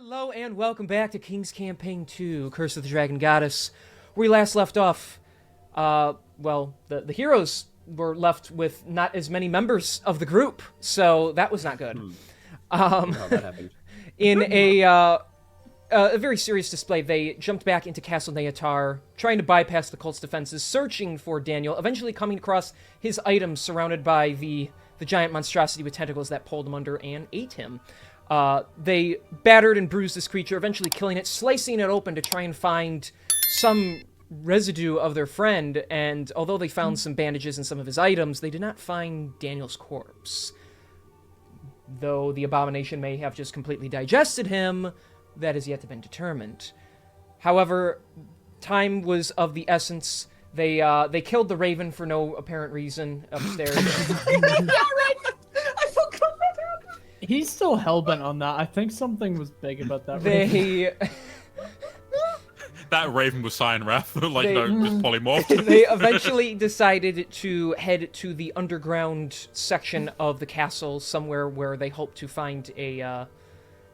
Hello and welcome back to King's Campaign 2, Curse of the Dragon Goddess. Where we last left off, the heroes were left with not as many members of the group, so that was not good. How that happened. In a very serious display, they jumped back into Castle Neatar, trying to bypass the cult's defenses, searching for Daniel, eventually coming across his items surrounded by the giant monstrosity with tentacles that pulled him under and ate him. They battered and bruised this creature, eventually killing it, slicing it open to try and find some residue of their friend, and although they found some bandages and some of his items, they did not find Daniel's corpse. Though the abomination may have just completely digested him, that has yet to be determined. However, time was of the essence. They killed the raven for no apparent reason upstairs. He's still hellbent on that. I think something was big about that. That raven was Cyan Wrath, just polymorphed. They eventually decided to head to the underground section of the castle, somewhere where they hope to find the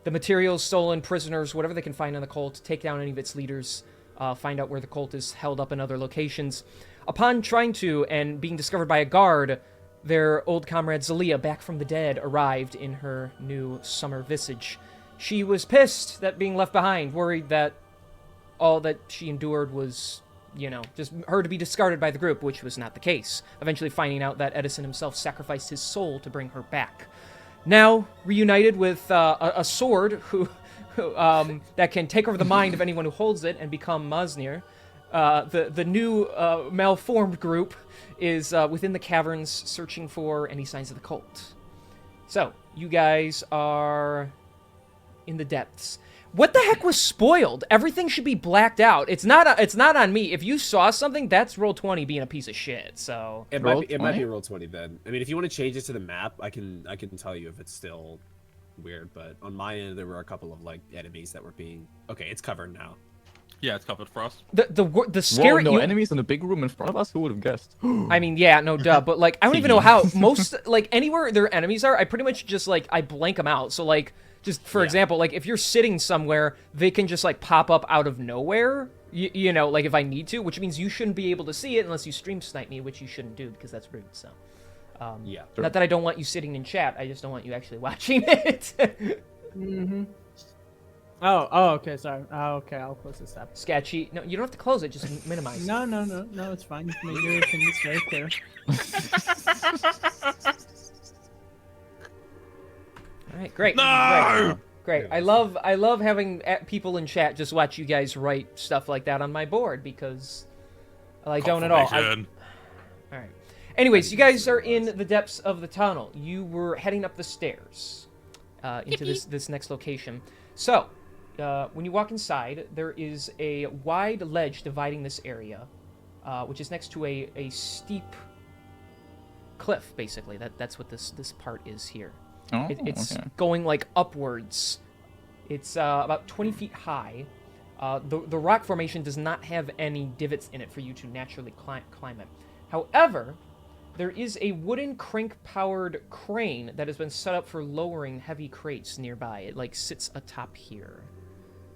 materials, stolen, prisoners, whatever they can find on the cult, take down any of its leaders, find out where the cult is held up in other locations. Upon trying to, and being discovered by a guard, their old comrade Zalia, back from the dead, arrived in her new summer visage. She was pissed that being left behind, worried that all that she endured was, just her to be discarded by the group, which was not the case. Eventually finding out that Edison himself sacrificed his soul to bring her back. Now, reunited with a sword that can take over the mind of anyone who holds it and become Maznir, the new malformed group is within the caverns searching for any signs of the cult. So, you guys are in the depths. What the heck was spoiled? Everything should be blacked out. It's not on me. If you saw something, that's Roll20 being a piece of shit. So It might be Roll20 then. I mean, if you want to change it to the map, I can tell you if it's still weird. But on my end, there were a couple of enemies that were being. Okay, it's covered now. Yeah, it's covered for us. The scary. Whoa, no enemies in the big room in front of us? Who would have guessed? I mean, yeah, no duh, but I don't even know how most anywhere their enemies are. I pretty much just I blank them out. So just for example, if you're sitting somewhere, they can just pop up out of nowhere. If I need to, which means you shouldn't be able to see it unless you stream snipe me, which you shouldn't do because that's rude. So, yeah. Not that I don't want you sitting in chat. I just don't want you actually watching it. Mm-hmm. Oh, okay, sorry. Okay, I'll close this tab. Sketchy. No, you don't have to close it. Just minimize it. No, it's fine. You can make your opinions very clear. All right, great. No! Great. I love having people in chat just watch you guys write stuff like that on my board because I don't at all. All right. Anyways, you guys are in the depths of the tunnel. You were heading up the stairs into this next location. So, when you walk inside, there is a wide ledge dividing this area, which is next to a steep cliff, basically. That's what this part is here. Oh, It's okay. going upwards. It's about 20 feet high. The rock formation does not have any divots in it for you to naturally climb it. However, there is a wooden crank-powered crane that has been set up for lowering heavy crates nearby. It sits atop here.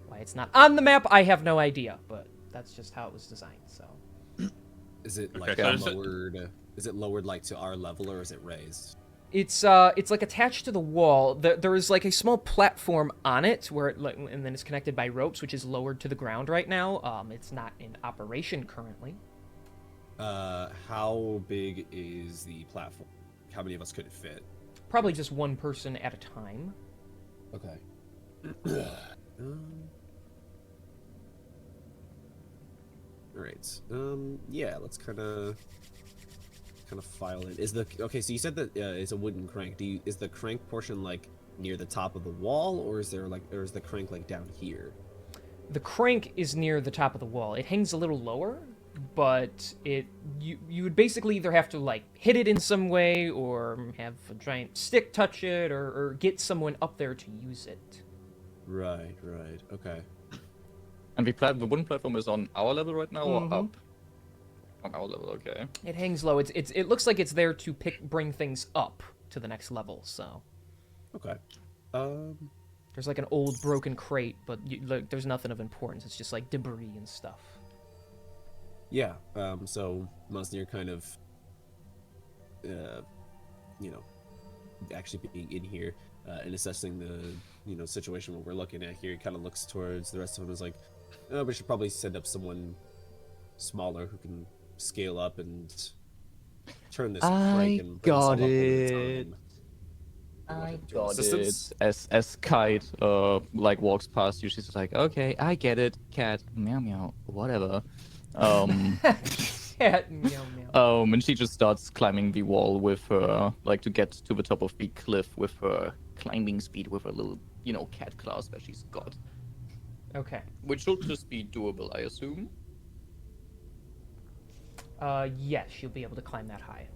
Why it's not on the map, I have no idea, but that's just how it was designed. So, Is it lowered? Is it lowered to our level or is it raised? it's attached to the wall. There is a small platform on it where and then it's connected by ropes, which is lowered to the ground right now. It's not in operation currently. How big is the platform? How many of us could it fit? Probably just one person at a time. Okay. All right. Yeah. Let's kind of file in. Okay? So you said that it's a wooden crank. Is the crank portion near the top of the wall, or is the crank down here? The crank is near the top of the wall. It hangs a little lower, but you would basically either have to hit it in some way or have a giant stick touch it or get someone up there to use it. Right. Okay. And the wooden platform is on our level right now, or up? On our level, okay. It hangs low. It looks like it's there to bring things up to the next level. So. Okay. There's like an old broken crate, but like, there's nothing of importance. It's just like debris and stuff. Yeah. So Mosnir kind of, actually being in here and assessing the situation what we're looking at here, he kind of looks towards the rest of them. Is like, oh, we should probably send up someone smaller who can scale up and turn this crank and bring some up over the time. I got it. As Kite like walks past you, she's just like, okay, I get it, cat, meow meow, whatever. Cat, meow meow. And she just starts climbing the wall with her, like to get to the top of the cliff with her climbing speed with her little, cat class that she's got. Okay. Which should just be doable, I assume. Yes, she'll be able to climb that high.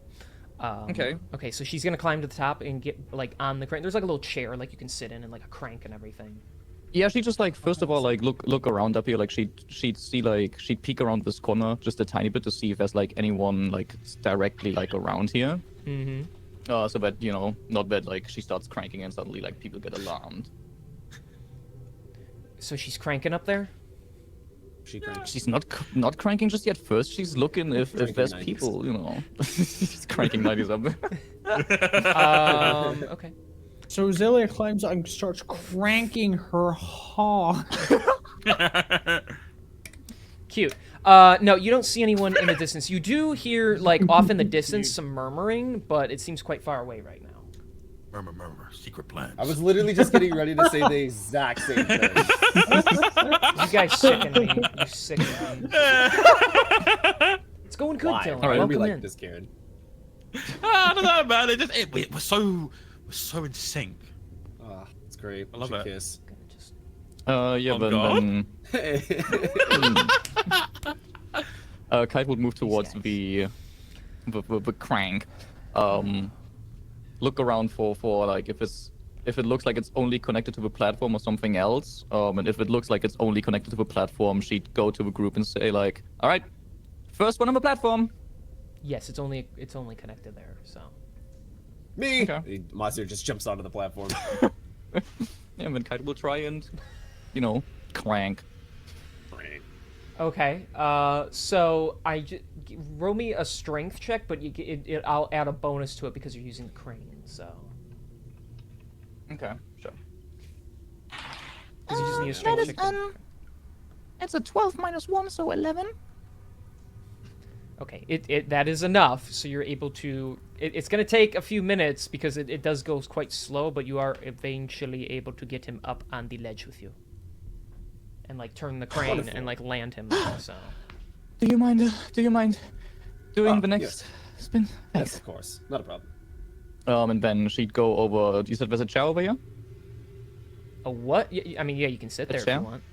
Okay. Okay, so she's gonna climb to the top and get like on the crane. There's like a little chair like you can sit in and like a crank and everything. Yeah, she just like first of all like look around up here. Like she'd see like she'd peek around this corner just a tiny bit to see if there's like anyone like directly like around here. Mm-hmm. So that not that like she starts cranking and suddenly like people get alarmed. So she's cranking up there. She's not cranking just yet. First, she's looking if there's 90s. people. She's cranking 90s up. Okay. So Zelia climbs up and starts cranking her hog. Cute. No, you don't see anyone in the distance. You do hear like off in the distance some murmuring, but it seems quite far away right now. Murmur, secret plans. I was literally just getting ready to say the exact same thing. You guys sicken me. You sicken me. It's going good, Why? Dylan. Why do we Welcome like in. this, Karen? I don't know, man. We're so in sync. Oh, it's great. I love We should it. Kiss. Just... Yeah, Oh, then Kite would move towards guys. the crank. Look around for like if it looks like it's only connected to the platform or something else. And if it looks like it's only connected to the platform, she'd go to the group and say like, all right, first one on the platform. Yes, it's only connected there. So. Me. Okay. Monster just jumps onto the platform. Yeah, and then Kite will try and, crank. Okay. So roll me a strength check, but I'll add a bonus to it because you're using the crane. So. Okay, sure. Because you just need a strength check. It's a 12 minus 1, so 11. Okay, that is enough. So you're able to. It's gonna take a few minutes because it does go quite slow, but you are eventually able to get him up on the ledge with you. And like turn the crane Wonderful. and like land him. So. Do you mind doing the next yes. spin? Yes, Thanks. of course. Not a problem. And then she'd go over. You said there's a chair over here? A what? I mean, yeah, you can sit there if chair? you want.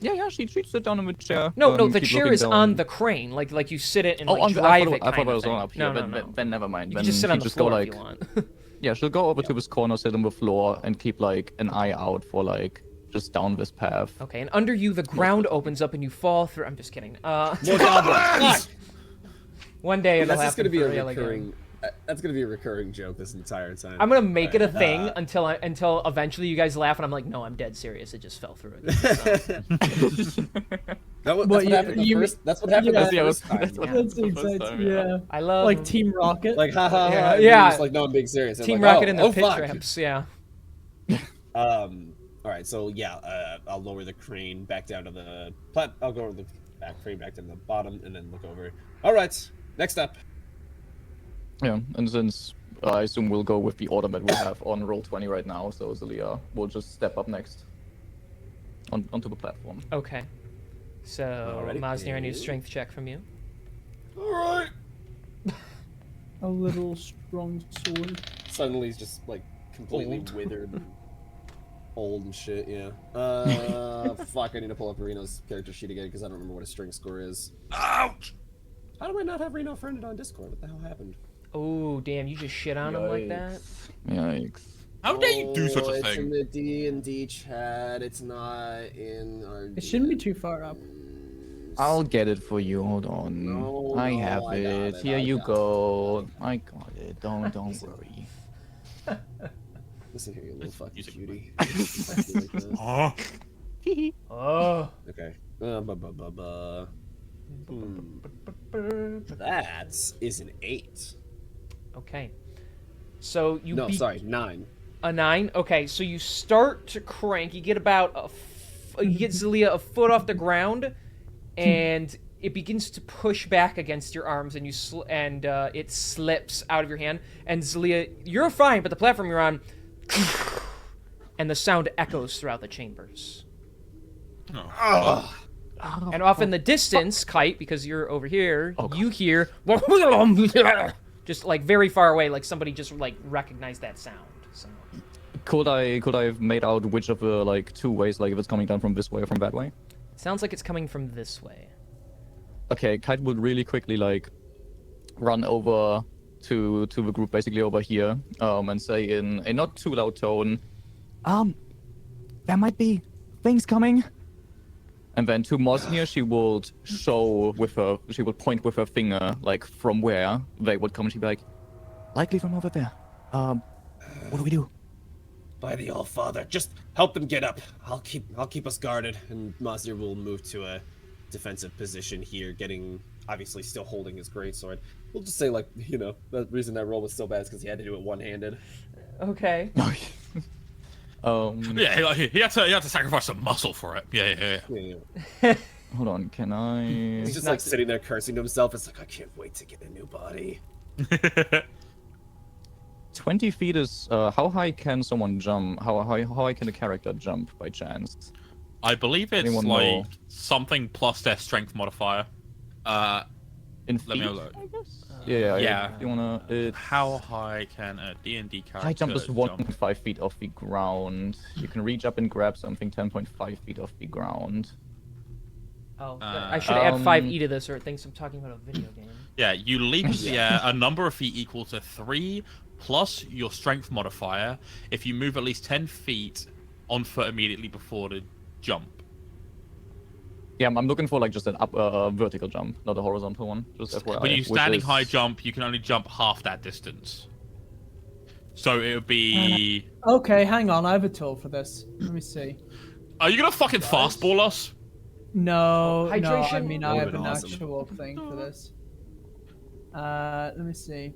Yeah, she'd sit down in the chair. No, the keep chair looking is down. on the crane, like you sit it and Oh, like I drive thought, it. I thought kind it of was on thing. up here. No. Then never mind. You Then can just sit on she'd the just go floor like, if you want. yeah, she'll go over to this corner, sit on the floor, and keep like an eye out for like just down this path. Okay, and under you the ground opens up and you fall through. I'm just kidding. No goblins! One day it'll That's happen just gonna be for a real again. recurring. That's gonna be a recurring joke this entire time. I'm gonna make it a thing Alright, until eventually you guys laugh and I'm like, no, I'm dead serious. It just fell through again. So. That's what Well, happened. That's what happened yeah, the first time. that's what Yeah. That's the happened the first exact, time, yeah. I love Like Team Rocket. Like, haha. Yeah, and yeah. you're just like, no, I'm being serious. And Team like, Rocket and the pit fuck. traps. Yeah. All right, so yeah, I'll lower the crane back down to the I'll go over the back crane back to the bottom and then look over. All right, next up. Yeah, and since I assume we'll go with the order that we have on roll 20 right now, so Zelia will just step up next onto the platform. Okay. So Alrighty. Mosnir, I need a strength check from you. All right. A little strong sword. Suddenly he's just like completely Old. withered, and old and shit. Yeah. Fuck. I need to pull up Reno's character sheet again because I don't remember what his strength score is. Ouch! How do I not have Reno friended on Discord? What the hell happened? Oh, damn! You just shit on him like that. Yikes. How dare you do such a It's in thing? the D&D chat. It's not in our. It shouldn't be too far up. I'll get it for you. Hold on. No, I no, have I got it. it, Here I you got go. I got it. Don't worry. Listen here, you little fucking Music cutie. Exactly like that. Oh, Oh. Okay. That is an 8. Okay. So you No, sorry, 9. a 9. Okay, so you start to crank. You get about you get Zelia a foot off the ground, and it begins to push back against your arms, and it slips out of your hand. And Zelia, you're fine, but the platform you're on, and the sound echoes throughout the chambers. oh. And off in the distance, Kite, because you're over here, you hear just like very far away, like somebody just like recognized that sound. So. Could I have made out which of the like 2 ways, like if it's coming down from this way or from that way? Sounds like it's coming from this way. Okay, Kite would really quickly like run over to the group basically over here, and say in a not too loud tone, there might be things coming. And then to Mosnir, she would point with her finger, like from where they would come. She'd be like, likely from over there. What do we do? By the All Father, just help them get up. I'll keep us guarded, and Mosnir will move to a defensive position here, obviously still holding his greatsword. We'll just say, like, you know, the reason that roll was so bad is because he had to do it one-handed. Okay. Yeah, he had to sacrifice some muscle for it. Yeah. Hold on, can I? He's just like sitting there cursing to himself. It's like, I can't wait to get a new body. 20 feet is how high can someone jump? How high can a character jump by chance? I believe it's Anyone like know? something plus their strength modifier. In Let me feet, have a look. I guess. Yeah. Yeah. You wanna? How high can a D&D character High jump is jump? 1.5 feet off the ground. You can reach up and grab something 10.5 feet off the ground. Oh, I should add 5e to this, or it thinks I'm talking about a video game. Yeah, you leap into the air a number of feet equal to 3 plus your strength modifier if you move at least 10 feet on foot immediately before the jump. Yeah, I'm looking for like just an vertical jump, not a horizontal one. Just FYI. When you which standing is- high jump, you can only jump half that distance. So it would be... Okay, hang on. I have a tool for this. Let me see. Are you gonna fucking fastball us? No, no. I Hydration? mean, That I would've have been an awesome. actual thing for this. Let me see.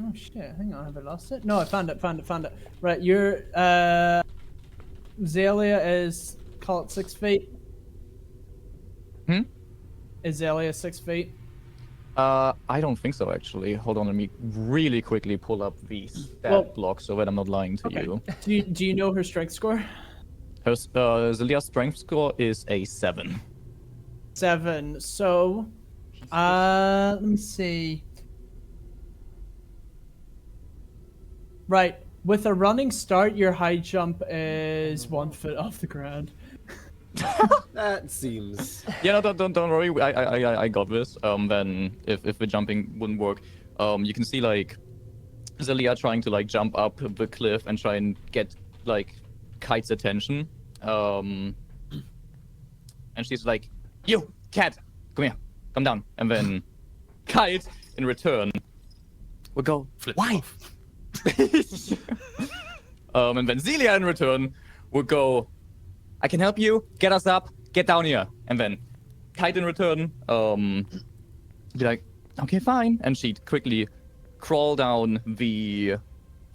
Oh shit! Hang on, have I lost it? No, I found it. Right, your Zelia is, call it 6 feet. Hmm? Is Zelia 6 feet? I don't think so actually. Hold on, let me really quickly pull up the stat Well- block so that I'm not lying to Okay. you. Do you know her strength score? Her Zelia's strength score is a 7. 7. So, let me see. Right. With a running start, your high jump is 1 foot off the ground. That seems... Yeah, no, don't worry. I got this. Then if the jumping wouldn't work, you can see like Zelia trying to like jump up the cliff and try and get like Kite's attention. And she's like, "You cat, come here, come down." And then Kite, in return, will go, Flip "Why?" off. And then Zelia in return would go, "I can help you. Get us up. Get down here." And then Kite in return, be like, "Okay, fine." And she'd quickly crawl down the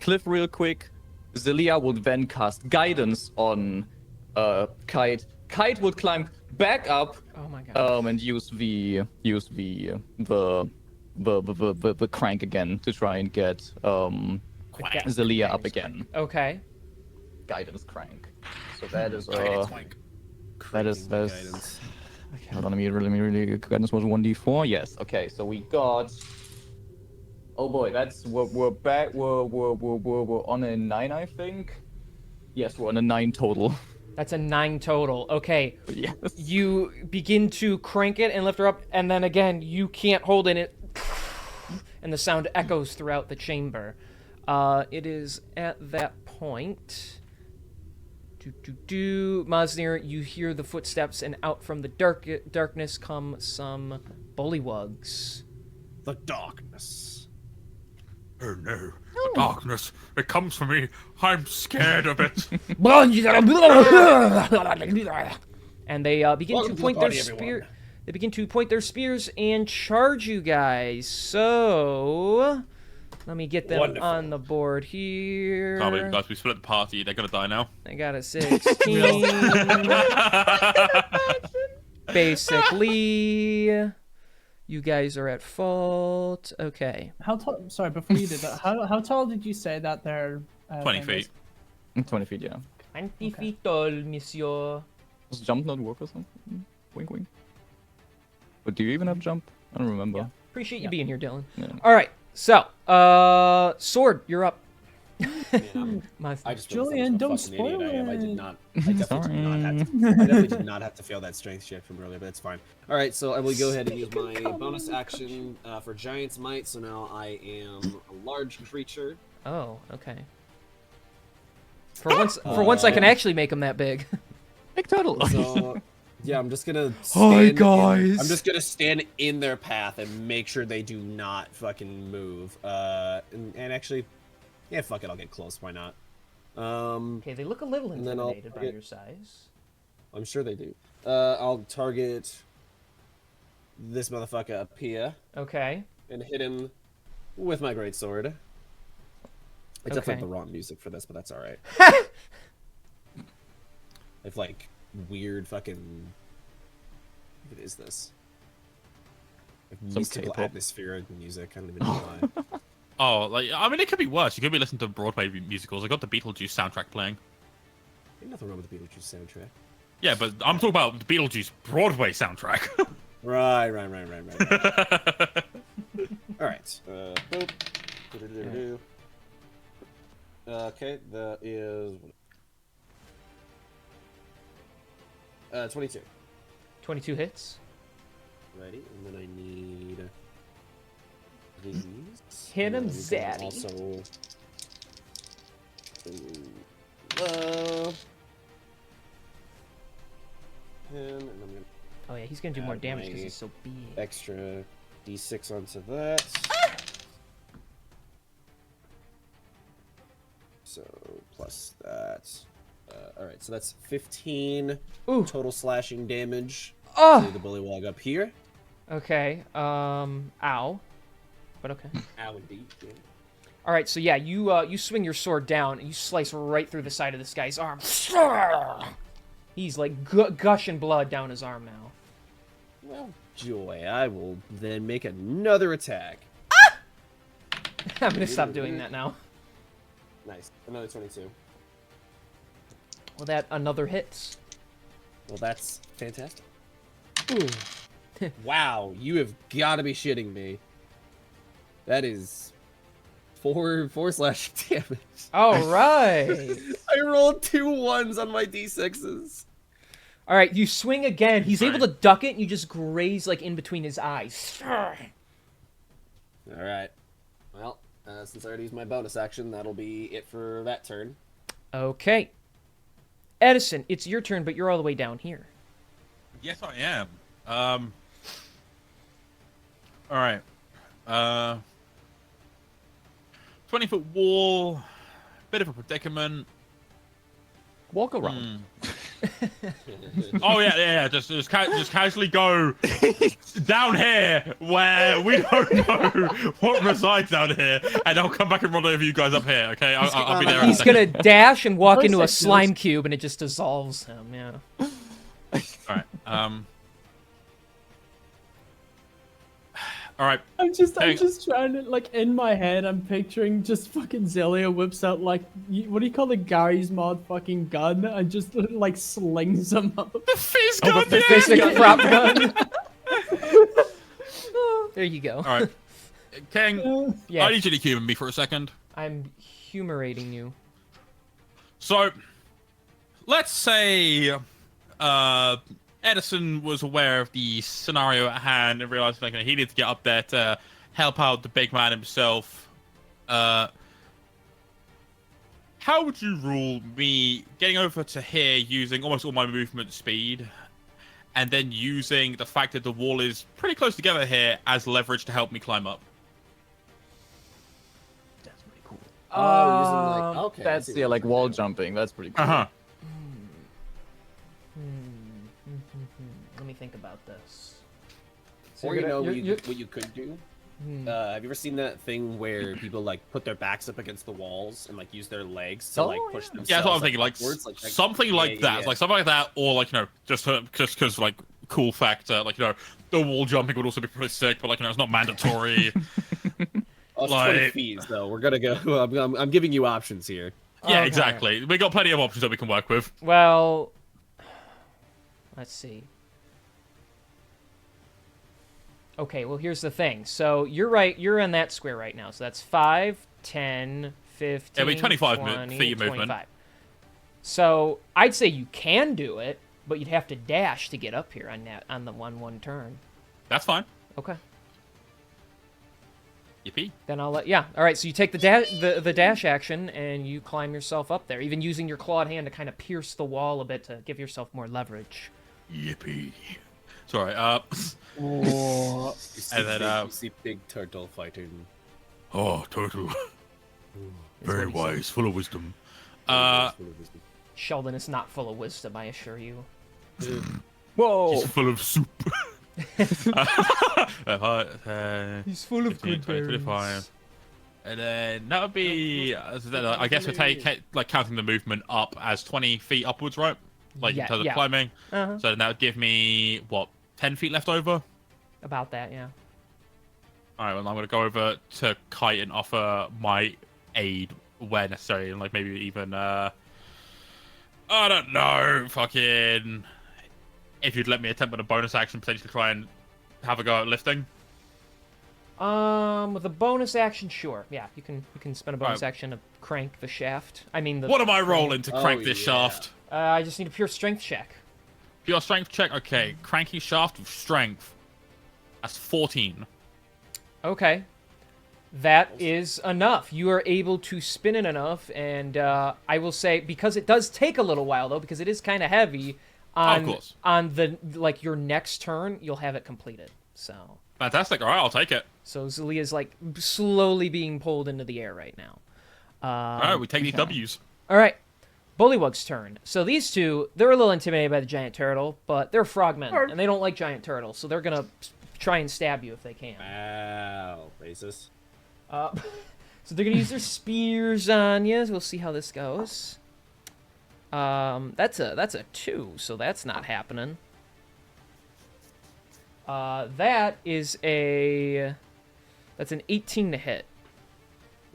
cliff real quick. Zelia would then cast guidance on Kite. Kite would climb back up, Oh my god. and use the crank again to try and get Quack. Zelia up again. Okay. Guidance crank. So that is Guidance wank. that is Guidance. okay, hold on, let me really guidance was 1d4. Yes. Okay, so we got. Oh boy, that's we're back. We're on a 9, I think. Yes, we're on a 9 total. That's a 9 total. Okay. Yes. You begin to crank it and lift her up, and then again, you can't hold it. And the sound echoes throughout the chamber. It is at that point. Mosnir, you hear the footsteps, and out from the darkness come some bullywugs. The darkness. Oh no, the darkness. It comes for me. I'm scared of it. And they begin Welcome to to the point their party, spear. everyone. They begin to point their spears and charge you guys. So let me get them Wonderful. on the board here. Can't believe, guys, we split the party. They're gonna die now. I got a 16. Basically, you guys are at fault. Okay. How tall? Sorry, before you did that, how tall did you say that their 20 thing feet. was? 20 feet, yeah. 20 feet tall, monsieur. Does jump not work or something? Wink, wink. But do you even have jump? I don't remember. Yeah. Appreciate you being here, Dylan. Yeah. All right. So, Sword, you're up. Man, My I just Julian, don't realized what a fucking idiot I am. I did spoil it. not. I definitely did not have to. I definitely did not have to fail that strength check from earlier, but it's fine. All right, so I will go ahead and use my bonus action for Giant's Might. So now I am a large creature. Oh, okay. For once, I can actually make them that big. Big turtle! So yeah, I'm just gonna. Hi, stand guys. I'm just gonna stand in their path and make sure they do not fucking move. And actually, yeah, fuck it, I'll get close. Why not? Okay, they look a little And then I'll intimidated by get- your size. I'm sure they do. I'll target this motherfucker up here Okay. and hit him with my greatsword. I definitely Okay. have the wrong music for this, but that's alright. I have like weird fucking. What is this? Like Some mystical K-pop. atmospheric music. I don't even know why. Oh, like, I mean, it could be worse. You could be listening to Broadway musicals. I got the Beetlejuice soundtrack playing. Ain't nothing wrong with the Beetlejuice soundtrack. Yeah, but I'm talking about the Beetlejuice Broadway soundtrack. Right. Alright. Boop. Do-do-do-do-do. Okay, that is 22. 22 hits. Ready, and then I need these. Hit And 'em, then zaddy. Also, and I'm gonna Oh yeah, he's gonna do more Add damage because my he's so big. extra d6 onto that. So plus that. Alright, so that's 15 Ooh. total slashing damage to Oh. the bullywog up here. Okay. Ow. But okay. Ow, indeed. Yeah. All right. So yeah, you swing your sword down and you slice right through the side of this guy's arm. He's like gushing blood down his arm now. Well, joy. I will then make another attack. I'm gonna stop doing that now. Nice. Another 22. Well, that another hits. Well, that's fantastic. Wow, you have got to be shitting me. That is four slashing damage. All right. I rolled 2 1s on my d6s. All right. You swing again. He's able to duck it, and you just graze like in between his eyes. All right. Well, since I already used my bonus action, that'll be it for that turn. Okay. Edison, it's your turn, but you're all the way down here. Yes, I am. All right. 20-foot wall. Bit of a predicament. Walk around. Oh yeah. Just casually go down here where we don't know what resides down here, and I'll come back and run over you guys up here. Okay, I'll be there. in a He's second. gonna dash and walk First into a it goes- slime cube, and it just dissolves him. Yeah. All right. All right. I'm just Hang- trying to, like, in my head, I'm picturing just fucking Zelia whips out, like, what do you call the Gary's mod fucking gun and just, like, slings him up. The fizz Oh, gun. the physical prop gun. There you go. All right. King, Yeah, I need you to humor me for a second. I'm humorating you. So, let's say Edison was aware of the scenario at hand and realized like, he needed to get up there to help out the big man himself. How would you rule me getting over to here using almost all my movement speed and then using the fact that the wall is pretty close together here as leverage to help me climb up? Oh, using like okay. I That's see yeah, what like you're wall doing. jumping. That's pretty cool. Uh-huh. Let me think about this. So Or you're you know gonna- you're- what you could do? Have you ever seen that thing where people like put their backs up against the walls and like use their legs to like Oh, push yeah. themselves? Yeah, that's what I'm thinking. Like upwards? Like, something like yeah, that, yeah. like something like that, or like just because like cool factor, like the wall jumping would also be pretty sick, but like it's not mandatory. Oh, it's 20 like- feet, so we're gonna go. I'm giving you options here. Yeah, Okay. exactly. We got plenty of options that we can work with. Well, let's see. Okay, well, here's the thing. So you're right. You're in that square right now. So that's 5, 10, 15, It'll be 25 20, feet of movement. 25. So I'd say you can do it, but you'd have to dash to get up here on the 1 turn. That's fine. Okay. Yippee. Then I'll let All right, so you take the dash action and you climb yourself up there, even using your clawed hand to kind of pierce the wall a bit to give yourself more leverage. Yippee. Sorry. You see, And then, you see big turtle fighting. Oh, turtle. Very what he wise, full of wisdom. Sheldon is not full of wisdom, I assure you. Whoa! He's full of soup. He's full 15, 20, 25. And then that would be, I guess we're like counting the movement up as 20 feet upwards, right? Like in terms of climbing. Uh-huh. So that would give me, what, 10 feet left over? About that, yeah. Alright, well, I'm going to go over to Kite and offer my aid where necessary. And like maybe even, I don't know, fucking... If you'd let me attempt with a bonus action, potentially try and have a go at lifting. With a bonus action, sure. Yeah, you can spend a bonus Right. action to crank the shaft. I mean, the. What am I rolling to crank Oh, this yeah. shaft? I just need a pure strength check. Pure strength check? Okay, cranking shaft with strength. That's 14. Okay. That is enough. You are able to spin it enough, and I will say, because it does take a little while, though, because it is kind of heavy, Of course. on the, like, your next turn, you'll have it completed. So Fantastic. All right, I'll take it. Zalia's, like, slowly being pulled into the air right now. All right, we take these W's. All right. Bullywug's turn. So these two, they're a little intimidated by the giant turtle, but they're frogmen, and they don't like giant turtles, so they're going to try and stab you if they can. Wow, racist. So they're going to use their spears on you. We'll see how this goes. That's a 2, so that's not happening. That is that's an 18 to hit.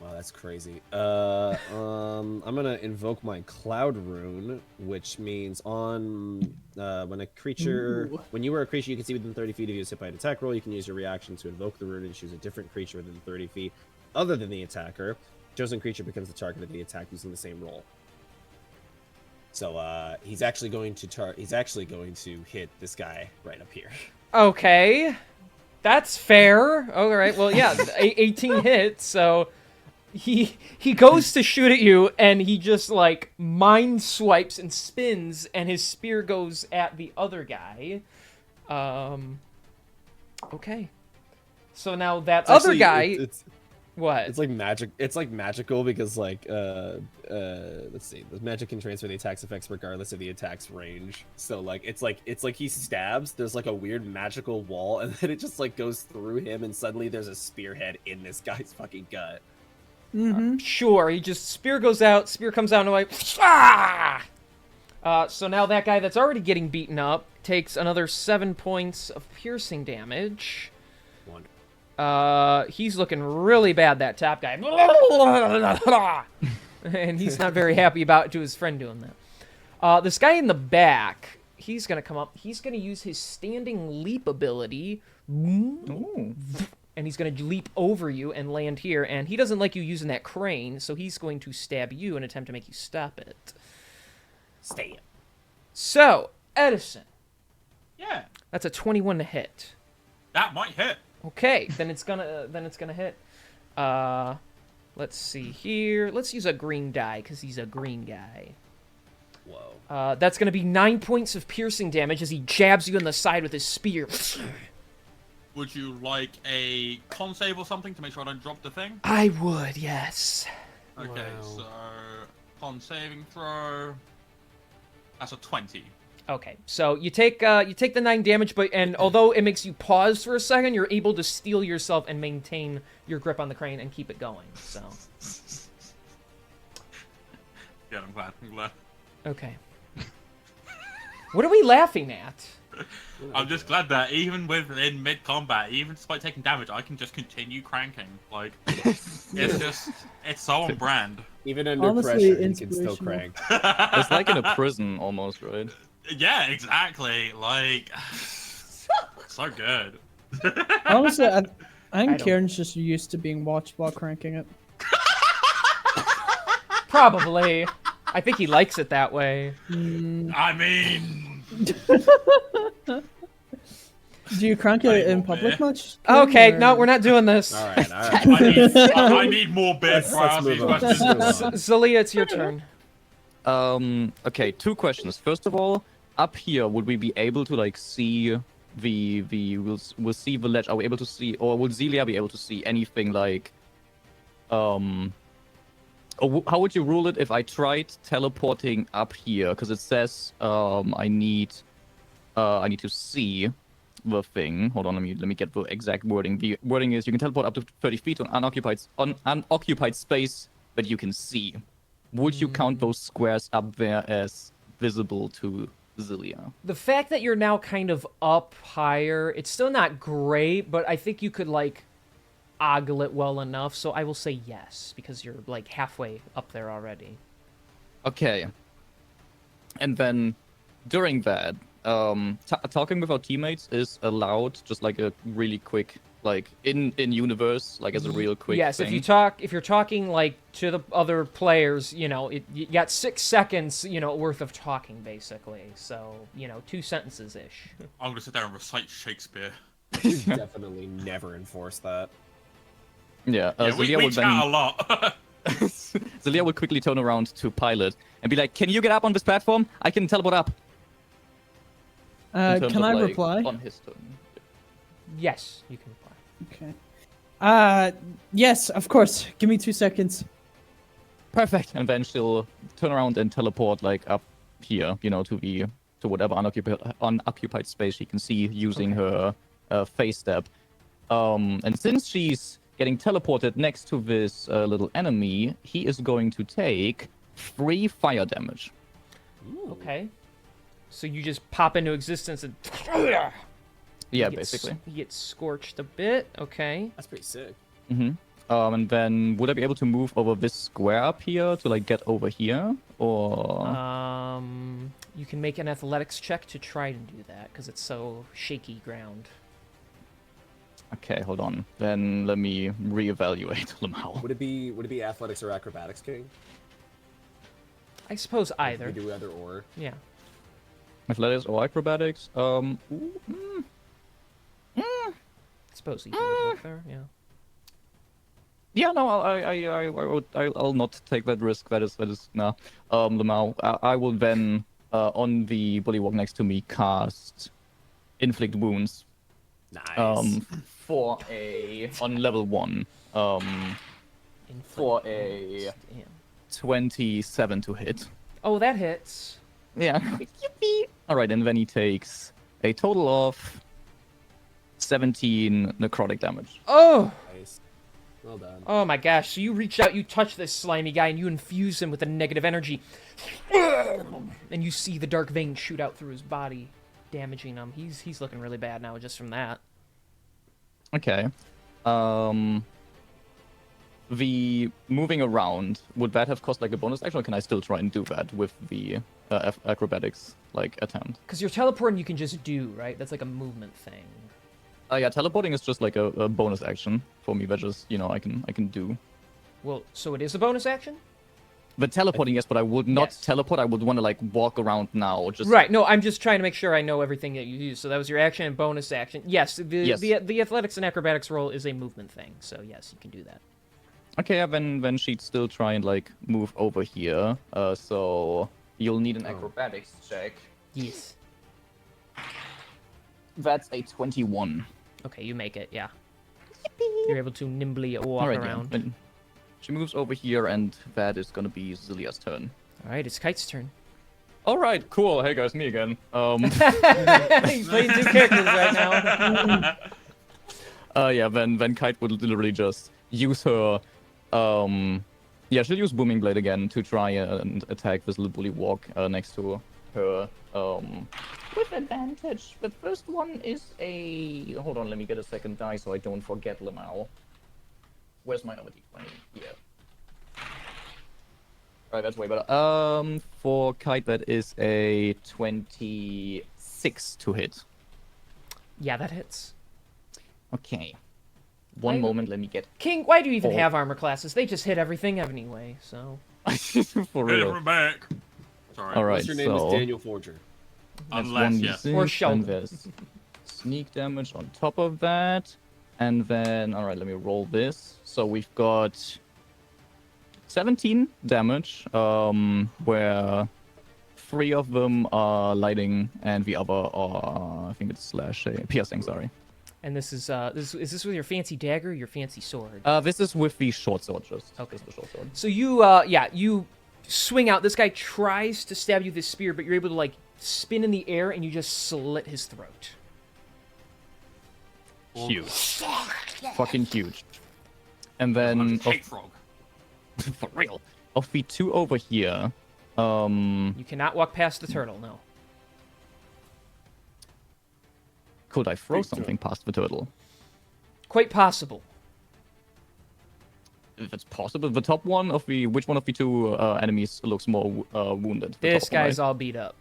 Wow, that's crazy. I'm gonna invoke my Cloud Rune, which means when a creature, when you were a creature, you can see within 30 feet of you is hit by an attack roll. You can use your reaction to invoke the rune and choose a different creature within 30 feet, other than the attacker. Chosen creature becomes the target of the attack using the same roll. So he's actually going to hit this guy right up here. Okay. That's fair. All right. Well, yeah, 18 hits, so he goes to shoot at you and he just like mind swipes and spins and his spear goes at the other guy. Okay. So now that It's other actually- guy it's what? It's like magic. It's like magical because like let's see, the magic can transfer the attack's effects regardless of the attack's range. So like it's like he stabs. There's like a weird magical wall, and then it just like goes through him, and suddenly there's a spearhead in this guy's fucking gut. Sure, he just spear goes out, spear comes out and like ah! So now that guy that's already getting beaten up takes another 7 points of piercing damage. One. He's looking really bad, that top guy. And he's not very happy to his friend doing that. This guy in the back, he's going to come up. He's going to use his standing leap ability. Ooh. And he's going to leap over you and land here. And he doesn't like you using that crane, so he's going to stab you and attempt to make you stop it. Stay it. So, Edison, Yeah, that's a 21 to hit. that might hit. Okay, then it's gonna hit. Let's see here. Let's use a green die because he's a green guy. Whoa. That's gonna be 9 points of piercing damage as he jabs you in the side with his spear. Would you like a con save or something to make sure I don't drop the thing? I would, yes. Okay, Wow. so con saving throw. That's a 20. Okay, so you take the 9 damage, and although it makes you pause for a second, you're able to steel yourself and maintain your grip on the crane and keep it going. So. Yeah, I'm glad. Okay. What are we laughing at? I'm just glad that even within mid-combat, even despite taking damage, I can just continue cranking. Like, it's so on brand. Even under Honestly, pressure, he can still inspirational. crank. It's like in a prison almost, right? Yeah, exactly. Like, so good. Honestly, I I think don't- Kieran's just used to being watched while cranking it. Probably. I think he likes it that way. I mean, Do you crank I it need in more public beer. much? Kieran, Okay, or- no, we're not doing this. All right. I need more beer Let's before I ask move these on. questions. Let's move on. Zalia, it's your turn. Okay, 2 questions. First of all, up here, would we be able to like see we'll see the ledge? Are we able to see, or will Zelia be able to see anything like, or how would you rule it if I tried teleporting up here? Because it says I need to see the thing. Hold on, let me get the exact wording. The wording is you can teleport up to 30 feet on unoccupied space that you can see. Would you count those squares up there as visible to Zelia? The fact that you're now kind of up higher, it's still not great, but I think you could, like, ogle it well enough, so I will say yes, because you're, like, halfway up there already. Okay. And then during that, talking with our teammates is allowed, just like a really quick, like in universe, like as a real quick Yes, thing. if you're talking, like, to the other players, you know, you got 6 seconds, you know, worth of talking, basically. So, you know, 2 sentences-ish. I'm gonna sit there and recite Shakespeare. Definitely never enforce that. Yeah, Yeah, we Zelia will chat a lot. Zelia will quickly turn around to Pilot and be like, "Can you get up on this platform? I can teleport up." In terms Can of, I like, reply? on his turn? Yes, you can reply. Okay. Yes, of course. Give me 2 seconds. Perfect. And then she'll turn around and teleport like up here, you know, to whatever unoccupied space she can see using her phase step. And since she's getting teleported next to this little enemy, he is going to take 3 fire damage. Okay. So you just pop into existence and... Yeah, He gets- basically. He gets scorched a bit. Okay. That's pretty sick. Mm-hmm. And then would I be able to move over this square up here to like get over here, or? You can make an athletics check to try to do that because it's so shaky ground. Okay, hold on. Then let me reevaluate Lamau. Would it be athletics or acrobatics, King? I suppose You either. do either or. Yeah. Athletics or acrobatics? I suppose either would work there. Yeah. Yeah, no, I'll not take that risk. That is no. Lamau, I will then on the bullywog next to me cast inflict wounds. Nice. For a on level 1. For a Damn. 27 to hit. Oh, that hits. Yeah. Yippee. All right, and then he takes a total of 17 necrotic damage. Oh! Nice. Well done. Oh my gosh. So you reach out, you touch this slimy guy, and you infuse him with a negative energy. And you see the dark vein shoot out through his body, damaging him. He's looking really bad now just from that. Okay. The moving around, would that have cost like a bonus action, or can I still try and do that with the acrobatics like attempt? Because you're teleporting, you can just do, right? That's like a movement thing. Yeah, teleporting is just like a bonus action for me. That just, you know, I can do. Well, so it is a bonus action? The teleporting, yes, but I would not Yes. teleport. I would want to like walk around now. Just Right. No, I'm just trying to make sure I know everything that you use. So that was your action and bonus action. Yes, the athletics and acrobatics roll is a movement thing. So yes, you can do that. Okay, yeah, then she'd still try and like move over here. So you'll need an acrobatics check. Yes. That's a 21. Okay, you make it. Yeah. You're able to nimbly walk Alright, around. yeah. She moves over here, and that is gonna be Zilia's turn. All right, it's Kite's turn. All right, cool. Hey guys, me again. He's playing 2 characters right now. Yeah, then Kite would literally just use her, yeah, she'll use Booming Blade again to try and attack this little bully walk next to her, with advantage. The first one is a... Hold on, let me get a second die so I don't forget Lamau. Where's my other D20? Here. Alright, that's way better. For Kite, that is a 26 to hit. Yeah, that hits. Okay. One moment, let me get... King, why do you even Oh. have armor classes? They just hit everything anyway, so... For Hit it real. from back. Sorry. Alright, Unless your name so... is Daniel Forger. That's Unless, 1d6, yeah. Or Sheldon. and there's sneak damage on top of that. And then, alright, let me roll this. So we've got 17 damage, where 3 of them are lighting and the other are, I think it's piercing, sorry. And this is this with your fancy dagger or your fancy sword? This is with the short sword, just Okay. the short sword. So you, you swing out. This guy tries to stab you with his spear, but you're able to, like, spin in the air and you just slit his throat. Huge. Fucking huge. And then, Cake frog. for real, of the 2 over here, You cannot walk past the turtle, no. could I throw Big something past the turtle? Quite possible. If it's possible, the top one of the... Which one of the 2 enemies looks more wounded? The This top one, guy's right? all beat up.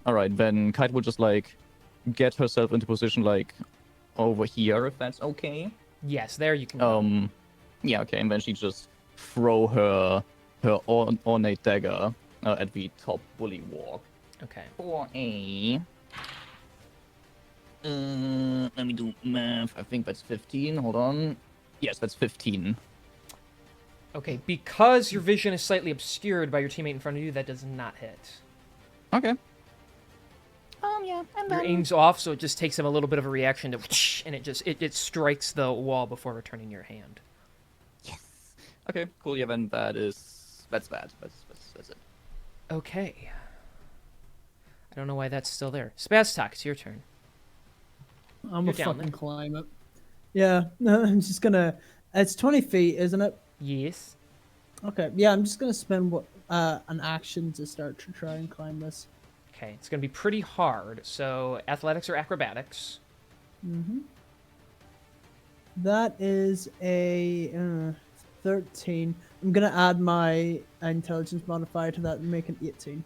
Alright, then Kite will just, like, get herself into position, like, over here, if that's okay. Yes, there you can go. Yeah, okay, and then she just throw her ornate dagger at the top bully walk. Okay. For a... let me do math. I think that's 15. Hold on. Yes, that's 15. Okay, because your vision is slightly obscured by your teammate in front of you, that does not hit. Okay. Yeah, and Your aim's off, so it just takes him a little bit of a reaction to, and it strikes the wall before returning your hand. Okay, cool. Yeah, then that's that. That's it. Okay. I don't know why that's still there. Spaztok, it's your turn. I'm You're a down fucking there. climb it. Yeah, I'm just gonna. It's 20 feet, isn't it? Yes. Okay. Yeah, I'm just gonna spend an action to start to try and climb this. Okay, it's going to be pretty hard. So, athletics or acrobatics? That is a 13. I'm gonna add my intelligence modifier to that and make an 18.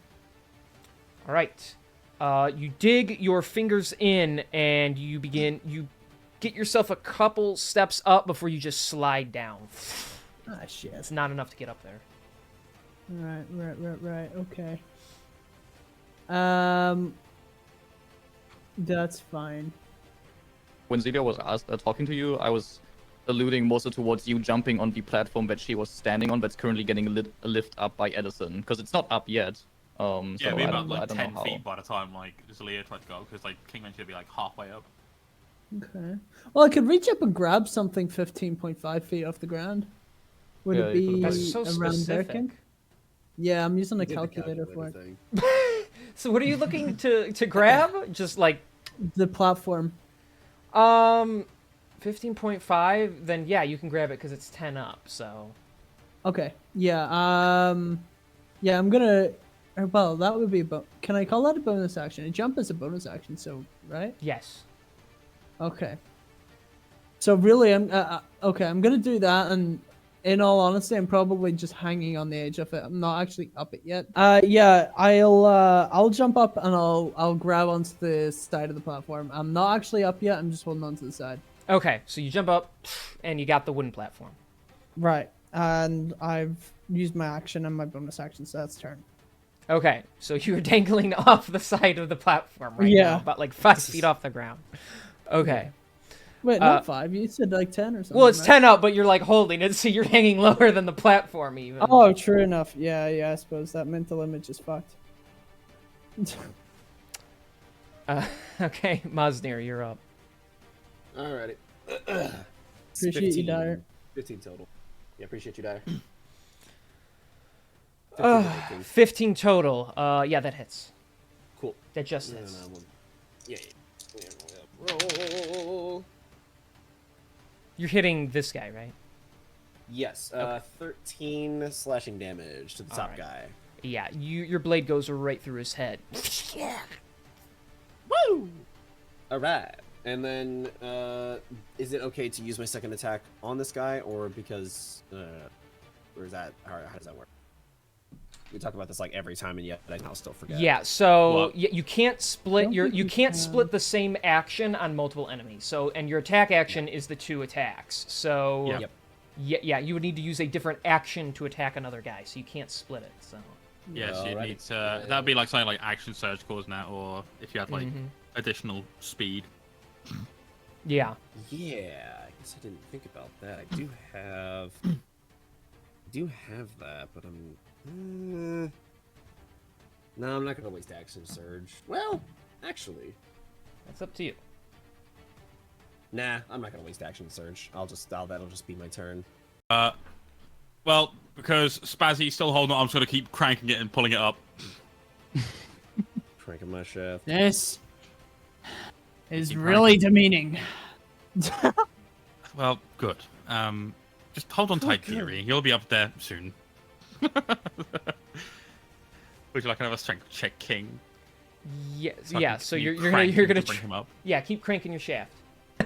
All right. You dig your fingers in, and you get yourself a couple steps up before you just slide down. Ah, shit. It's not enough to get up there. Right. Okay. That's fine. When Zelia was talking to you, I was alluding more so towards you jumping on the platform that she was standing on that's currently getting a lift up by Edison, because it's not up yet. Yeah, So it'd be I about don't like know 10 how. feet by the time like Zelia tried to go, because like Kingman should be like halfway up. Okay. Well, I could reach up and grab something 15.5 feet off the ground. Would Yeah, it you could've be done That's so around there, specific. King? Yeah, I'm using a You did the calculator for it. thing. So, what are you looking to grab? Just like The platform. 15.5, then yeah, you can grab it because it's 10 up, so... Okay. Yeah. Yeah, I'm gonna. Well, that would be Can I call that a bonus action? A jump is a bonus action, so right? Yes. Okay. So really, I'm okay. I'm gonna do that, and in all honesty, I'm probably just hanging on the edge of it. I'm not actually up it yet. Yeah, I'll jump up and I'll grab onto the side of the platform. I'm not actually up yet. I'm just holding on to the side. Okay, so you jump up, and you got the wooden platform. Right, and I've used my action and my bonus action, so that's turn. Okay, so you're dangling off the side of the platform right Yeah. now, about like 5 feet off the ground. Okay. Wait, not 5. You said like 10 or something. Well, it's right? 10 up, but you're like holding it, so you're hanging lower than the platform even. Oh, true enough. Yeah. I suppose that mental image is fucked. Okay, Mosnir, you're up. Alrighty. Appreciate you, Dyer. 15 total. Yeah, appreciate you, Dyer. 15 total. Yeah, that hits. Cool. That just No, hits. no, yeah. Roll. You're hitting this guy, right? Yes, 13 slashing damage to the top Alright. guy. Yeah, your blade goes right through his head. Woo! Alright. And then, is it okay to use my second attack on this guy, or because, or is that, how does that work? We talk about this like every time, and yet I'll still forget. Yeah, so What? you can't split Don't your think you you can't can. split the same action on multiple enemies. So and your attack action is the 2 attacks. So Yeah. Yep. yeah, you would need to use a different action to attack another guy, so you can't split it. So Yes, you Alrighty. need to. That'd be like something like action surge cause now, or if you had like additional speed. yeah. Yeah, I guess I didn't think about that. I do have that, but I'm... No, I'm not gonna waste action surge. Well, actually, That's up to you. nah, I'm not gonna waste action surge. That'll just be my turn. Well, because Spazzy's still holding on, I'm just gonna keep cranking it and pulling it up. Cranking my shaft. This is Keep really demeaning. Well, good. Just hold on tight, Theory. You'll be up there soon. Would you like another strength check, King? Yes, So I yeah. can So keep you're gonna cranking to bring him up. yeah, keep cranking your shaft.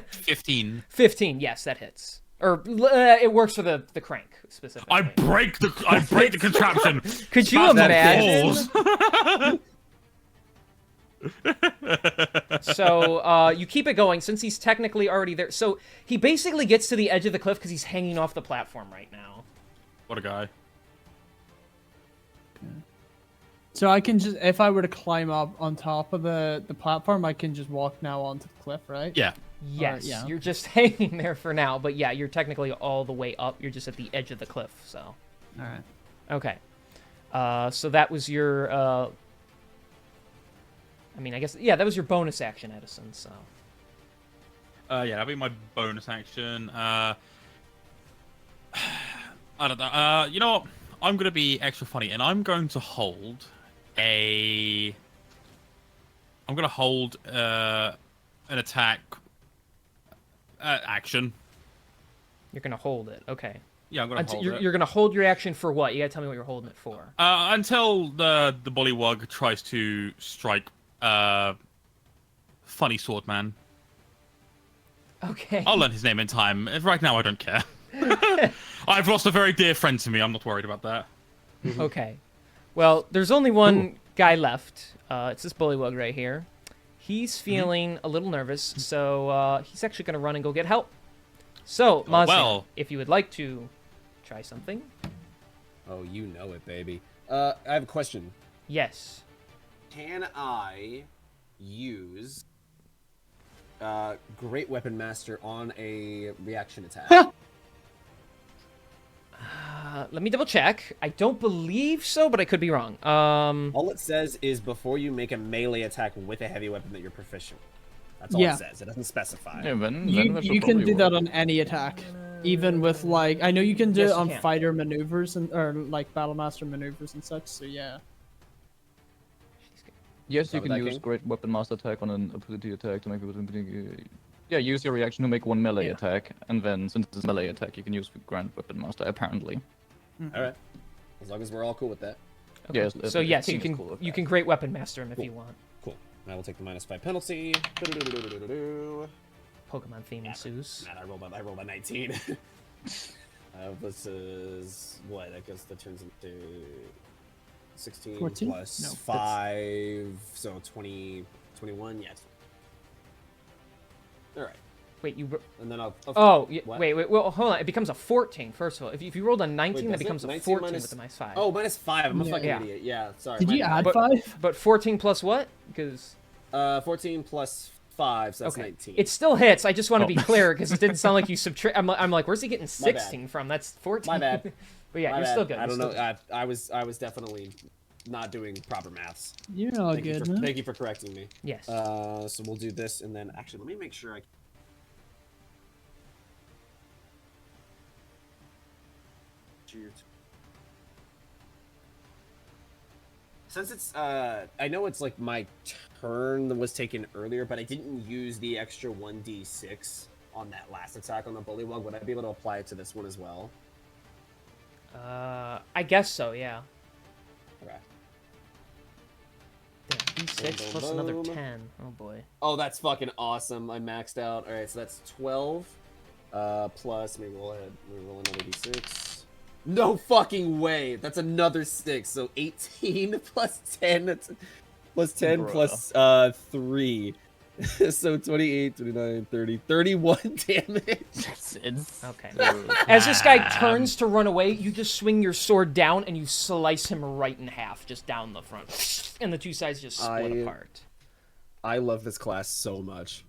15. 15, yes, that hits. Or it works for the crank specifically. I break the contraption. Could you Spazzy imagine? falls. So you keep it going since he's technically already there. So he basically gets to the edge of the cliff because he's hanging off the platform right now. What a guy. So I can just, if I were to climb up on top of the platform, I can just walk now onto the cliff, right? Yeah. Yes, yeah. you're just hanging there for now, but yeah, you're technically all the way up. You're just at the edge of the cliff, so. All right. Okay. So that was your, I mean, I guess, yeah, that was your bonus action, Edison, so. Yeah, that'd be my bonus action. I don't know. You know what? I'm gonna be extra funny, and I'm going to hold an attack action. You're gonna hold it, okay. Yeah, I'm gonna hold it. You're gonna hold your action for what? You gotta tell me what you're holding it for. Until the bullywug tries to strike Funny Swordman. Okay. I'll learn his name in time. Right now, I don't care. I've lost a very dear friend to me. I'm not worried about that. Okay. Well, there's only one guy left. It's this bullywug right here. He's feeling a little nervous, so he's actually going to run and go get help. So, Mazia, well. if you would like to try something. Oh, you know it, baby. I have a question. Yes. Can I use Great Weapon Master on a reaction attack? Let me double check. I don't believe so, but I could be wrong. All it says is before you make a melee attack with a heavy weapon that you're proficient. That's all Yeah. it says. It doesn't specify. Yeah, then You that you should can probably do that work. on any attack, even with like I know you can do Yes, it you on can. fighter maneuvers and or like battlemaster maneuvers and such. So yeah. Yes, you Start can with that, use King? Great Weapon Master attack on an ability attack to make it. Yeah, use your reaction to make one melee Yeah. attack, and then since it's a melee attack, you can use Grand Weapon Master apparently. All right. As long as we're all cool with that. Okay. Yes, So yes, King you is can cool with you that. can Great Weapon Master him if Cool. you want. Cool. I will take the -5 penalty. Pokemon theme ensues. Man, I rolled a 19. This is what? I guess that turns into 16 14? plus No, that's- 5, so 20, 21. Yes. All right, Wait, you. and then I'll. Oh, What? wait. Well, hold on. It becomes a 14 first of all. If you rolled a 19, that does it? becomes a 19 14 minus- with the -5. Oh, -5. I'm a Yeah. fucking Yeah. idiot. Yeah, sorry. Did my you bad. add But- 5? But 14 plus what? Because 14 plus 5, so that's okay, 19. it still hits. I just want to Oh. be clear because it didn't sound like you subtract. I'm like, where's he getting bad. 16 from? That's 14. My bad. But yeah, My you're bad. still good. I You're don't still know. good. I was definitely not doing proper maths. You're all Thank you good, for, man. thank you for correcting me. Yes. So we'll do this, and then actually, let me make sure I. Shoot. Since it's I know it's like my turn that was taken earlier, but I didn't use the extra 1d6 on that last attack on the bullywug. Would I be able to apply it to this one as well? I guess so, yeah. Okay. Damn, D6 Boom, plus boom, another boom. 10. Oh boy. Oh, that's fucking awesome. I maxed out. All right, so that's 12 plus let me roll another d6. No fucking way. That's another 6. So 18 plus 10. That's plus 10 Bruh. plus 3. So 28, 29, 30, 31 damage. That's insane. Okay. As this guy turns to run away, you just swing your sword down and you slice him right in half, just down the front. And the two sides just split apart. I love this class so much.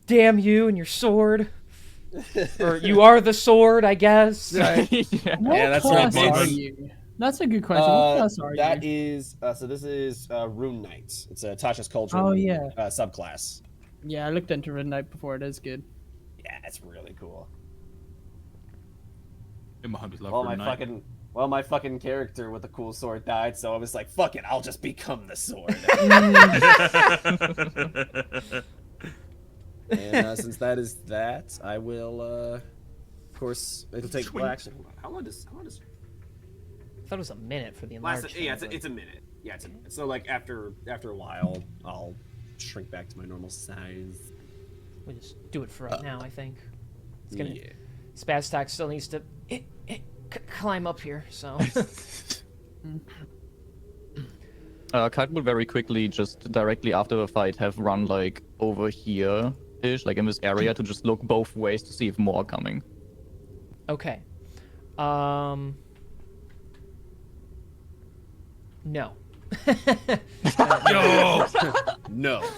Damn you and your sword. Or you are the sword, I guess. yeah. What Yeah, that's class right, are man. you? That's a good question. What class are That you? is so this is Rune Knight. It's a Tasha's Cauldron Oh, yeah. Subclass. Yeah, I looked into Red Knight before. It is good. Yeah, it's really cool. In my hubby's love Well, for my tonight. my fucking character with the cool sword died, so I was like, fuck it, I'll just become the sword. And since that is that, I will of course it'll take well, actually hold on. How long does I thought it was a minute for the last enlarged. yeah, thing, it's a minute. Yeah, it's a minute. So like after a while I'll shrink back to my normal size. but we'll just do it for right now, I think. It's gonna. Yeah. Spaztak still needs to climb up here, so. Kite will very quickly, just directly after the fight, have run like over here-ish, like in this area, to just look both ways to see if more are coming. Okay. No. Yo! No.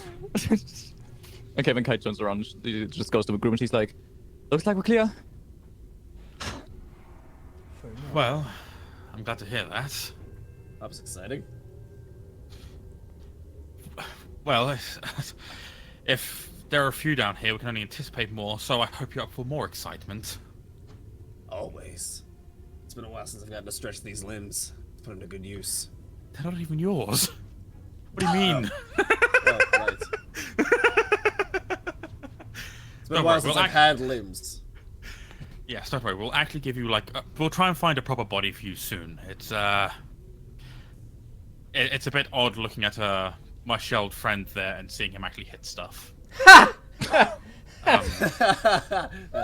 Okay, when Kite turns around, she just goes to the group and she's like, "Looks like we're clear." Well, I'm glad to hear that. That was exciting. Well, if there are a few down here, we can only anticipate more, so I hope you're up for more excitement. Always. It's been a while since I've gotten to stretch these limbs. To put them to good use. They're not even yours. What do you mean? Oh, right. It's been a Don't while worry, since we'll I've had limbs. Yes, don't worry. We'll actually give you like we'll try and find a proper body for you soon. It's it's a bit odd looking at my shelled friend there and seeing him actually hit stuff. That's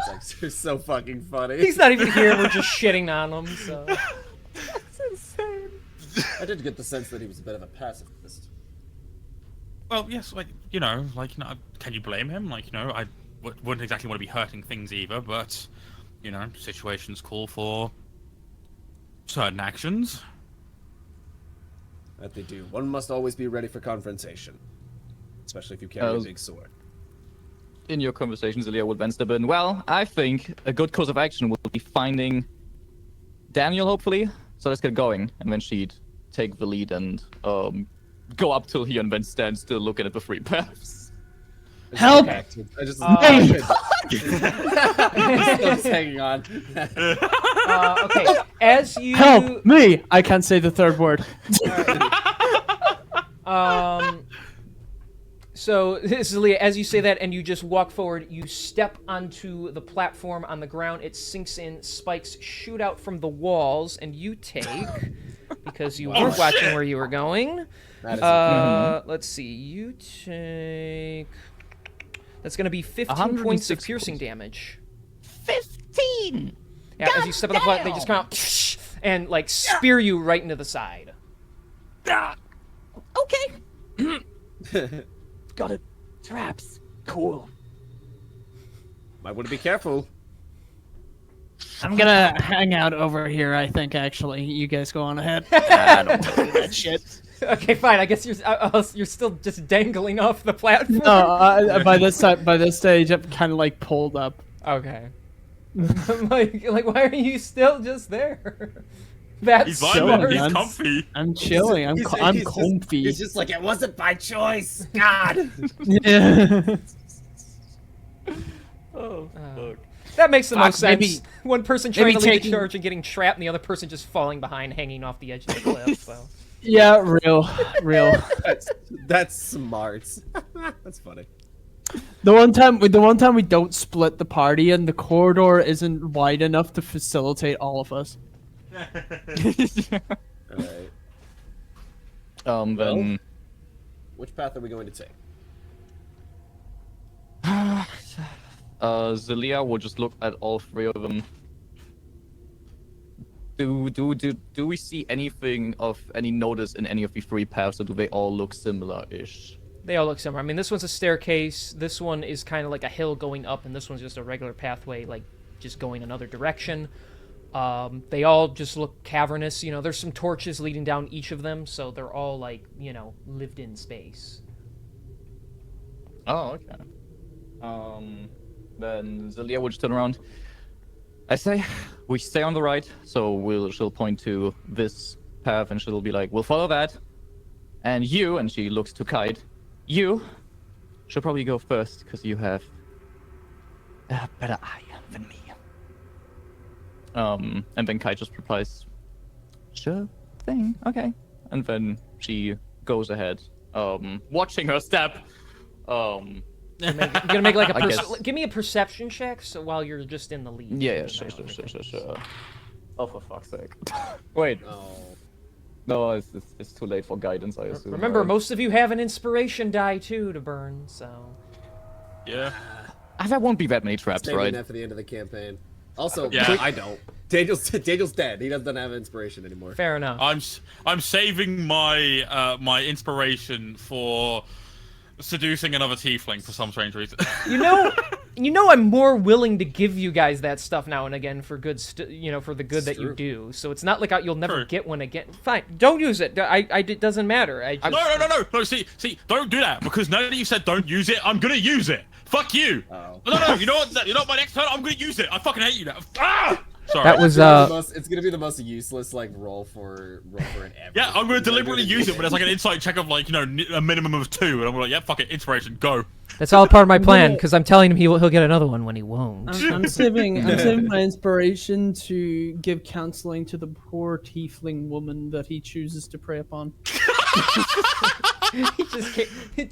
actually so fucking funny. He's not even here. We're just shitting on him. So. That's insane. I did get the sense that he was a bit of a pacifist. Well, yes, like can you blame him? Like, I wouldn't exactly want to be hurting things either, but situations call for certain actions. That they do. One must always be ready for confrontation, especially if you carry a big sword. In your conversation, Zelia would then step in. Well, I think a good course of action would be finding Daniel, hopefully. So let's get going. And then she'd take the lead and go up till here and then stand still looking at the three paths. Help! I just Hey! just hanging on. Okay. As you. Help me! I can't say the third word. So, Zelia, as you say that and you just walk forward, you step onto the platform on the ground. It sinks in, spikes shoot out from the walls, and you take, because you weren't watching where you were going. That is Let's see. You take. That's going to be 15 106 points of piercing damage. 15! Yeah, as you step on the platform, they just come out and like spear you right into the side. Okay. Got it. Traps. Cool. Might want to be careful. I'm gonna hang out over here, I think, actually. You guys go on ahead. I don't do that shit. Okay, fine. I guess you're still just dangling off the platform. No, by this stage, I'm kind of like pulled up. Okay. like, why are you still just there? That's He's so vibing. He's nice. comfy. I'm chilling. I'm He's comfy. He's just like, it wasn't by choice. God. Yeah. Oh, fuck. That makes the most sense. maybe- One person trying to lead taking- the charge and getting trapped, and the other person just falling behind, hanging off the edge of the cliff. So. Yeah, real. That's smart. That's funny. The one time we don't split the party and the corridor isn't wide enough to facilitate all of us. Alright. Then Which path are we going to take? Zelia will just look at all three of them. Do we see anything of any notice in any of the three paths, or do they all look similar-ish? They all look similar. I mean, this one's a staircase. This one is kind of like a hill going up, and this one's just a regular pathway, like just going another direction. They all just look cavernous. You know, there's some torches leading down each of them, so they're all like, you know, lived in space. Oh, okay. Then Zelia will just turn around. I say, we stay on the right, so she'll point to this path, and she'll be like, we'll follow that. And you, and she looks to Kite, you should probably go first, because you have a better eye than me. And then Kite just replies, sure thing, okay. And then she goes ahead, watching her step. You're gonna make like a I guess. give me a perception check, so while you're just in the lead. Yeah, sure. Oh, for fuck's sake. Wait, Oh. no, it's too late for guidance, I assume. Remember, right? most of you have an inspiration die too to burn, so. Yeah. There won't be that many traps, Saving right? that for the end of the campaign. Also, Yeah. I don't. Daniel's dead. He doesn't have inspiration anymore. Fair enough. I'm saving my my inspiration for seducing another tiefling for some strange reason. You know, I'm more willing to give you guys that stuff now and again for good, for the good It's that you true. do. So it's not like you'll never True. get one again. Fine, don't use it. It doesn't matter. I just, No. See, don't do that because now that you said don't use it, I'm gonna use it. Fuck you. Oh. No. You know what? You know what? My next turn, I'm gonna use it. I fucking hate you now. Ah! Sorry. That was It's gonna be the most useless like roll for an ever. Yeah, I'm gonna deliberately use it, but there's like an insight check of like a minimum of 2, and I'm like, yeah, fuck it, inspiration, go. that's all part of my plan because I'm telling him he'll get another one when he won't. I'm saving my inspiration to give counseling to the poor tiefling woman that he chooses to prey upon.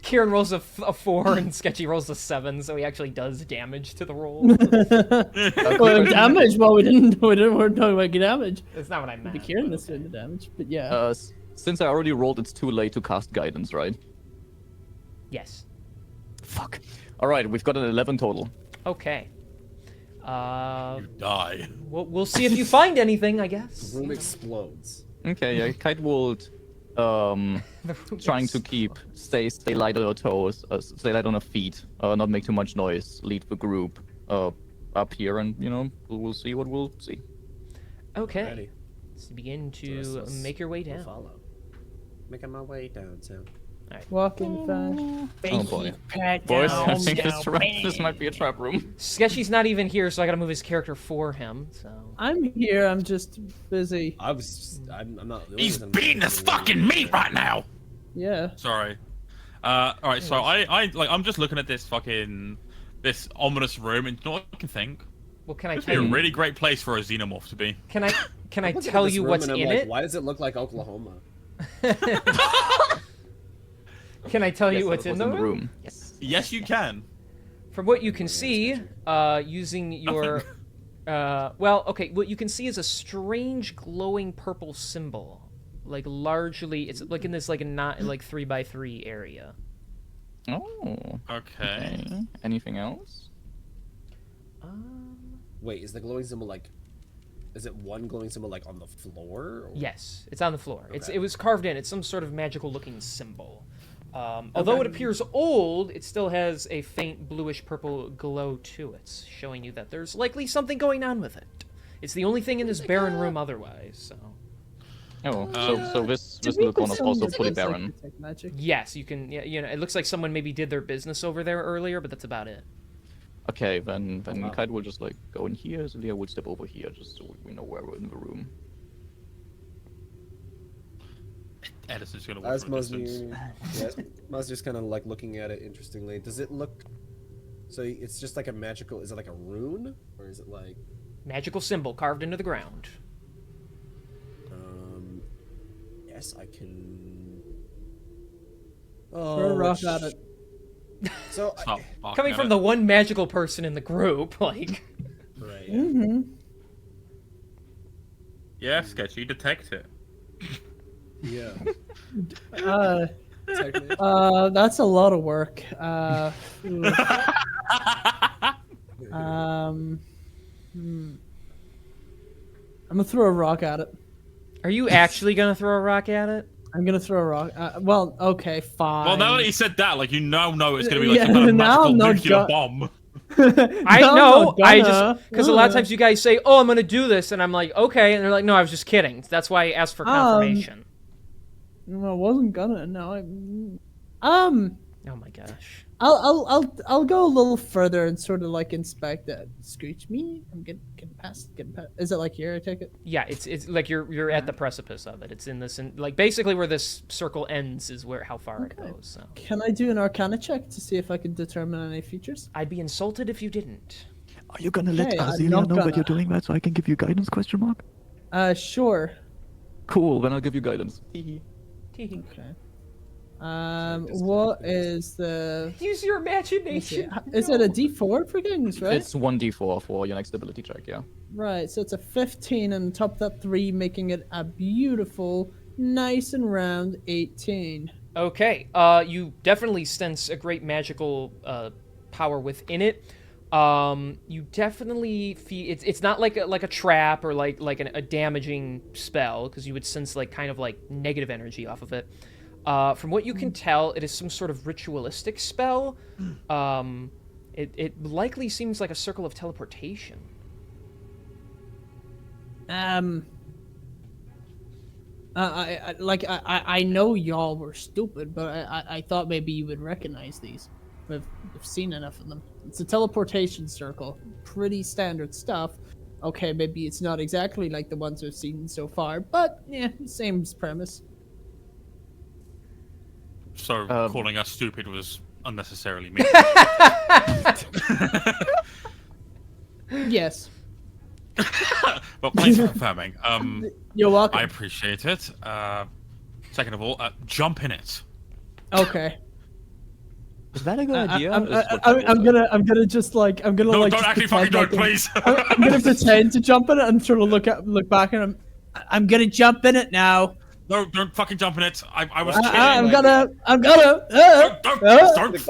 Kieran rolls a 4 and Sketchy rolls a 7, so he actually does damage to the roll. Well, damage. Well, we're talking about damage. That's not what I meant. The Kieran is doing the damage, but yeah. Since I already rolled, it's too late to cast guidance, right? Yes. Fuck. Alright, we've got an 11 total. Okay. Die. We'll see if you find anything, I guess. The room explodes. Okay, yeah, Kite will trying to stay light on her toes, stay light on her feet, not make too much noise, lead the group up here, and we'll see what we'll see. Okay. Ready. Let's begin to Let's make your way we'll down. follow. Making my way downtown. Walking fast. Oh boy, boys, I think this might be a trap room. Sketchy's not even here, so I gotta move his character for him. So. I'm here. I'm just busy. I'm not. He's beating his fucking meat right now. Yeah. Sorry. All right. So I'm just looking at this ominous room, and you know what I can think? Well, can I It'd be tell a you? really great place for a xenomorph to be. Can I I'm looking at tell this you room what's and I'm in like, it? Why does it look like Oklahoma? Can I tell you what's Yes, in that the was room? Yes. Yes, you can. From what you can see, using your, what you can see is a strange glowing purple symbol, like largely, it's like in this like a not like 3x3 area. Oh. Okay. Okay. Anything else? Wait, is the glowing symbol like? Is it one glowing symbol like on the floor? Or... Yes, it's on the floor. Okay. It was carved in. It's some sort of magical looking symbol. Although it appears old, it still has a faint bluish purple glow to it, showing you that there's likely something going on with it. It's the only thing in this barren room otherwise, so... Oh, so this Did we little corner is put also some fully things like barren. detect magic? Yes, you can, it looks like someone maybe did their business over there earlier, but that's about it. Okay, then wow. Kite will just like go in here, Zelia will step over here, just so we know where we're in the room. Edison's gonna walk As from a distance. Muzz just kind of like looking at it interestingly. Does it look So it's just like a magical. Is it like a rune, or is it like? Magical symbol carved into the ground. Yes, I can. Throw a rock at it. So Stop barking Coming at from it. the one magical person in the group, like. right. Mm-hmm. Yeah, sketchy. Detect it. Yeah. That's a lot of work. Ooh. I'm gonna throw a rock at it. Are you actually gonna throw a rock at it? I'm gonna throw a rock. Well, okay, fine. Well, now that you said that, like, you now know it's gonna be like Yeah, some kind of now I'm magical not nuclear go- bomb. I No, I'm know. not I gonna. just because a lot of times you guys say, "Oh, I'm gonna do this," and I'm like, "Okay," and they're like, "No, I was just kidding." That's why I asked for confirmation. No, I wasn't gonna. No, Oh my gosh. I'll go a little further and sort of like inspect it. Screech me. I'm getting past. Is it like here? I take it. Yeah, it's like you're at the precipice of it. It's in this, like basically where this circle ends is where how far it goes. So Can I do an Arcana check to see if I can determine any features? I'd be insulted if you didn't. Are you gonna let Hey, I'm Azealia not know that you're gonna. doing that so I can give you guidance? Question mark. Sure. Cool. Then I'll give you guidance. Okay. What is the? Use your Let's see. imagination. Is it a D4 for guidance, right? It's 1d4 for your next ability check. Yeah. Right, so it's a 15 and top that 3, making it a beautiful, nice and round 18. Okay. You definitely sense a great magical power within it. You definitely feel it's not like a trap or like a damaging spell because you would sense like kind of like negative energy off of it. From what you can tell, it is some sort of ritualistic spell. It likely seems like a circle of teleportation. I know y'all were stupid, but I thought maybe you would recognize these. I've seen enough of them. It's a teleportation circle. Pretty standard stuff. Okay, maybe it's not exactly like the ones we've seen so far, but yeah, same premise. So calling us stupid was unnecessarily mean. Yes. Well, thanks for confirming. You're welcome. I appreciate it. Second of all, jump in it. Okay. Is that a good idea? I'm gonna just like I'm gonna No, like don't just actually fucking pretend do it, like please. I'm gonna pretend to jump in it and sort of look back and I'm gonna jump in it now. No, don't fucking jump in it. I was kidding. I'm like- gonna Don't you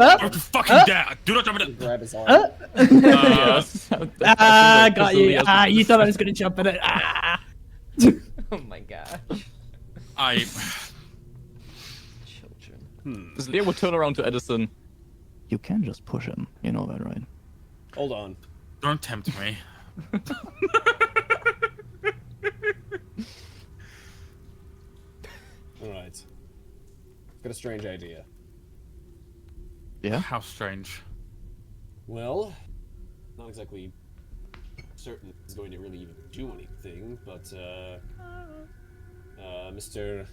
fucking dare. Do not jump in it. Grab his arm. got you. You thought I was gonna jump in it. Oh my god. Children. Leo would turn around to Edison. You can just push him. You know that, right? Hold on. Don't tempt me. All right. Got a strange idea. Yeah. How strange. Well, not exactly certain it's going to really even do anything, but Mr.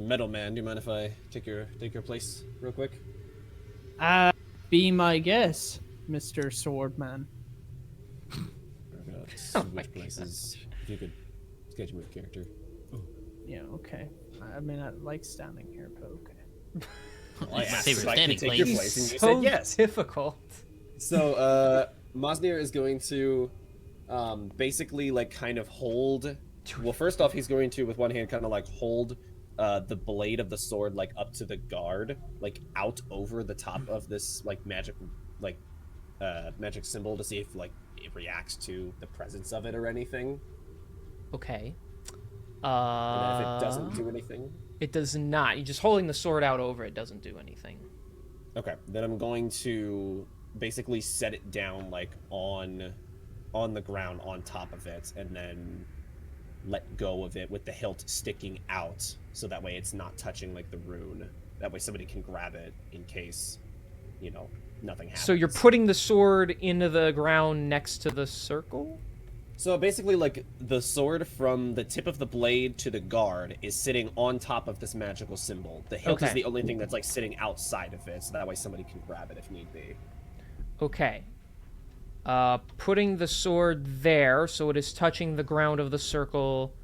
Metal Man, do you mind if I take your place real quick? Be my guest, Mr. Swordman. Switch places. If you could sketch me a character. Yeah, okay. I mean, I like standing here, but okay. I asked favorite if I could standing take your place. place, and you So said yes. difficult. So, Mosnir is going to, basically, like, kind of hold... Well, first off, he's going to, with one hand, kind of, like, hold the blade of the sword, like, up to the guard, like, out over the top of this, like, magic symbol to see if, like, it reacts to the presence of it or anything. Okay. And then if it doesn't do anything... It does not. You're just holding the sword out over it doesn't do anything. Okay, then I'm going to basically set it down, like, on the ground on top of it, and then let go of it with the hilt sticking out, so that way it's not touching, like, the rune. That way somebody can grab it in case, you know, nothing happens. So you're putting the sword into the ground next to the circle? So basically, like, the sword from the tip of the blade to the guard is sitting on top of this magical symbol. The hilt is Okay. the only thing that's, like, sitting outside of it, so that way somebody can grab it if need be. Okay. Putting the sword there, so it is touching the ground of the circle.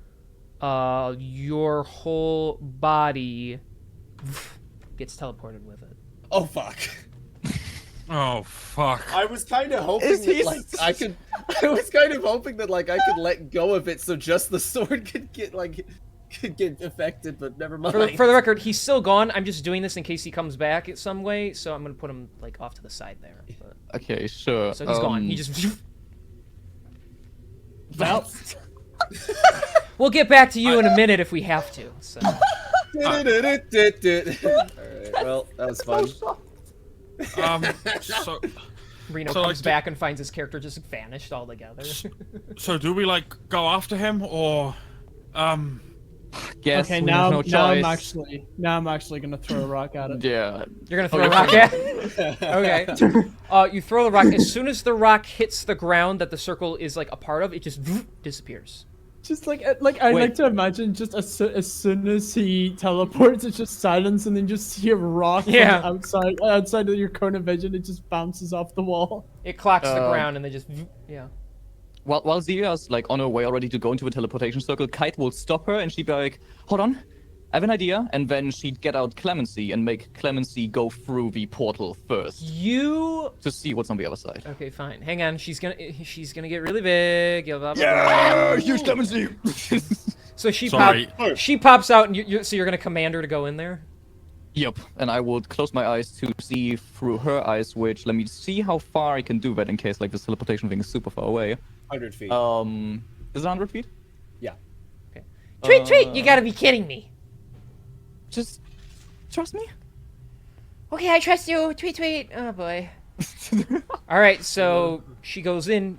Your whole body gets teleported with it. Oh fuck. Oh fuck. I was kind of hoping that like I could. I was kind of hoping that like I could let go of it so just the sword could get affected, but never mind. For the record, he's still gone. I'm just doing this in case he comes back in some way, so I'm gonna put him like off to the side there. But... Okay, sure. So he's gone. He just. Well, We'll get back to you in a minute if we have to. So. Alright, well, that was fun. So Reno So, comes like, back and finds his character just vanished altogether. so do we like go after him or Guess okay, we now, have no choice. now I'm actually gonna throw a rock at it. Yeah. You're gonna throw a rock at it? Okay. You throw the rock. As soon as the rock hits the ground that the circle is like a part of, it just disappears. Just like I Wait. like to imagine just as soon as he teleports, it's just silence, and then just see a rock from Yeah. outside of your cone of vision. It just bounces off the wall. It clocks the ground and then just yeah. While Zelia's like on her way already to go into a teleportation circle, Kite will stop her and she'd be like, "Hold on, I have an idea." And then she'd get out Clemency and make Clemency go through the portal first You to see what's on the other side. okay? Fine. Hang on. She's gonna get really big. Blah, blah, blah. Huge Clemency. So she Sorry. she pops out, and so you're gonna command her to go in there. Yep. And I would close my eyes to see through her eyes, which let me see how far I can do that in case like this teleportation thing is super far away. 100 feet. Is it 100 feet? Yeah. Tweet! You gotta be kidding me. Just trust me. Okay, I trust you. Tweet. Oh boy. All right, so she goes in.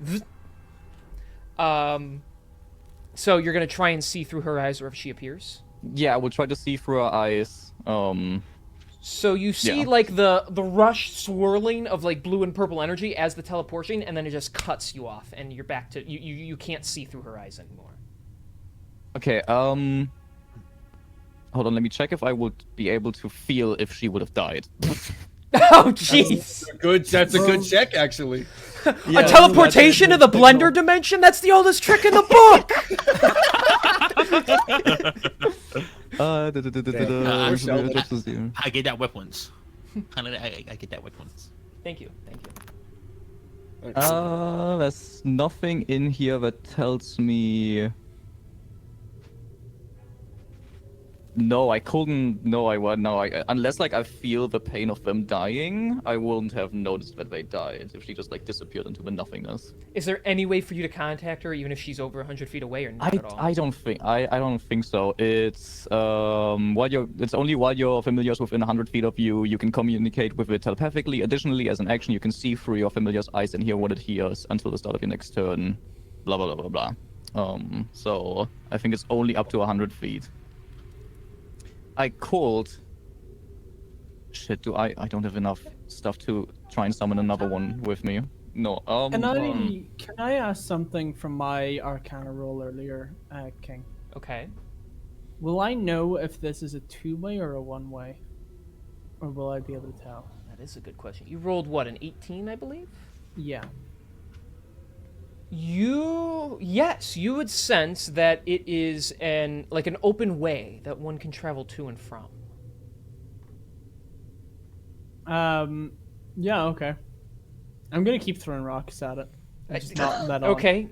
So you're gonna try and see through her eyes wherever she appears. Yeah, I will try to see through her eyes. So you see Yeah. like the rush swirling of like blue and purple energy as the teleportation, and then it just cuts you off, and you're back to you can't see through her eyes anymore. Okay, hold on, let me check if I would be able to feel if she would have died. Oh jeez! That's a good check, actually. A teleportation to the blender dimension? That's the oldest trick in the book! I get that weapons. I get that weapons. Thank you. There's nothing in here that tells me. No, I couldn't. No, I would. No, unless like I feel the pain of them dying, I wouldn't have noticed that they died if she just like disappeared into the nothingness. Is there any way for you to contact her, even if she's over 100 feet away, or not at all? I don't think so. It's it's only while your familiars within 100 feet of you, you can communicate with it telepathically. Additionally, as an action, you can see through your familiar's eyes and hear what it hears until the start of your next turn. Blah blah blah blah blah. So I think it's only up to 100 feet. I called. Shit, I don't have enough stuff to try and summon another one with me. No. Can I ask something from my Arcana roll earlier, King? Okay. Will I know if this is a two-way or a one-way, or will I be able to tell? That is a good question. You rolled what, an 18, I believe? Yeah. Yes, you would sense that it is an open way that one can travel to and from. Yeah, okay. I'm gonna keep throwing rocks at it. And just not let on. Okay.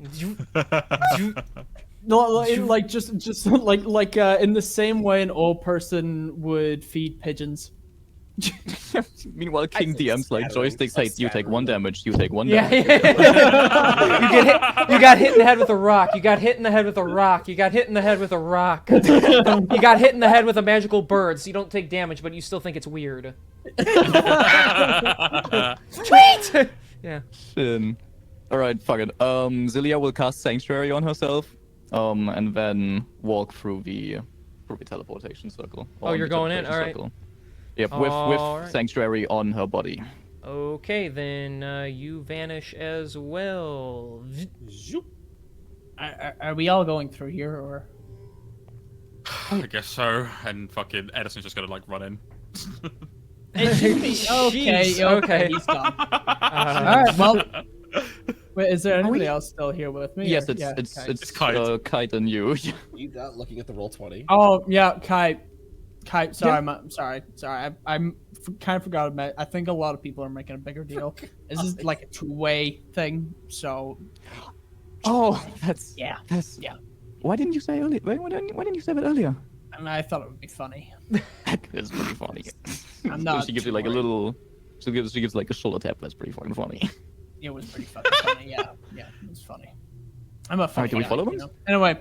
No, like just like in the same way an old person would feed pigeons. Meanwhile, King DM's like joysticks. Hey, you take 1 damage. You take 1 Yeah. damage. You got hit in the head with a rock. You got hit in the head with a rock. You got hit in the head with a rock. You got hit in the head with a magical bird, so you don't take damage, but you still think it's weird. Sweet! Yeah. All right, fuck it. Zelia will cast Sanctuary on herself, and then walk through the teleportation circle. Oh, you're going in? All right. Yep, All with right. Sanctuary on her body. Okay, then you vanish as well. Are we all going through here, or? I guess so. And fucking Edison's just gonna like run in. It should be okay. Jeez, Okay, he's gone. All right. Well, wait. Is there anybody else still here with me? Yes, or- it's yeah, it's okay. it's Kite. Kite and you. You got looking at the roll 20. Oh yeah, Kite. Sorry, I'm sorry. I'm kind of forgot about it. I think a lot of people are making a bigger deal. This is like a two-way thing, so Oh, that's yeah. Why didn't you say earlier? Why didn't you say that earlier? And I thought it would be funny. It's pretty funny. I'm not. She gives you like a little. She gives like a shoulder tap. That's pretty fucking funny. It was pretty fucking funny. Yeah, it was funny. I'm a funny can we guy, follow you him? know? Anyway,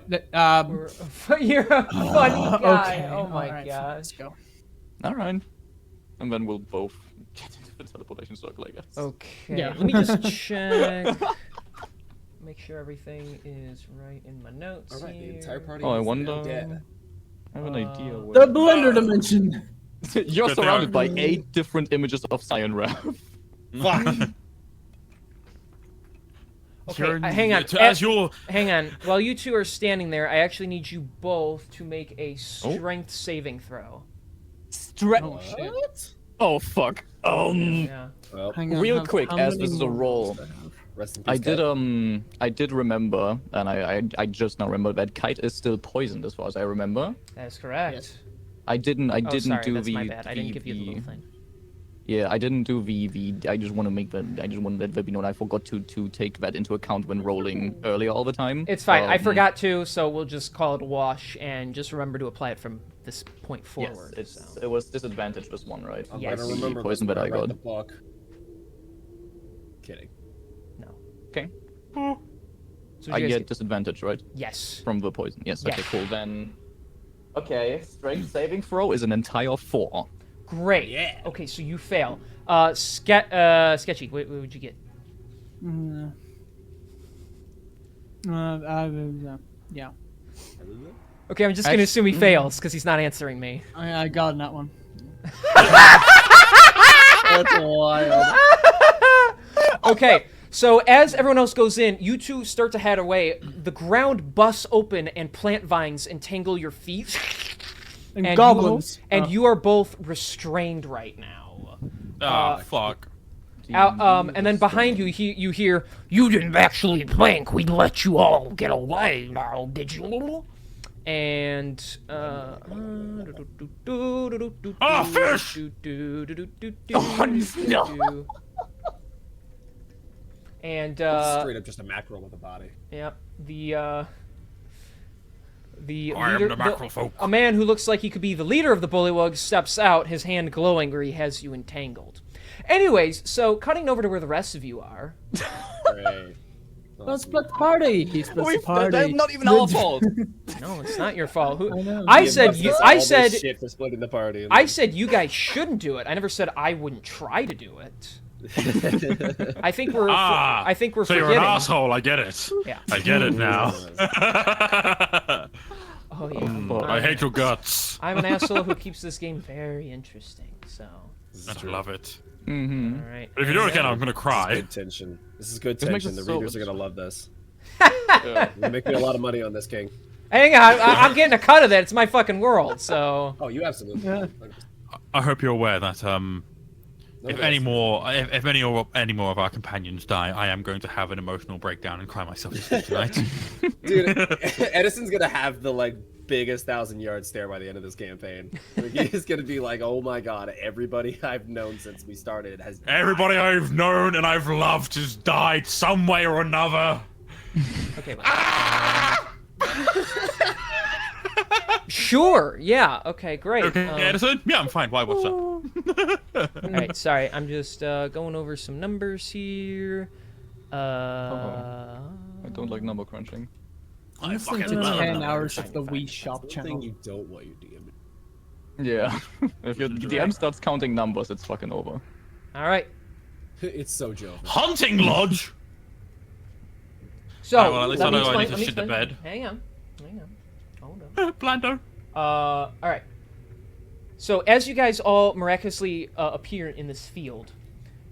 You're a funny guy. okay. Oh my alright, gosh. Let's go. All right, and then we'll both get into the teleportation circle, I guess. Okay, Yeah. let me just check. Make sure everything is right in my notes. All right, the here. entire party Oh, I is now wonder. dead. I have an idea. The Where... blender dimension. You're Good thing surrounded by 8 different images of Cyan Wrath. Fuck. Okay, hang on. As your Hang on. While you two are standing there, I actually need you both to make a strength saving throw. Oh shit. What? Oh fuck. Yeah. Well, Hang on, Real quick, how as many this is a more roll, do I have? rest in I peace, did Kat. I did remember, and I just now remember that Kite is still poisoned as far as I remember. That is correct. Yes. I didn't Oh, sorry, do that's the my bad. I didn't give you the the- little thing. Yeah, I didn't do the I just want to make that I just want to let that be known. I forgot to take that into account when rolling earlier all the time. It's fine. I Um, forgot to, so we'll just call it a wash and just remember to apply it from this point Yes, forward. it was disadvantage this one, right? I'm Yes. gonna The remember poison this that when I write got. the book. Kidding. No. Okay. So I you guys get disadvantage, right? yes. From the poison. Yes. Okay. Yeah. Cool. Then. Okay. Strength saving throw is an entire 4. Great. Yeah. Okay, so you fail. Sketchy. What would you get? Yeah. Okay, I'm just gonna assume he fails because he's not answering me. I got that one. That's wild. Okay, so as everyone else goes in, you two start to head away. The ground busts open and plant vines entangle your feet. And goblins. You are both restrained right now. fuck. And then behind you, you hear, "You didn't actually think we'd let you all get away, now, did you?" And fish! no. And Straight up just a mackerel with a body. yeah, the I am leader, the mackerel folk. a man who looks like he could be the leader of the bullywugs steps out, his hand glowing where he has you entangled. Anyways, so cutting over to where the rest of you are. Great. Let's split the party. He splits the party. That's not even our fault. No, it's not your fault. Who? I know. I He said invests you. all I this said. shit for splitting the party. and I then- said you guys shouldn't do it. I never said I wouldn't try to do it. I think we're. I think we're So you're forgetting. an asshole. I get it. Yeah. I get it now. Oh yeah. I hate your guts. I'm an asshole who keeps this game very interesting. So. I love it. Mm-hmm. All right. But if you do it again, I'm gonna This is cry. good tension. This is good This makes tension. it The so readers are much- gonna love this. Yeah. You make me a lot of money on this, King. Hang on. I'm getting a cut of that. It's my fucking world. So. Oh, you absolutely. Yeah. I hope you're aware that if Nobody any else- more, if any more of our companions die, I am going to have an emotional breakdown and cry myself to sleep tonight. Dude, Edison's gonna have the biggest 1,000-yard stare by the end of this campaign. He's gonna be like, "Oh my god, everybody I've known since we started has Everybody I've known and I've loved has died some way or another. Okay. Sure. Yeah. Okay. Great. Okay, Edison? Yeah, I'm fine. Why? What's up? All right. Sorry. I'm just going over some numbers here. I don't like number crunching. I Listening fucking to love 10 it. hours of the Wii Shop One channel. thing you don't want your DM. Yeah. If your DM starts counting numbers, it's fucking over. All right. It's so joke. Hunting lodge. So. Alright, well, at least let I me know I explain- need to let me shit the explain. bed. Hang on. Hold on. Blando. All right. So as you guys all miraculously appear in this field,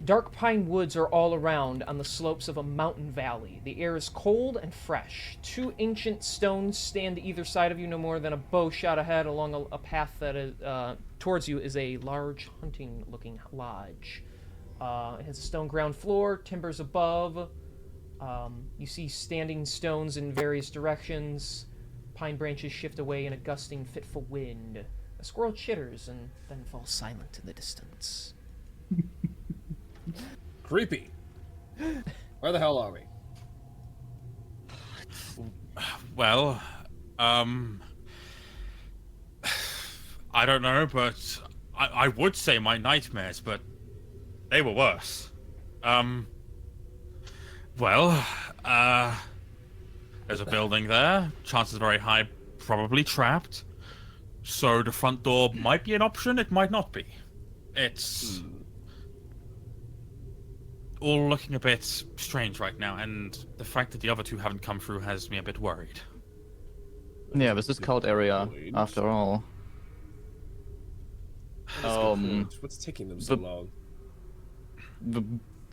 dark pine woods are all around on the slopes of a mountain valley. The air is cold and fresh. 2 ancient stones stand to either side of you, no more than a bow shot ahead along a path that is towards you is a large hunting-looking lodge. It has a stone ground floor, timbers above. You see standing stones in various directions. Pine branches shift away in a gusting, fitful wind. A squirrel chitters and then falls silent in the distance. Creepy. Where the hell are we? Well, I don't know, but I would say my nightmares, but they were worse. Well, there's a building there. Chances very high, probably trapped. So the front door might be an option, it might not be. It's all looking a bit strange right now, and the fact that the other two haven't come through has me a bit worried. Yeah, this is scout area after all. What's taking them so long?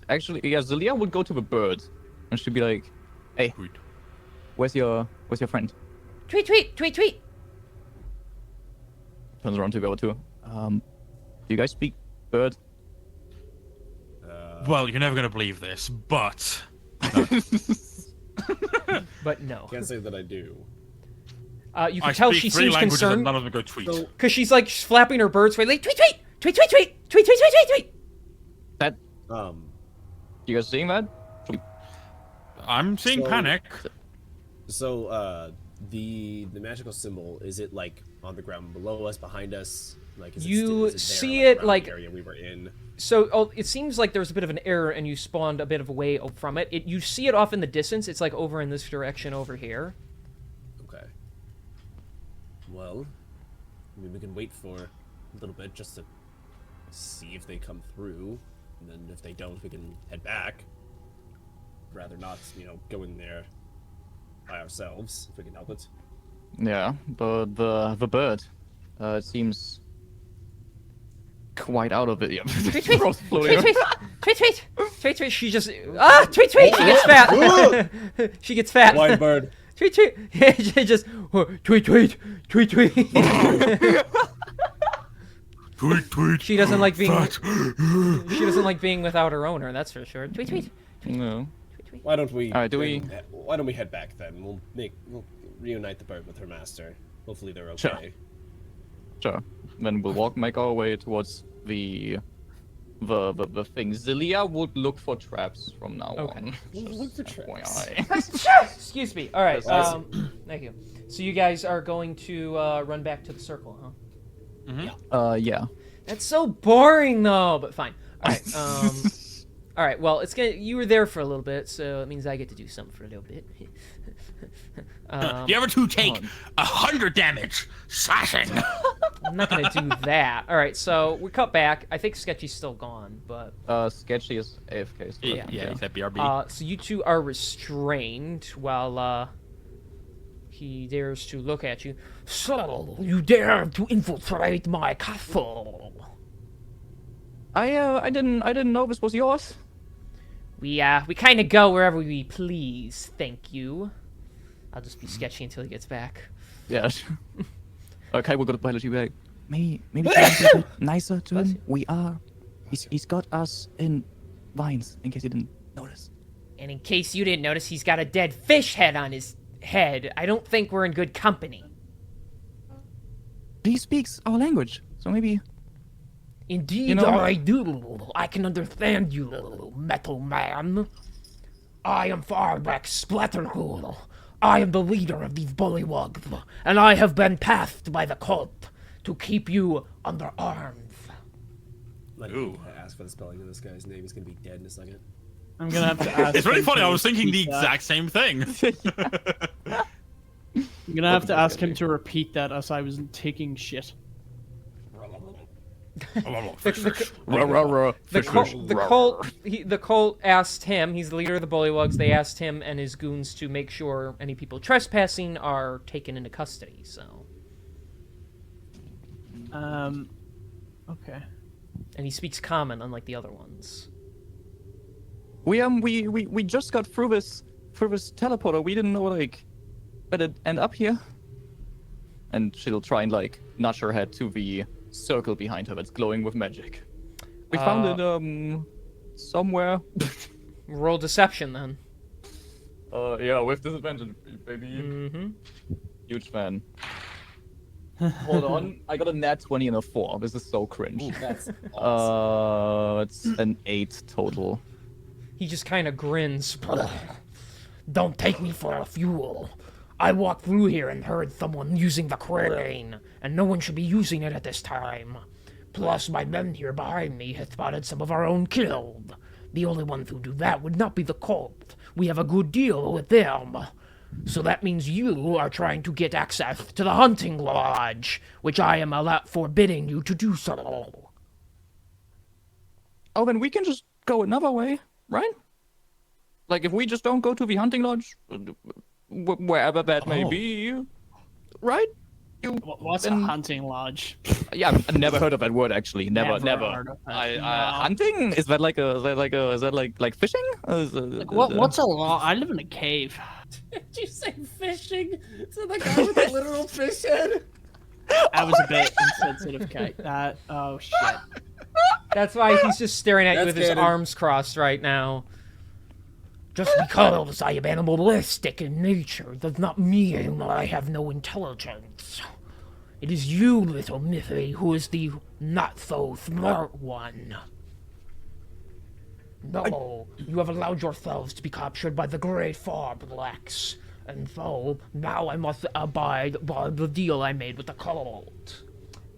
Actually, yeah, Zelia would go to the bird, and she'd be like, "Hey, where's your friend?" Tweet, tweet, tweet, tweet. Turns around to the other two. Do you guys speak bird? Well, you're never gonna believe this, but But no. Can't say that I do. You can I tell speak she 3 seems languages and concerned none of them go tweet. because she's like flapping her birds way like tweet, tweet, tweet, tweet, tweet, tweet, tweet, tweet, tweet, tweet. That you guys seeing that? I'm seeing So- panic. So, the magical symbol, is it like on the ground below us, behind us? Like, is You is there, see like, it, around the like- area we were in. So it seems like there's a bit of an error and you spawned a bit of away from it. You see it off in the distance. It's like over in this direction over here. Okay. Well, I mean, we can wait for a little bit just to see if they come through, and then if they don't, we can head back. Rather not, go in there by ourselves if we can help it. Yeah, but the bird, it seems quite out of it. Yeah. Tweet, tweet, Cross tweet, floating. tweet, tweet, tweet, tweet, tweet. She just tweet, tweet. She gets fat. She gets fat. Blind bird. Tweet, tweet. She just tweet, tweet, tweet, tweet. Tweet, tweet. She doesn't like being. Fat. She doesn't like being without her owner. That's for sure. Tweet, tweet. No. Tweet, tweet. Why don't we? Alright, Why don't we head back then? We'll reunite the bird with her master. Hopefully they're Sure. okay. Sure. Then we'll make our way towards the thing. Zelia would look for traps from now Okay. on. Look for Just traps. FYI. Excuse me. All right. Yes. Thank you. So you guys are going to run back to the circle, huh? Yeah. That's so boring, though. But fine. All right. All right. Well, you were there for a little bit, so it means I get to do something for a little bit. The other two take 100 damage. Slashing. I'm not gonna do that. All right. So we cut back. I think Sketchy's still gone, but Sketchy is AFK. So Yeah, he's at BRB. so you two are restrained while he dares to look at you. So you dare to infiltrate my castle? I didn't know this was yours. We kind of go wherever we please. Thank you. I'll just be sketchy until he gets back. Yeah. Okay, we're gonna pilot you back. Maybe try to be a bit nicer to him. We are. He's got us in vines, in case you didn't notice. And in case you didn't notice, he's got a dead fish head on his head. I don't think we're in good company. He speaks our language, so maybe. Indeed, You know- I do. I can understand you, little metal man. I am Farback Splatterhool. I am the leader of these bullywugs, and I have been tasked by the cult to keep you under arms. Ooh. Ask for the spelling of this guy's name. He's gonna be dead in a second. I'm gonna have to ask. It's really him funny. to I was thinking the repeat that. exact same thing. I'm gonna have to ask him to repeat that as I was taking shit. The cult asked him. He's the leader of the bullywugs. They asked him and his goons to make sure any people trespassing are taken into custody. So, Okay. and he speaks common, unlike the other ones. We just got through this teleporter. We didn't know like where to end up here. And she'll try and like nudge her head to the circle behind her that's glowing with magic. We found it somewhere. Roll deception then. Yeah, with disadvantage, baby. Mm-hmm. Huge fan. Hold on, I got a nat 20 and a 4. This is so cringe. Ooh, that's awesome. It's an 8 total. He just kind of grins. Don't take me for a fool. I walked through here and heard someone using the crane, and no one should be using it at this time. Plus, my men here behind me have spotted some of our own killed. The only ones who do that would not be the cult. We have a good deal with them. So that means you are trying to get access to the hunting lodge, which I am forbidding you to do so. Oh, then we can just go another way, right? Like, if we just don't go to the hunting lodge, wherever that may be, right? What's a hunting lodge? Yeah, I've never heard of that word actually. Never. heard of it. No. Hunting? Is that like fishing? What's a lodge? I live in a cave. Did you say fishing to the guy with the literal fish head? That was a bit insensitive, Kate. Oh shit. That's why he's just staring at you That's with his canon. arms crossed right now. Just because I am animalistic in nature does not mean that I have no intelligence. It is you, little Miffy, who is the not-so-smart one. No, you have allowed yourselves to be captured by the Great Far Blacks, and so now I must abide by the deal I made with the cult.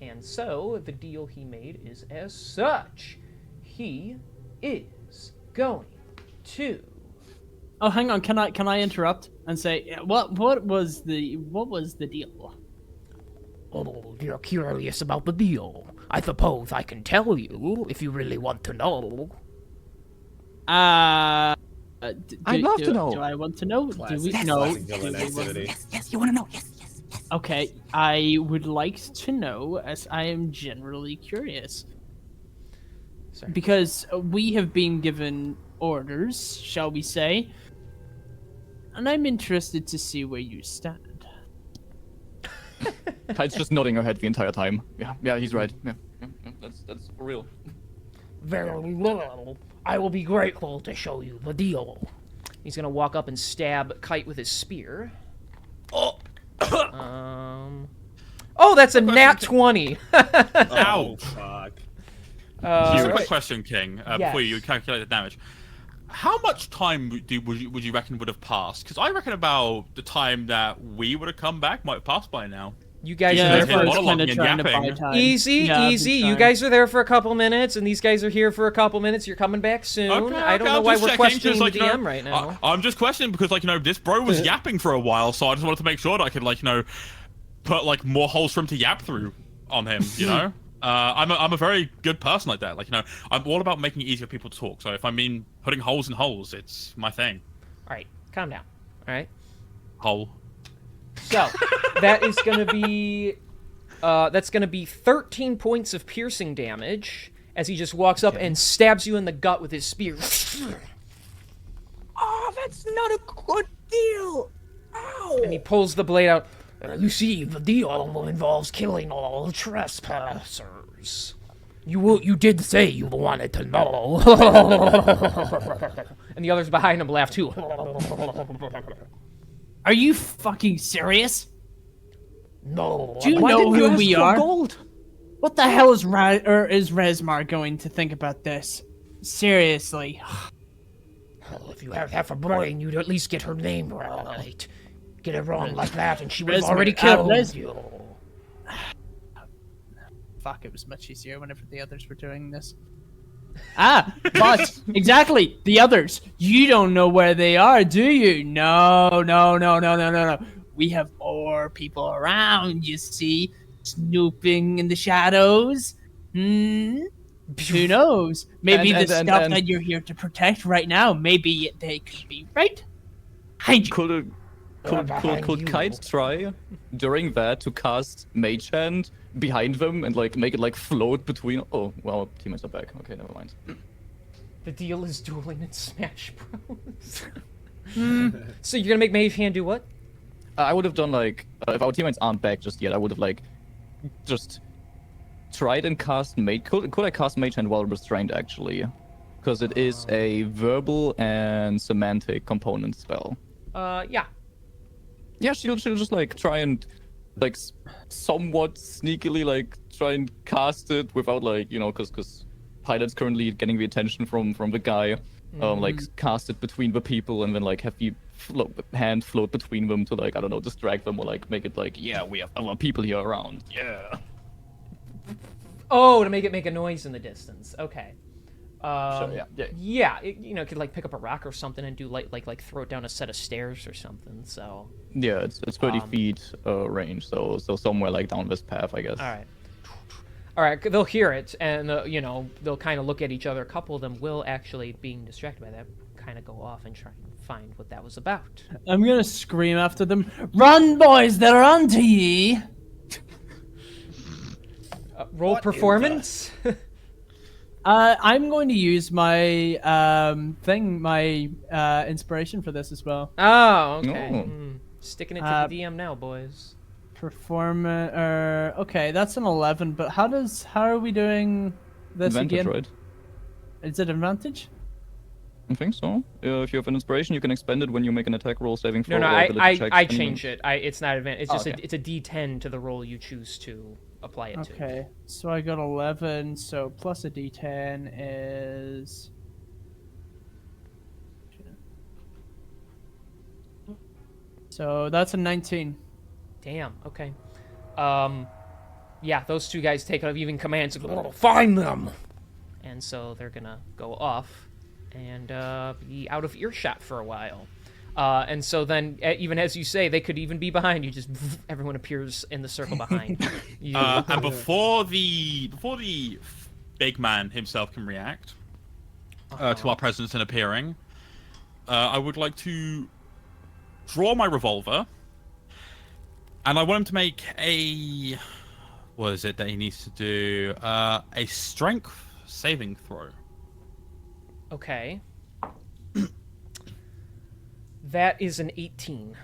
And so, the deal he made is as such. He is going to... Oh, hang on. Can I interrupt and say what was the deal? Oh, you're curious about the deal. I suppose I can tell you if you really want to know. I'd love to know. Do I want to know? Classic, Do we classic know? villain activity. Yes, you want to know? Yes. Okay, I would like to know, as I am generally curious. Sorry. Because we have been given orders, shall we say, and I'm interested to see where you stand. Kite's just nodding her head the entire time. Yeah, he's right. Yeah, that's for real. Very well. I will be grateful to show you the deal. He's gonna walk up and stab Kite with his spear. Oh, that's a nat 20. Ow! Fuck. Just a quick question, King, before yes. you calculate the damage. How much time would you reckon would have passed? Because I reckon about the time that we would have come back might have passed by now. You guys Yeah, are there him for everyone's kind of monologuing and trying to buy yapping. time. easy. Yeah, I've been You trying. guys are there for a couple minutes, and these guys are here for a couple minutes. You're coming back soon. I don't know I'm why just we're checking, questioning just, the like, DM right now. I'm just questioning because, this bro was yapping for a while, so I just wanted to make sure that I could, put, more holes for him to yap through on him, you know? I'm a very good person like that. I'm all about making it easier for people to talk, so if I mean putting holes in holes, it's my thing. All right, calm down. All right. Hole. So that is gonna be that's gonna be 13 points of piercing damage as he just walks up and stabs you in the gut with his spear. Oh, that's not a good deal. Ow. And he pulls the blade out. You see, the deal involves killing all trespassers. You did say you wanted to know. And the others behind him laugh too. Are you fucking serious? No. Do you Why know didn't you who ask we for are? gold? What the hell is is Resmar going to think about this? Seriously. Well, if you have half a brain, you'd at least get her name right. Get it wrong like that, and she would have already killed you. Fuck, it was much easier whenever the others were doing this. But exactly, the others. You don't know where they are, do you? No. We have more people around, you see, snooping in the shadows. Who knows? Maybe And- the and- stuff and- that you're here to protect right now, maybe they could be right behind you. Could Kite try during that to cast Mage Hand behind them and make it float between? Oh, well, teammates are back. Okay, never mind. The deal is dueling in Smash Bros. So you're gonna make Mage Hand do what? I would have done if our teammates aren't back just yet, I would have just tried and cast mage. Could I cast mage hand while restrained actually? Because it is a verbal and semantic component spell. Yeah. Yeah, she'll just like try and like somewhat sneakily like try and cast it without like because pilot's currently getting the attention from the guy. Like cast it between the people and then like have the hand float between them to like I don't know distract them or like make it like yeah we have other people here around yeah. Oh, to make it make a noise in the distance. Okay. Sure, yeah. Yeah, it could like pick up a rock or something and do like throw it down a set of stairs or something. So. Yeah, it's 30 feet range, so somewhere like down this path, I guess. All right. They'll hear it, and they'll kind of look at each other. A couple of them will actually, being distracted by that, kind of go off and try and find what that was about. I'm gonna scream after them. Run, boys! They're onto ye! Roll performance. I'm going to use my my inspiration for this as well. Oh, okay. Oh. Sticking it to the DM now, boys. Okay, that's an 11. But how are we doing this Advantage, again? right? Is it advantage? I think so. If you have an inspiration, you can expend it when you make an attack roll, saving throw. No, or ability I check, and- change it. It's not advantage. It's just okay. it's a D10 to the roll you choose to apply it to. Okay, so I got 11. So plus a D10 is. So that's a 19. Damn. Okay. Yeah, those two guys take even commands. Find them. And so they're gonna go off and be out of earshot for a while. And so then, even as you say, they could even be behind you. Just everyone appears in the circle behind you. And before the big man himself can react to our presence and appearing, I would like to draw my revolver, and I want him to make a what is it that he needs to do? A strength saving throw. Okay. That is an 18.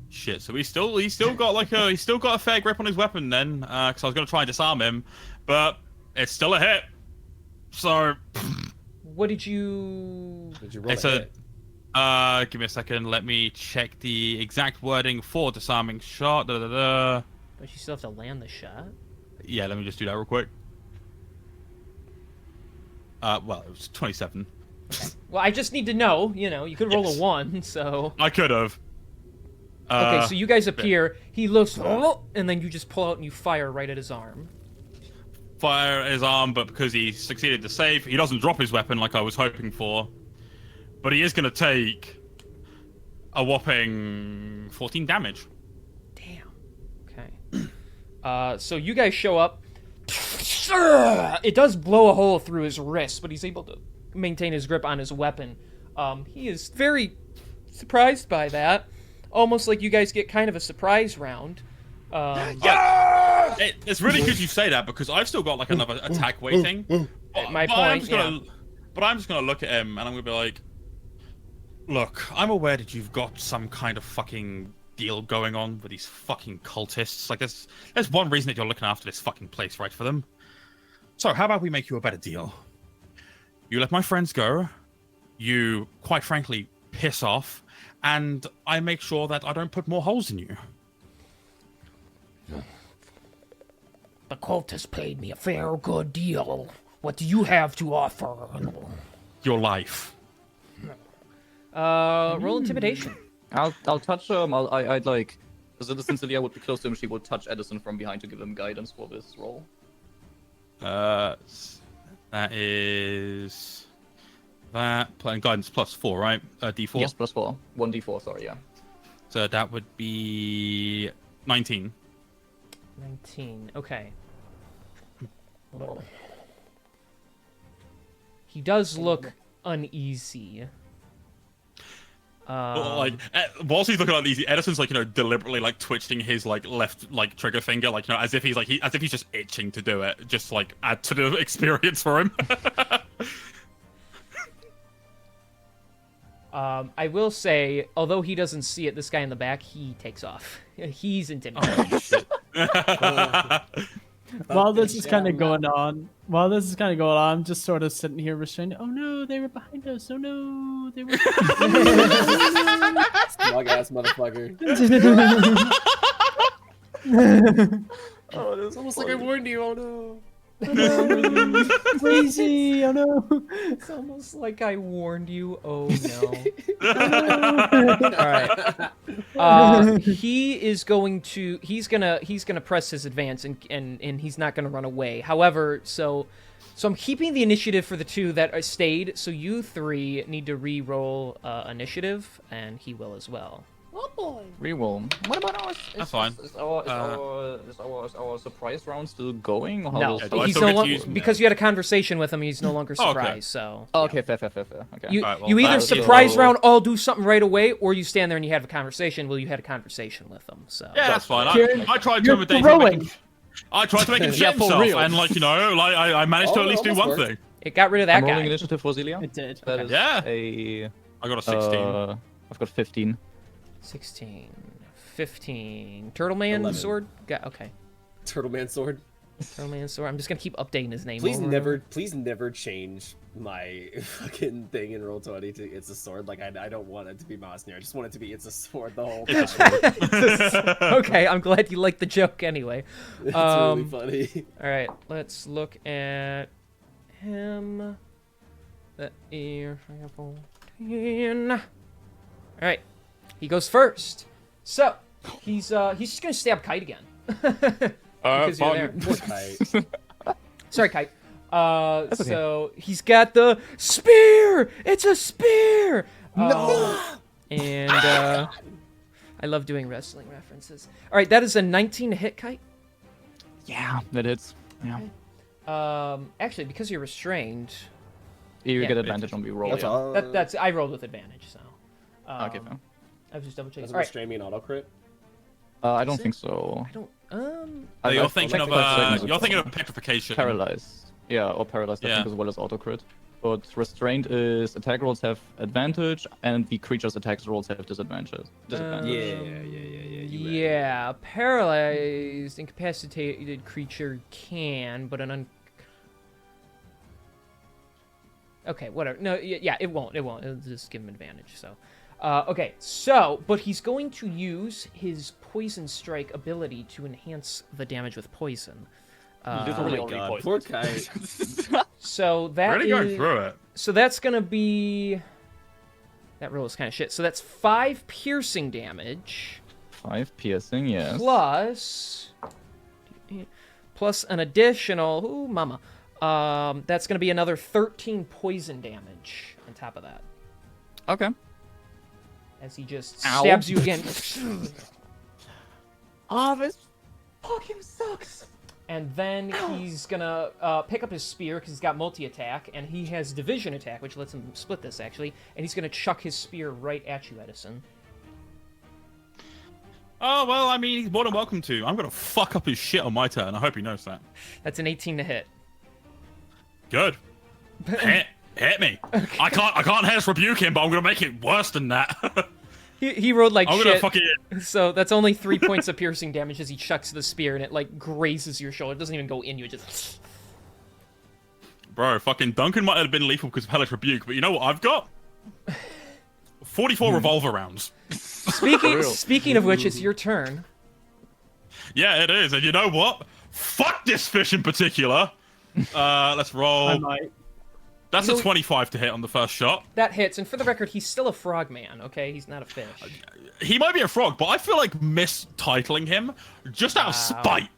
Shit. So he's still got a fair grip on his weapon then, because I was gonna try and disarm him, but it's still a hit. So. What did you? Did you roll It's a a. hit? Give me a second. Let me check the exact wording for disarming shot. Da, da, da. But you still have to land the shot. Yeah, let me just do that real quick. Well, it was 27. Well, I just need to know. You could roll Yes. a 1, so. I could have. Okay, so you guys appear. He looks, and then you just pull out and you fire right at his arm. Fire his arm, but because he succeeded to save, he doesn't drop his weapon like I was hoping for. But he is going to take a whopping 14 damage. Damn. Okay. So you guys show up. It does blow a hole through his wrist, but he's able to maintain his grip on his weapon. He is very surprised by that. Almost like you guys get kind of a surprise round. It's really good you say that, because I've still got like another attack waiting. My point, But I'm just gonna look at him and I'm gonna be like, look, I'm aware that you've got some kind of fucking deal going on with these fucking cultists. Like, there's one reason that you're looking after this fucking place, right, for them. So how about we make you a better deal? You let my friends go, you, quite frankly, piss off, and I make sure that I don't put more holes in you. The cult has paid me a fair good deal. What do you have to offer? Your life. Roll intimidation. I'll touch I'd like since Celia would be close to him, she would touch Edison from behind to give him guidance for this roll. That is that playing guidance +4, right? D4. Yes, +4. 1d4, sorry, yeah. So that would be 19. 19. Okay. He does look uneasy. Whilst he's looking uneasy, Edison's deliberately twitching his left trigger finger, as if he's just itching to do it, just add to the experience for him. I will say, although he doesn't see it, this guy in the back, he takes off. He's intimidated. Oh, shit. While this is kind of going on, I'm just sort of sitting here restrained. Oh no, they were behind us. Oh no, they were. Smug ass motherfucker. Oh, It's almost like I warned you. Oh no. Crazy. Oh no. It's almost like I warned you. Oh no. All right. He's gonna press his advance and he's not gonna run away. However, so I'm keeping the initiative for the two that stayed. So you three need to re-roll initiative, and he will as well. Oh boy. Reroll. What about ours? That's fine. Is our surprise round still going? Or how No, does do I he's still no get to longer use- because you had a conversation with him. He's no longer Oh, okay. surprised. So Oh, okay, fair. Okay. you Alright, well, you either that- surprise so- round, all do something right away, or you stand there and you have a conversation. Well, you had a conversation with him. So Yeah, that's fine. Kieran, I tried to you're intimidate throwing. him. I tried to make him Yeah, shit for himself, real. and I managed to Oh, at least do almost one worked. thing. it got rid of that I'm guy. rolling initiative for Zelia. It did. That is Yeah. a. I got a 16. I've got 15. 16, 15. Turtle Man 11. sword? Okay. Turtle Man sword. Turtle Man sword. I'm just gonna keep updating his name. Please over and never change my fucking thing in Roll20 to it's a sword. Like I don't want it to be Mosnir. I just want it to be it's a sword the whole time. It's a sword. over. Okay, I'm glad you liked the joke anyway. It's really funny. All right, let's look at him. That ear. All right, he goes first. So he's just gonna stab Kite again. Because you're there. Poor Kite. Sorry, Kite. okay. So he's got the spear. It's a spear. No. And I love doing wrestling references. All right, that is a 19 to hit, Kite. Yeah, that hits. Yeah. Actually, because you're restrained, You Yeah. get advantage on reroll. That's Yeah. all. that's I rolled with advantage. So. Okay, fair. I was just double checking. Doesn't All right. restrain me an auto crit? I don't think so. I don't. So you're I've thinking checked of 5 seconds you're ago. thinking of petrification. Paralyzed. Yeah, or paralyzed, I Yeah. think, as well as auto crit. But restrained is attack rolls have advantage, and the creature's attack rolls have disadvantage. Yeah, paralyzed, incapacitated creature can, but Okay, whatever. No, yeah, it won't. It won't. It'll just give him advantage. So, okay. So, but he's going to use his poison strike ability to enhance the damage with poison. Literally Oh only my god, poison. poor Kite. So that Really going through it. So that's gonna be. That roll is kind of shit. So that's 5 piercing damage 5 piercing, yes. plus an additional. Ooh, mama. That's gonna be another 13 poison damage on top of that. Okay. As he just Ow. stabs you again. Oh, this fucking sucks. And then he's gonna pick up his spear because he's got multi-attack, and he has division attack, which lets him split this actually. And he's gonna chuck his spear right at you, Edison. Oh well, I mean, he's more than welcome to. I'm gonna fuck up his shit on my turn. I hope he knows that. That's an 18 to hit. Good. Hit me. I can't Hellish Rebuke him, but I'm gonna make it worse than that. He rolled like I'm gonna shit. fucking. So that's only 3 points of piercing damage as he chucks the spear, and it like grazes your shoulder. It doesn't even go in you. It just. Bro, fucking Duncan might have been lethal because of Hellish Rebuke, but you know what I've got? 44 revolver rounds. Speaking of which, it's your turn. Yeah, it is, and you know what? Fuck this fish in particular. Let's roll. I might. That's a 25 to hit on the first shot. That hits, and for the record, he's still a frogman. Okay, he's not a fish. He might be a frog, but I feel like mistitling him just out of spite.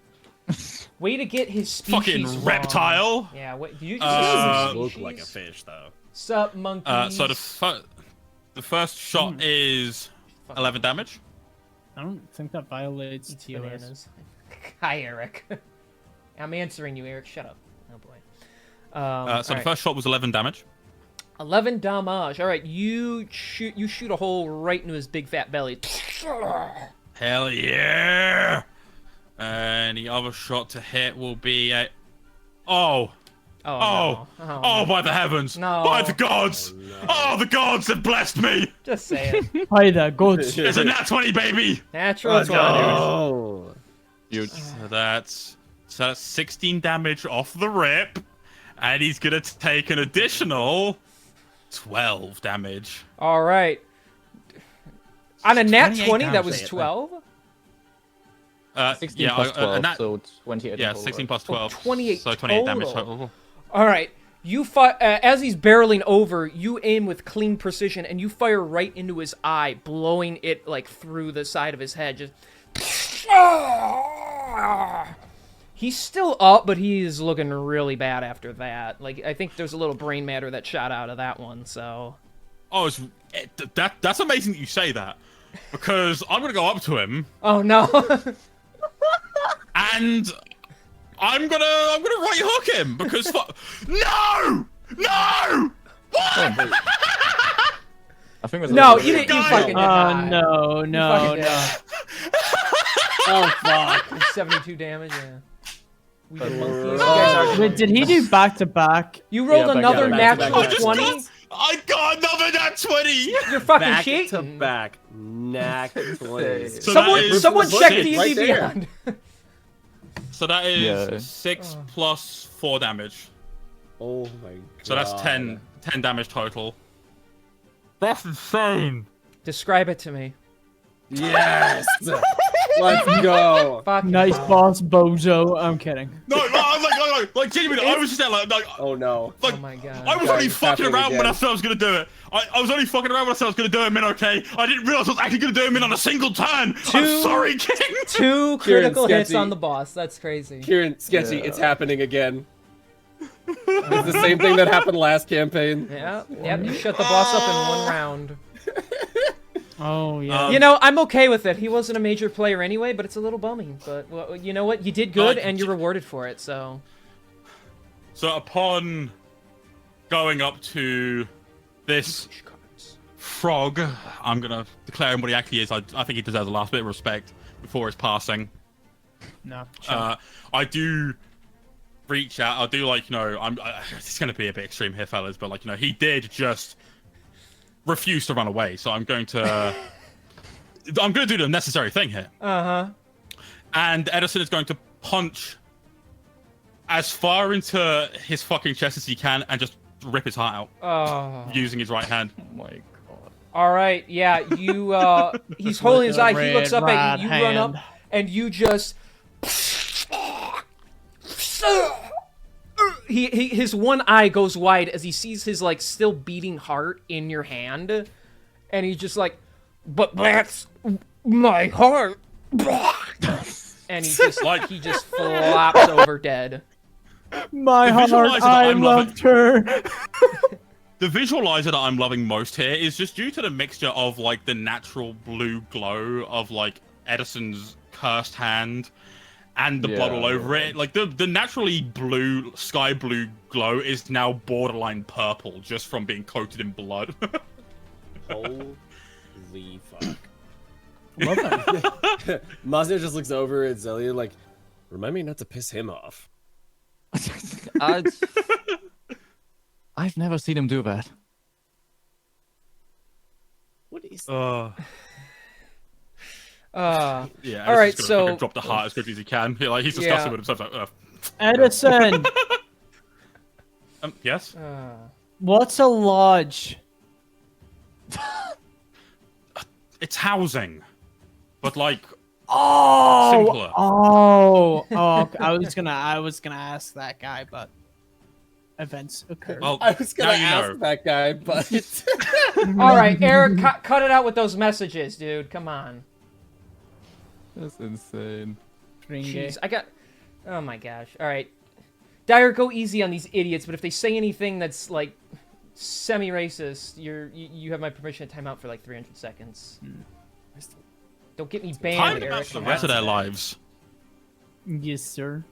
Way to get his species Fucking wrong. reptile. Yeah, what, do you just Doesn't say look species? like a fish though. Sup, monkeys? So the first shot is 11 damage. I don't think that violates Eats TOS. bananas. Hi, Eric. I'm answering you, Eric. Shut up. Oh boy. So all the right. first shot was 11 damage. 11 damage. All right, you shoot a hole right into his big fat belly. Hell yeah! And the other shot to hit will be a. Oh! Oh, Oh! no. Oh, by the heavens! No. By the gods! Oh, the gods have blessed me! Just say it. Hi there, good. It's a nat 20, baby! Natural Let's 20. go. Huge. So that's So that's 16 damage off the rip. And he's going to take an additional 12 damage. All right. On a nat 28 20, that damage. was 12. 16 yeah, plus 12, and that, so 28. yeah, total, 16 right? plus 12. 28 So 28 damage total. total. All right. You as he's barreling over, you aim with clean precision, and you fire right into his eye, blowing it like through the side of his head. Just. He's still up, but he is looking really bad after that. Like, I think there's a little brain matter that shot out of that one. So. Oh, that's amazing that you say that, because I'm gonna go up to him. Oh no. And I'm gonna right hook him because no. Oh, wait. I think it's No, over. you didn't. You Guys. fucking did not. no, no, fucking no. Oh fuck! 72 damage. Yeah. We the monkeys. You Oh. guys are. Wait, did he do back to back? You rolled Yeah, back- another yeah, back to natural back. 20. I got another nat 20. You're fucking Back cheating. to back, knack 20s. So that is Someone check six. D&D Right there. Beyond. So that is Yeah. 6 plus 4 damage. Oh my god. So that's 10 damage total. That's insane. Describe it to me. Yes. Let's go. Fuck. Nice boss, Bozo. I'm kidding. No, like genuinely, I was just there like Oh no. Oh my god. I was Guys, only it's fucking happening around when I again. said I was gonna do it. I was only fucking around when I said I was gonna do him in, okay? I didn't realize I was actually gonna do him in on a single turn. I'm sorry, King. 2 critical hits sketchy. on the boss. That's crazy. Kieran, sketchy. Yeah. It's happening again. It's the same thing that happened last campaign. Yeah. Yep. You shut the boss up in one round. Oh yeah. You know, I'm okay with it. He wasn't a major player anyway, but it's a little bumming. But well, you know what? You did good, and you're rewarded for it. So. So upon going up to this frog, I'm gonna declare him what he actually is. I think he deserves a last bit of respect before his passing. No. I do reach out. I'll do like, you know, it's gonna be a bit extreme here, fellas, but like, you know, he did just refuse to run away. So I'm going to do the necessary thing here. And Edison is going to punch as far into his fucking chest as he can and just rip his heart out Oh. using his right hand. Oh my god. All right. Yeah. You. He's holding his eye. He looks up at you. You run up, and you just. His one eye goes wide as he sees his like still beating heart in your hand, and he's just like, "But that's my heart," and he just Like- he just flops over dead. My The heart, visualizer that I I'm loved her. The visualizer that I'm loving most here is just due to the mixture of like the natural blue glow of like Edison's cursed hand and the blood all over it. Like the naturally blue, sky blue glow is now borderline purple just from being coated in blood. Holy fuck. Love that. Mazda just looks over at Zelia like, remind me not to piss him off. I've never seen him do that. What is Yeah. All Edison's right, gonna so- fucking drop the heart as quickly as he can. Like he's Yeah. disgusted with himself. Like, Edison, yes. what's a lodge? It's housing, but like Oh, simpler. okay. I was gonna ask that guy, but events occur. Well, I was gonna now you ask know. that guy, but All right, Eric, cut it out with those messages, dude. Come on. That's insane. Jeez, I got. Oh my gosh. All right, Dyer, go easy on these idiots. But if they say anything that's like semi-racist, you have my permission to time out for like 300 seconds. Don't get me banned, Time Eric. about the Come rest of on. their lives. Yes, sir.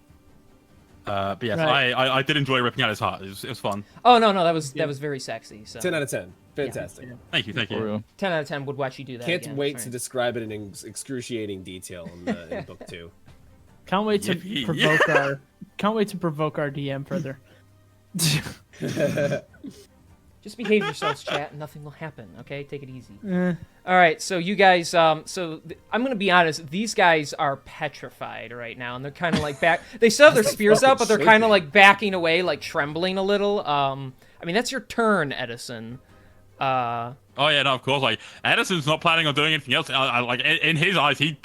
But yes, Right. I did enjoy ripping out his heart. It was fun. Oh no, that was very sexy. So 10 out of 10. Fantastic. Thank you. For real. 10 out of 10 would watch you do that. Can't again. wait All to right. describe it in excruciating detail in book 2. Can't wait to Yippee. provoke our DM further. Just behave yourselves, chat, and nothing will happen. Okay, take it easy. All right, so you guys, I'm gonna be honest. These guys are petrified right now, and they're kind of like back. They still have their spears up, but they're kind of like backing away, like trembling a little. I mean, that's your turn, Edison. Oh yeah, no, of course. Like Edison's not planning on doing anything else. Like in his eyes, he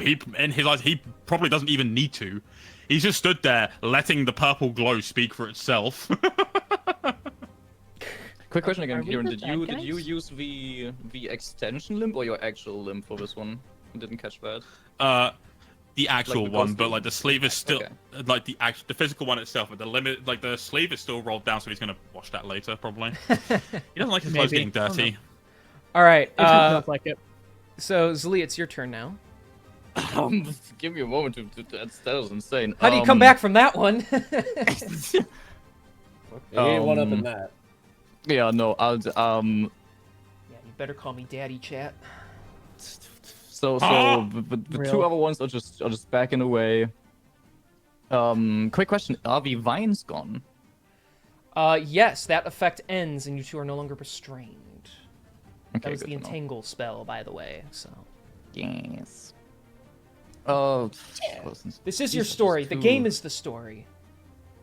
probably doesn't even need to. He's just stood there, letting the purple glow speak for itself. Quick question again, Are we Kieran. the Did bad you guys? use the extension limp or your actual limp for this one? I didn't catch that. The actual the one, ghost but one? like the sleeve is still Okay. like the physical one itself, but the limit, like the sleeve is still rolled down, so he's gonna wash that later probably. He doesn't like his clothes Maybe. getting dirty. All right, If he feels like it. so Zli, it's your turn now. Give me a moment that was insane. How do you come back from that one? Hey, one up in that. Yeah, no, I'll Yeah, you better call me daddy, chat. So the Real. two other ones are just backing away. Quick question: are the vines gone? Yes, that effect ends, and you two are no longer restrained. Okay, That was good the to know. entangle spell, by the way. So Yes. this is your story. The game is the story.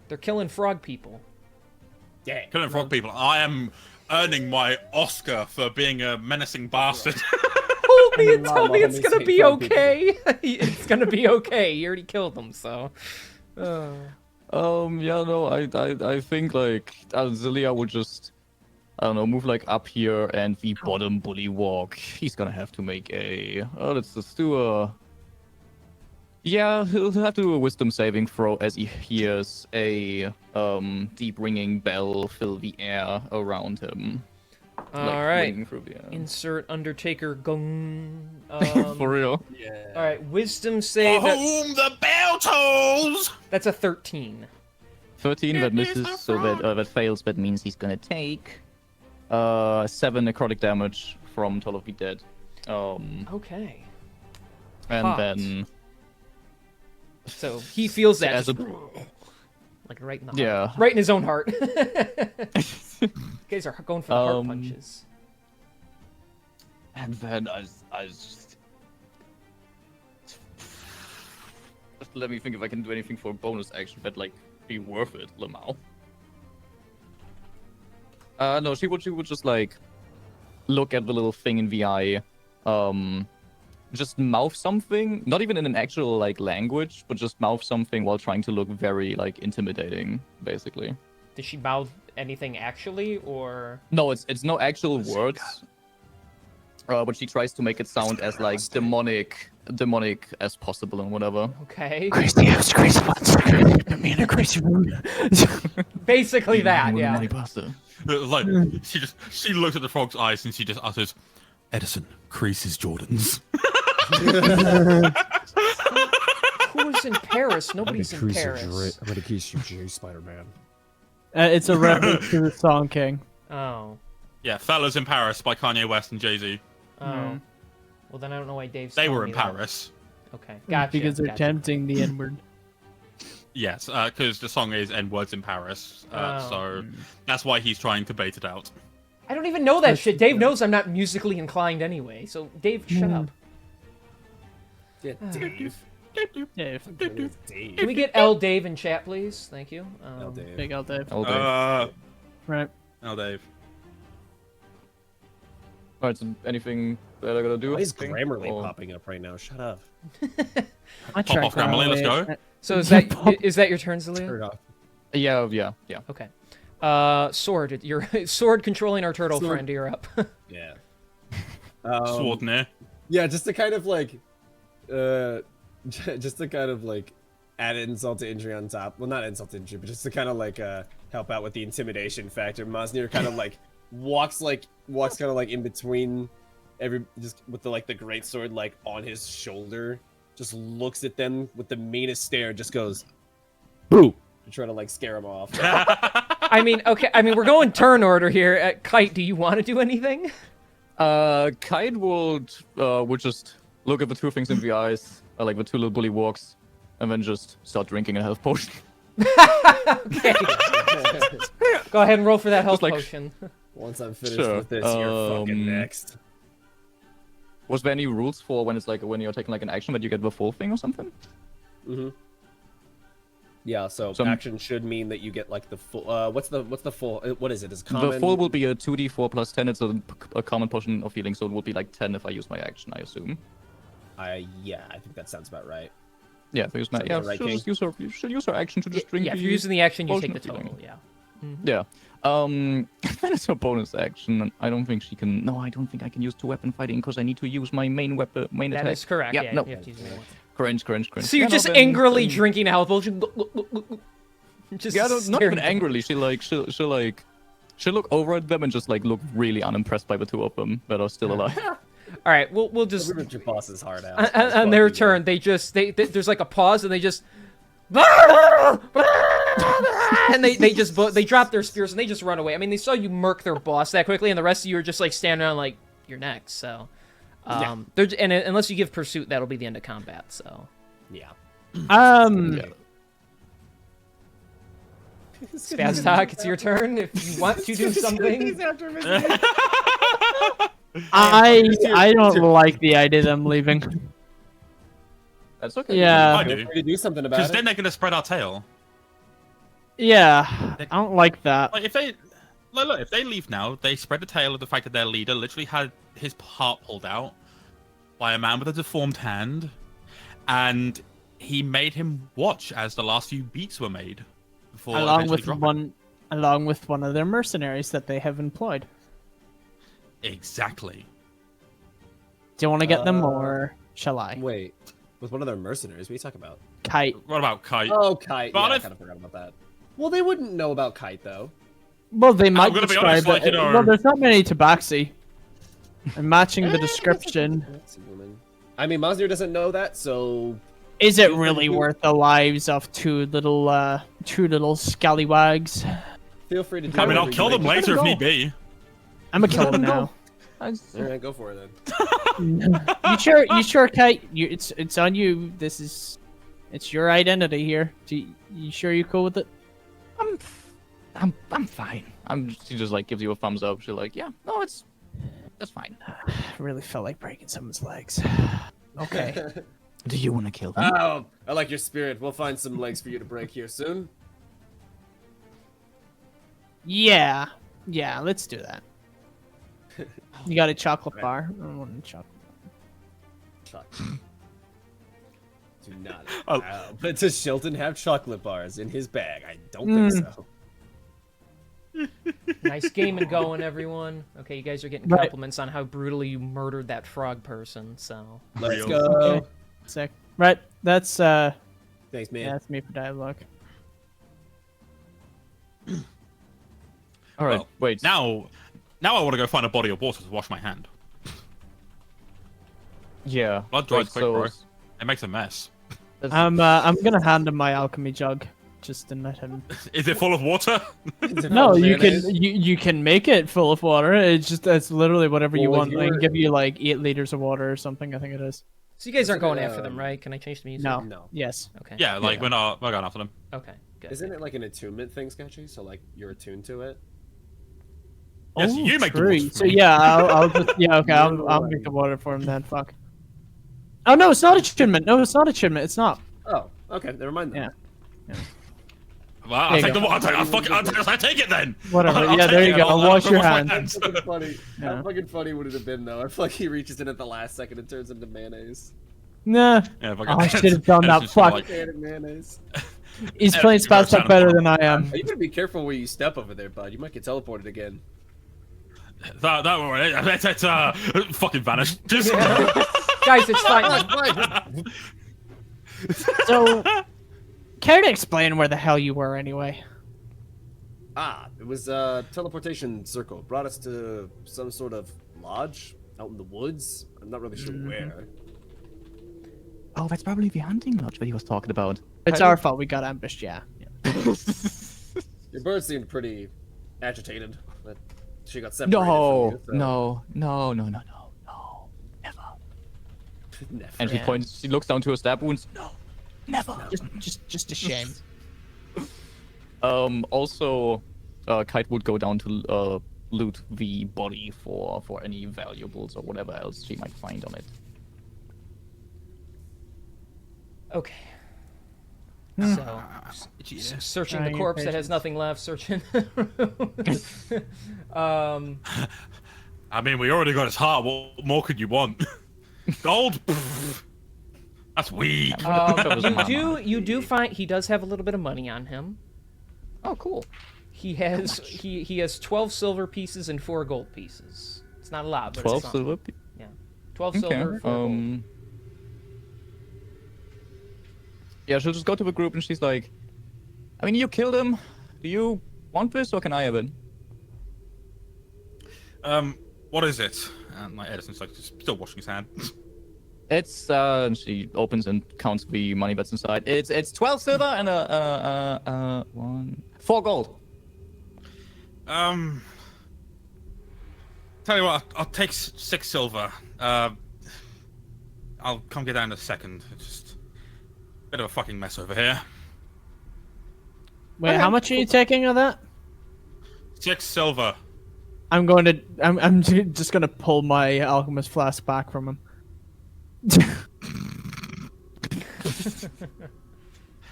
They're killing frog people. Yeah. Killing frog people. I am earning my Oscar for being a menacing bastard. Hold me and tell me it's Mohammed gonna be hate frog people. okay. It's gonna be okay. You already killed them, so. Yeah, no, I think like Zelia would just, I don't know, move like up here and the bottom bully walk. He's gonna have to make a. Let's just do a. Yeah, he'll have to do a wisdom saving throw as he hears a deep ringing bell fill the air around him. All like, right. ringing through the air. Insert Undertaker gong. For real. Yeah. All right, wisdom save. Whom the bell tolls. That's a 13. 13 that It is misses, a so frog. that fails. That means he's gonna take 7 necrotic damage from Toll of the Dead. Okay. And Hot. then So he feels that. as a Like right in the heart. yeah. Right in his own heart. Guys are going for the heart Um, punches. And then I just let me think if I can do anything for a bonus action that like be worth it, Lamau. No, she would just like look at the little thing in the eye, just mouth something, not even in an actual like language, but just mouth something while trying to look very like intimidating, basically. Did she mouth anything actually, or? No, it's no actual words. But she tries to make it sound as like demonic as possible and whatever. Okay. Crazy house, crazy monster. Put me in a crazy room. Basically that, yeah. Like she looks at the frog's eyes and she just utters, "Edison creases Jordans." Who's in Paris? Nobody's in Paris. I'm gonna kiss you, J Spider-Man. It's a reference to the song King. Oh. Yeah, Fellas in Paris by Kanye West and Jay-Z. Oh. Well, then I don't know why Dave's They telling were in me that. Paris. Okay. Gotcha. Because they're gotcha. chanting the N-word. Yes, because the song is N words in Paris. Oh. So that's why he's trying to bait it out. I don't even know that shit. Dave knows I'm not musically inclined anyway. So Dave, shut up. Yeah, Dave. Dave. Dave. Can we get L Dave in chat, please? Thank you. No, Dave. Big L Dave. Okay. Right. No, Dave. Alright, so anything that I gotta do? Why is Think? Grammarly Or- popping up right now? Shut up. I Pop off, Grammarly, let's go. So is that your turn, Zelia? Turn it off. Yeah. Okay. Sword, your sword controlling our turtle Sword. friend. You're up. Yeah. Sword near. Yeah, just to kind of like, just to kind of like add insult to injury on top. Well, not insult to injury, but just to kind of like help out with the intimidation factor. Mosnir kind of like walks kind of like in between just with the great sword like on his shoulder. Just looks at them with the meanest stare. Just goes, boo, to try to like scare him off. I mean, okay. I mean, we're going turn order here. Kite, do you want to do anything? Kite would just look at the two things in the eyes, like the two little bully walks, and then just start drinking a health potion. Okay. Go ahead and roll for that health like- potion. Once I'm finished Sure, with this, you're fucking next. Was there any rules for when it's like when you're taking like an action that you get the full thing or something? Mm-hmm. Yeah, so action should mean that you get like the full. What's the full? What is it? Is common? The full will be a 2d4 plus 10. It's a common portion of healing, so it will be like 10 if I use my action, I assume. Yeah, I think that sounds about right. Yeah, so use my, Sounds yeah, about right, she'll King. just use her, you should use her action to just drink. Yeah, if the you're using the action, you potion take the of healing. total. Yeah. Yeah. Then it's a bonus action. And I don't think she can. No, I don't think I can use 2 weapon fighting because I need to use my main weapon, main attack. That is correct. Yeah, Yeah, no. you have to use the main weapon. Cringe. So you're Yeah, no, just then- angrily then- drinking a health potion. Just Yeah, not staring even at- angrily. She'll look over at them and just like look really unimpressed by the 2 of them that are still alive. All right, we'll just We ripped your boss's heart out. on their turn. They just there's like a pause and they just and they drop their spears and they just run away. I mean, they saw you murk their boss that quickly, and the rest of you are just like standing around like you're next. So, and unless you give pursuit, that'll be the end of combat. So, Yeah. Spaztok, it's your turn if you want to do something. I don't like the idea that I'm leaving. That's okay. Yeah. I Feel do. free to do something about Because it. then they're gonna spread our tail. Yeah, I don't like that. Like if they, look, if they leave now, they spread the tale of the fact that their leader literally had his heart pulled out by a man with a deformed hand, and he made him watch as the last few beats were made. Before Along eventually with one of their mercenaries that they have employed. Exactly. Do you want to get them or shall I? Wait, with one of their mercenaries, what are you talking about? Kite. What about Kite? Oh, Kite. But Yeah, I if- kind of forgot about that. Well, they wouldn't know about Kite, though. Well, they might gonna be describe honest, like, it. you know- Well, there's not many tabaxi. And matching the description, That's a woman. I mean, Mazir doesn't know that, so... is it really worth the lives of two little scallywags? Feel free to do I mean, I'll whatever kill you them like. later if need be. I'm gonna kill them now. Alright, go for it then. You sure, Kite? It's on you. It's your identity here. You sure you cool with it? I'm fine. She just like gives you a thumbs up. She's like, yeah, no, that's fine. I really felt like breaking someone's legs. Okay. Do you want to kill them? Oh, I like your spirit. We'll find some legs for you to break here soon. Yeah, let's do that. You got a chocolate bar? I don't want a chocolate. Chocolate. Do not. Oh. But does Shelton have chocolate bars in his bag? I don't think so. Nice game and going, everyone. Okay, you guys are getting Right. compliments on how brutally you murdered that frog person. So, Let's Real. go. Okay. Sick. Right. That's Thanks, man. yeah, that's me for dialogue. All right, Well, wait. Now I want to go find a body of water to wash my hand. Yeah. Blood dries wait, quick, so bro. It makes a mess. I'm gonna hand him my alchemy jug, just to let him. Is it full of water? No, you Mayonnaise? can you can make it full of water. It's literally whatever you Well, if want. I can you're- give you like 8 liters of water or something. I think it is. so you guys aren't Isn't going it, after them, right? Can I change the music? No. No. Yes. Okay. Yeah, like we're going after them. Okay. Good. Isn't it like an attunement thing, Sketchy? So, like, you're attuned to it? Yes, you make the true. water for So me. yeah, I'll just okay. I'll make the water for him then. Fuck. Oh no, it's not attunement. No, it's not attunement. It's not. Oh, okay. Never mind then. Yeah. Well, I'll There you take the go. water. I'll take it then. Whatever. I'll Yeah, take there it. you go. I'll Wash your my hands. hands. How fucking funny. Yeah. How fucking funny would it have been, though? I feel like he reaches in at the last second and turns into mayonnaise. Nah. Yeah, Oh, I should have done that. Fuck. Can mayonnaise. He's playing you gotta Spaz sound better fun. than I am. You better be careful where you step over there, bud. You might get teleported again. That fucking vanished. Just Guys, it's fine. So, care to explain where the hell you were anyway? It was teleportation circle. Brought us to some sort of lodge out in the woods. I'm not really sure where. Oh, that's probably the hunting lodge that he was talking about. It's our fault. We got ambushed. Yeah. Your bird seemed pretty agitated. That she got separated No, from you, so- no, never. Never. And she Yeah. points. She looks down to her stab wounds. No, never. Just a shame. Also, Kite would go down to loot the body for any valuables or whatever else she might find on it. Okay. Hmm. So, Jesus. searching Trying the your corpse that has patience. nothing left. Searching. I mean, we already got his heart. What more could you want? Gold? Pfft. That's weak. You do find he does have a little bit of money on him. Oh, cool. He has 12 silver pieces and 4 gold pieces. It's not a lot, but 12 it's something. silver. Yeah, 12 Okay. silver, 4 gold. Yeah, she'll just go to the group and she's like, I mean, you killed him. Do you want this or can I have it? What is it? And my Edison's like still washing his hand. It's and she opens and counts the money that's inside. It's 12 silver and 4 gold. Tell you what, I'll take 6 silver. I'll come get that in a second. It's just a bit of a fucking mess over here. Wait, how much are you taking of that? 6 silver. I'm just gonna pull my alchemist flask back from him.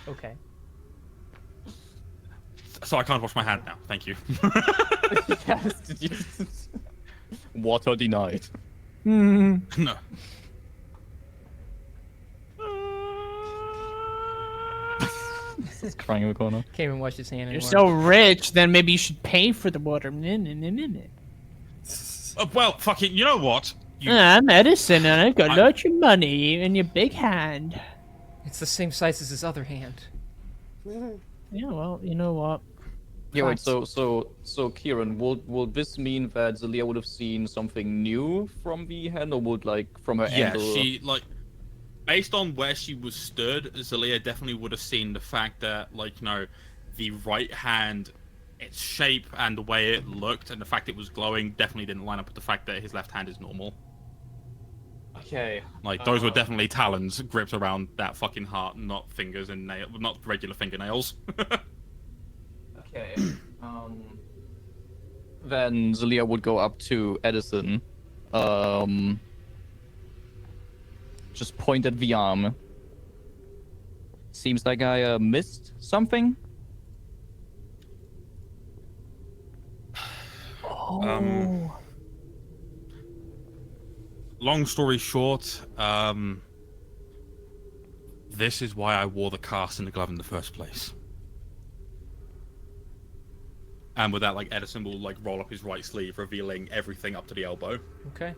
Okay. So I can't wash my hand now. Thank you. Water denied. No. He's crying in the corner. Can't even wash his hand You're anymore. so rich, then maybe you should pay for the water. Well, fucking, you know what? I'm Edison, and I've got I- lots of money in your big hand. It's the same size as his other hand. Yeah, well, you know what? Yeah, wait. Christ. So, Kieran, will this mean that Zelia would have seen something new from the hand, or would from her Yeah, angle? she based on where she was stood, Zelia definitely would have seen the fact that the right hand, its shape and the way it looked and the fact it was glowing definitely didn't line up with the fact that his left hand is normal. Okay. Those were definitely talons gripped around that fucking heart, not fingers and not regular fingernails. Okay. Then Zelia would go up to Edison, just point at the arm. Seems like I missed something. Oh. Long story short, this is why I wore the cast and the glove in the first place. And with that, Edison will roll up his right sleeve, revealing everything up to the elbow. Okay.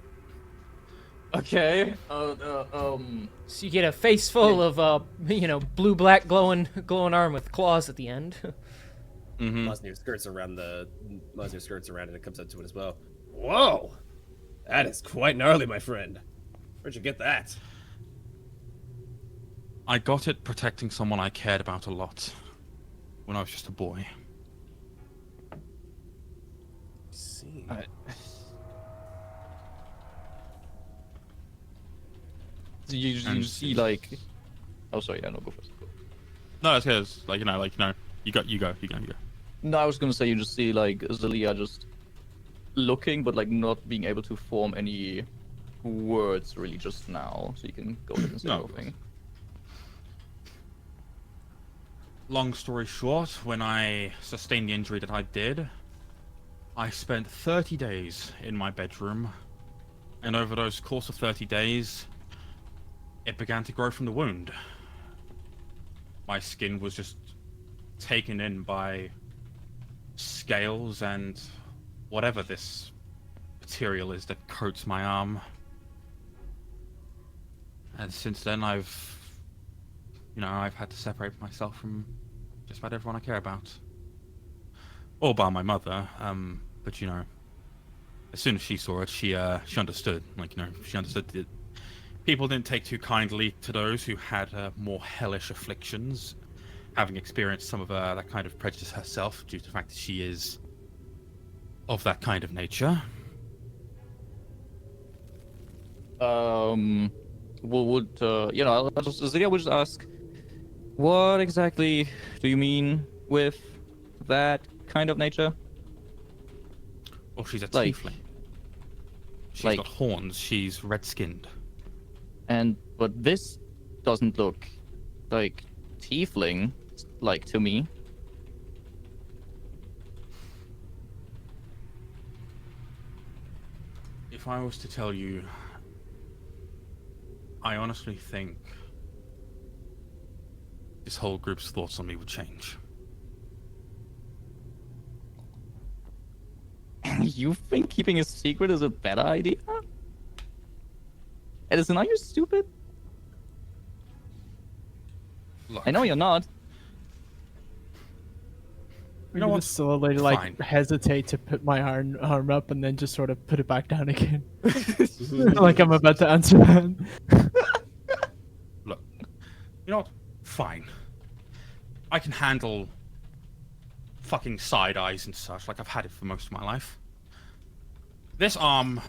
Okay. So you get a face full of blue-black glowing arm with claws at the end. Mm-hmm. Lesnar skirts around and it comes up to it as well. Whoa! That is quite gnarly, my friend. Where'd you get that? I got it protecting someone I cared about a lot when I was just a boy. See. You see Oh, sorry. Yeah, no, go first. No, it's because you go. No, I was gonna say you just see Zelia just looking, but not being able to form any words really just now. So you can go ahead and say No. anything. Long story short, when I sustained the injury that I did, I spent 30 days in my bedroom, and over those course of 30 days, it began to grow from the wound. My skin was just taken in by scales and whatever this material is that coats my arm. And since then I've had to separate myself from just about everyone I care about. All bar my mother, but as soon as she saw it, she understood. She understood that people didn't take too kindly to those who had more hellish afflictions, having experienced some of that kind of prejudice herself due to the fact that she is of that kind of nature. Zelia would just ask, what exactly do you mean with that kind of nature? Well, she's a Like- tiefling. She's like- got horns. She's red-skinned. But this doesn't look like tiefling, like to me. If I was to tell you, I honestly think this whole group's thoughts on me would change. You think keeping a secret is a better idea? Edison, are you stupid? Look, I know you're not. I'm know gonna what? slowly like Fine. hesitate to put my arm up and then just sort of put it back down again. Like I'm about to answer that. Look, you know what? Fine. I can handle fucking side eyes and such, like I've had it for most of my life. This arm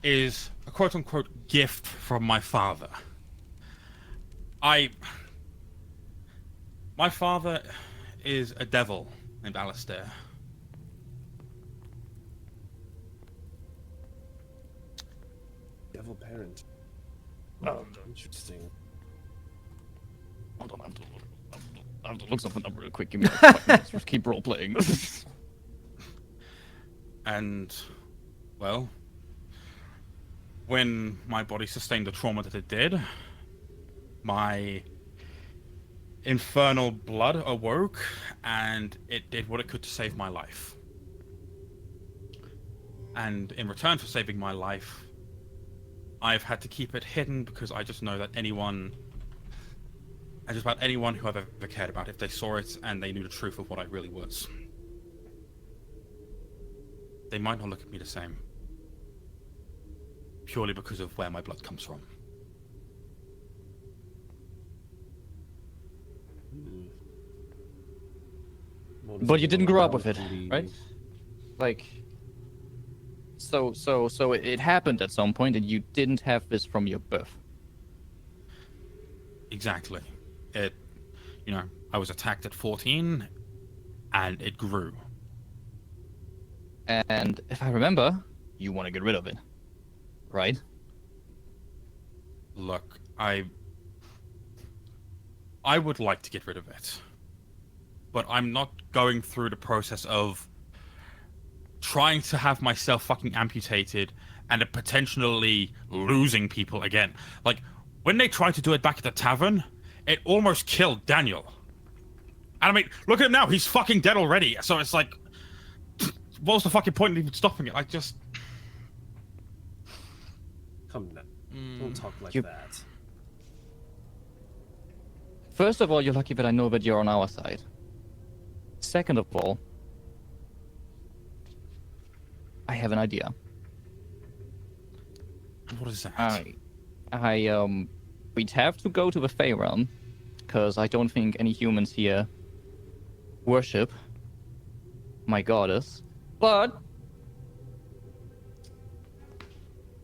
is a quote-unquote gift from my father. My father is a devil named Alistair. Devil parent. Interesting. Hold on, I have to look something up real quick. Give me like 5 minutes. Just keep role playing. And, well, when my body sustained the trauma that it did, my infernal blood awoke, and it did what it could to save my life. And in return for saving my life, I've had to keep it hidden because I just know that just about anyone who I've ever cared about, if they saw it and they knew the truth of what I really was, they might not look at me the same. Purely because of where my blood comes from. But you didn't grow up with it, Indeed. right? Like, so it happened at some point, and you didn't have this from your birth. Exactly. I was attacked at 14, and it grew. And if I remember, you want to get rid of it, right? Look, I would like to get rid of it. But I'm not going through the process of trying to have myself fucking amputated and potentially losing people again. Like, when they tried to do it back at the tavern, it almost killed Daniel. And I mean, look at him now, he's fucking dead already. So it's like, what was the fucking point in even stopping it? Like, just... Come now. Don't talk like You- that. First of all, you're lucky that I know that you're on our side. Second of all, I have an idea. What is that? We'd have to go to the Fey realm, because I don't think any humans here worship my goddess. But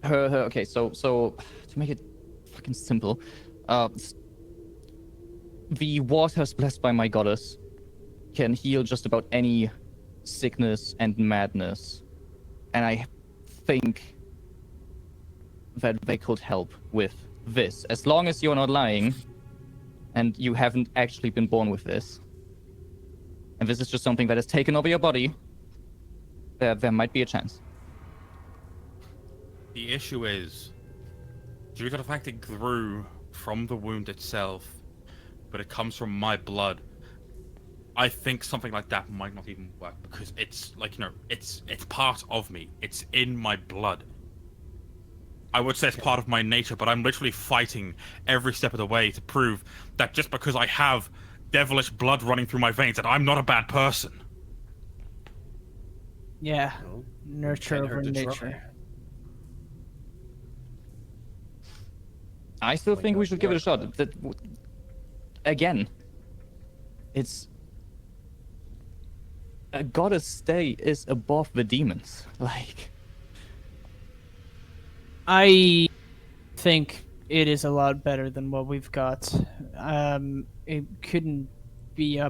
okay, so to make it fucking simple, the waters blessed by my goddess can heal just about any sickness and madness, and I think that they could help with this, as long as you're not lying and you haven't actually been born with this, and this is just something that has taken over your body. There might be a chance. The issue is, due to the fact it grew from the wound itself, but it comes from my blood, I think something like that might not even work, because it's like, it's part of me. It's in my blood. I would say it's part of my nature, but I'm literally fighting every step of the way to prove that just because I have devilish blood running through my veins, that I'm not a bad person. Yeah, Well, nurture can't over hurt to try. nature. I still my think we God, should give it a shot. yeah. Again, it's a goddess stay is above the demons. Like, I think it is a lot better than what we've got. It couldn't be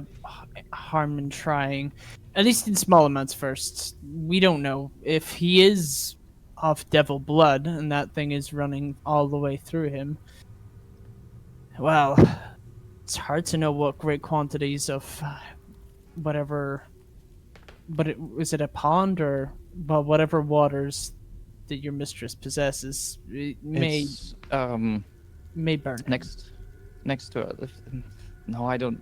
harm in trying, at least in small amounts first. We don't know if he is of devil blood and that thing is running all the way through him. Well, it's hard to know what great quantities of whatever. But is it a pond or whatever waters that your mistress possesses? It It's, may burn. next to it. No, I don't.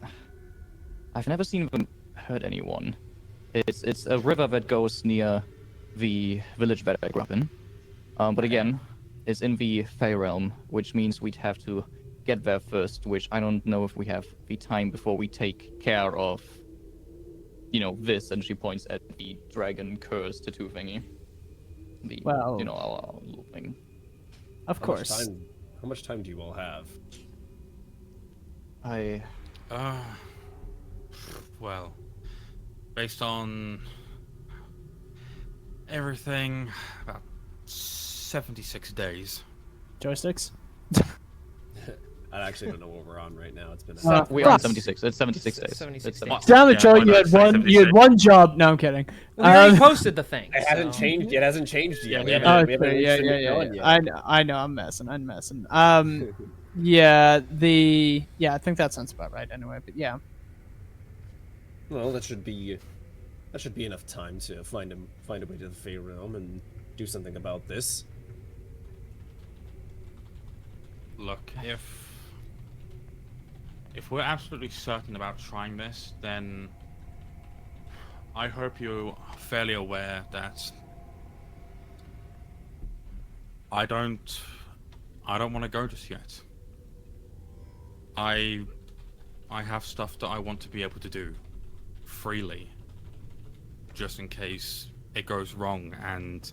I've never seen them hurt anyone. It's a river that goes near the village that I grew up in. But again, it's in the Fey realm, which means we'd have to get there first, which I don't know if we have the time before we take care of, this, and she points at the dragon curse tattoo thingy. Well, our little thing. Of course. How much time do you all have? Well, based on everything, about 76 days. Joysticks? I actually don't know what we're on right now. It's been. We are on 76. It's 76 days. 76 It's days. Damn it, Yeah, Joe! why You not had say one. You had 76? one job. No, I'm kidding. We already posted the thing. It hasn't so- changed. It hasn't changed yet. Yeah, We we haven't Okay, yeah. done yet. I know. I'm messing. Yeah. I think that sounds about right. Anyway, but yeah. Well, that should be enough time to find a way to the Fey realm and do something about this. Look, if we're absolutely certain about trying this, then I hope you're fairly aware that I don't want to go just yet. I have stuff that I want to be able to do freely, just in case it goes wrong, and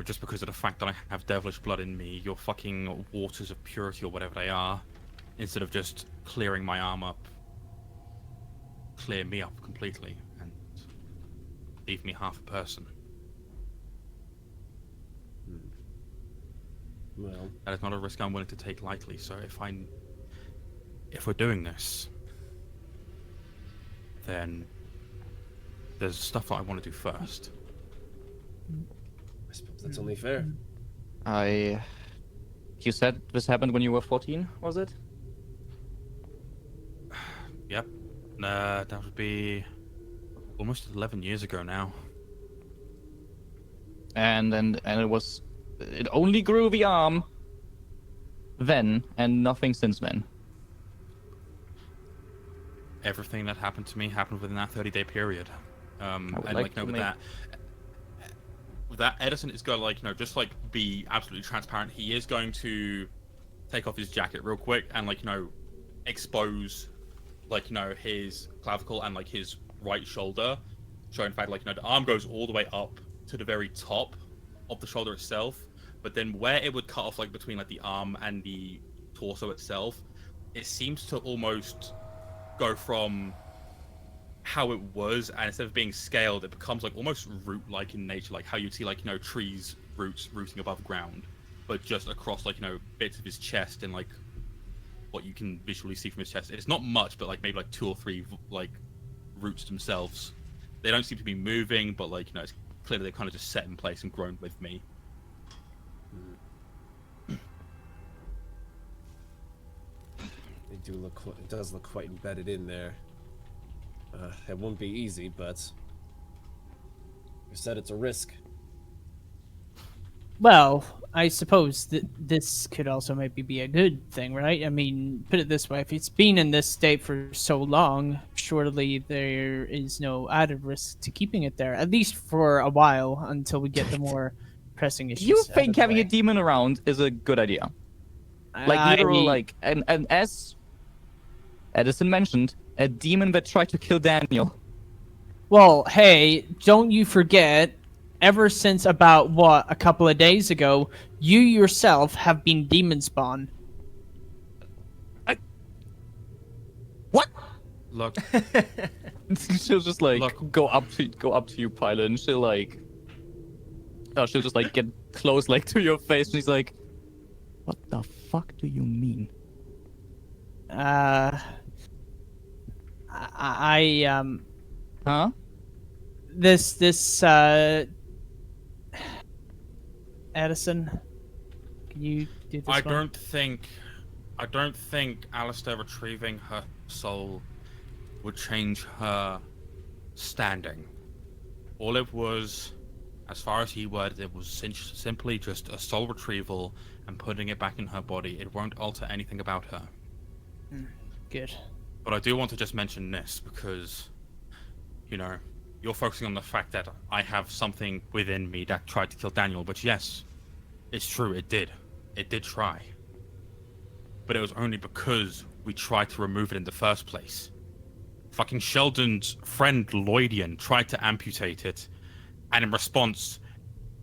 just because of the fact that I have devilish blood in me, your fucking waters of purity or whatever they are, instead of just clearing my arm up, clear me up completely and leave me half a person. Well, That is not a risk I'm willing to take lightly. So if we're doing this, then there's stuff that I want to do first. I suppose that's only fair. You said this happened when you were 14, was it? Yep. That would be almost 11 years ago now. And it only grew the arm then, and nothing since then. Everything that happened to me happened within that 30-day period. And like to with make- that Edison is going to just be absolutely transparent. He is going to take off his jacket real quick and expose his clavicle and his right shoulder, showing in fact the arm goes all the way up to the very top of the shoulder itself, but then where it would cut off between the arm and the torso itself, it seems to almost go from how it was, and instead of being scaled, it becomes almost root-like in nature, how you'd see trees rooting above ground, but just across bits of his chest and what you can visually see from his chest. It's not much, but maybe 2 or 3 roots themselves. They don't seem to be moving, but it's clearly they've kind of just set in place and grown with me. It does look quite embedded in there. It won't be easy, but you said it's a risk. Well, I suppose that this could also maybe be a good thing, right? I mean, put it this way: if it's been in this state for so long, surely there is no added risk to keeping it there, at least for a while, until we get the more pressing issues. You out of think the having a way. demon around is a good idea? I- Literal, and as Edison mentioned, a demon that tried to kill Daniel. Well, hey, don't you forget, ever since about, a couple of days ago, you yourself have been demon spawn. What? Look, She'll just Look. go up to you, Pilot, and she'll she'll just get close to your face, and he's like, "What the fuck do you mean?" Huh? This Edison, can you do this I one? don't think Alistair retrieving her soul would change her standing. All it was, as far as he worded it, was simply just a soul retrieval and putting it back in her body. It won't alter anything about her. Good. But I do want to just mention this because, you know, you're focusing on the fact that I have something within me that tried to kill Daniel, but yes, it's true, it did. It did try. But it was only because we tried to remove it in the first place. Fucking Sheldon's friend Lloydian tried to amputate it, and in response,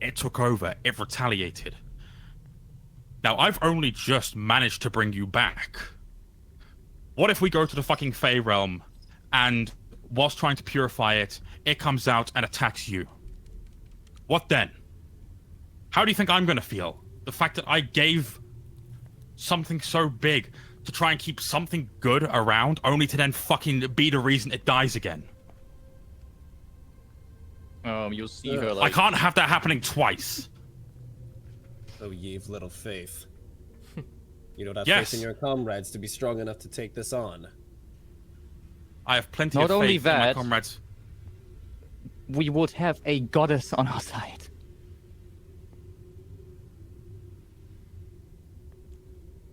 it took over, it retaliated. Now, I've only just managed to bring you back. What if we go to the fucking Fey realm, and whilst trying to purify it, it comes out and attacks you? What then? How do you think I'm gonna feel? The fact that I gave something so big to try and keep something good around, only to then fucking be the reason it dies again. You see her I like. can't have that happening twice. Oh, ye of little faith. You don't have Yes. faith in your comrades to be strong enough to take this on. I have plenty Not of only faith in my that- comrades. We would have a goddess on our side.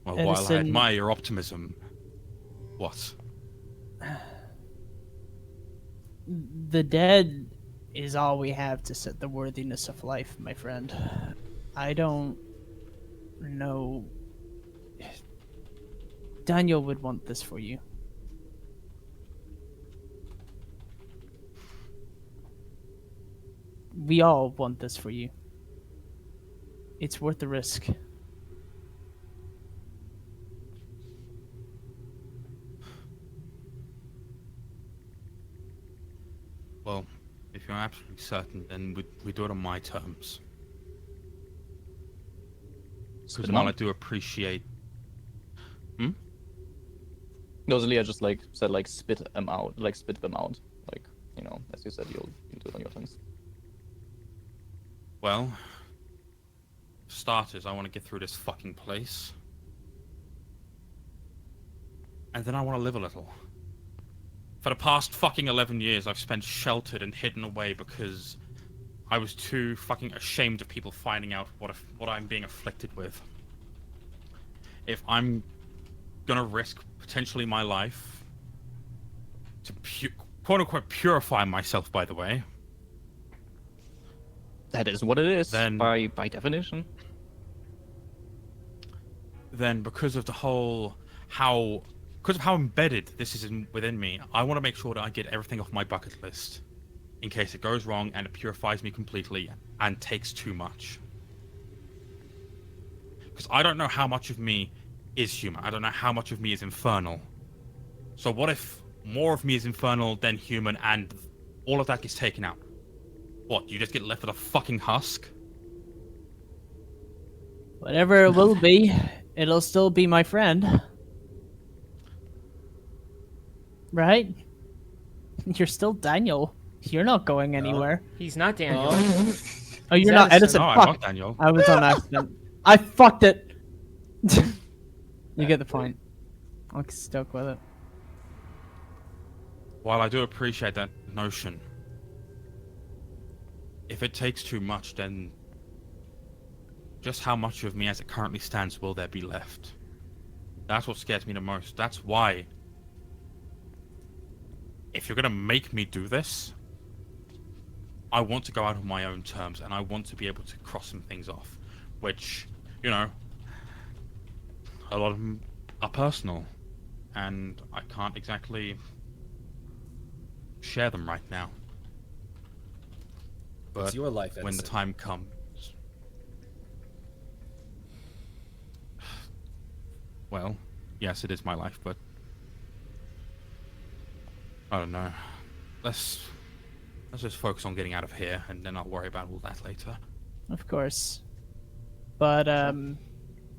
Well, while I Edison- admire your optimism, what? The dead is all we have to set the worthiness of life, my friend. I don't know. Daniel would want this for you. We all want this for you. It's worth the risk. Well, if you're absolutely certain, then we do it on my terms. Spit Because 'em while I out. do appreciate... No, Zelia just like said like spit them out, like spit them out. Like, you know, as you said, you'll do it on your terms. Well, for starters, I want to get through this fucking place. And then I want to live a little. For the past fucking 11 years, I've spent sheltered and hidden away because I was too fucking ashamed of people finding out what I'm being afflicted with. If I'm gonna risk potentially my life to quote-unquote purify myself, by the way, That is what it is. Then- by definition. then because of how embedded this is within me, I want to make sure that I get everything off my bucket list in case it goes wrong and it purifies me completely and takes too much. Because I don't know how much of me is human. I don't know how much of me is infernal. So what if more of me is infernal than human and all of that gets taken out? What, you just get left with a fucking husk? Whatever it will be, it'll still be my friend. Right? You're still Daniel. You're not going anywhere. He's not Daniel. Oh, you're He's not Edison. Edison. No, I'm Fuck. not Daniel. I was on accident. I fucked it. You get the point. I'll get stuck with it. While I do appreciate that notion, if it takes too much, then just how much of me as it currently stands will there be left? That's what scares me the most. That's why, if you're gonna make me do this, I want to go out on my own terms, and I want to be able to cross some things off, which, you know, a lot of them are personal, and I can't exactly share them right now. But It's your life, when the Edison. time comes, well, yes, it is my life, but I don't know. Let's just focus on getting out of here, and then I'll worry about all that later. Of course. But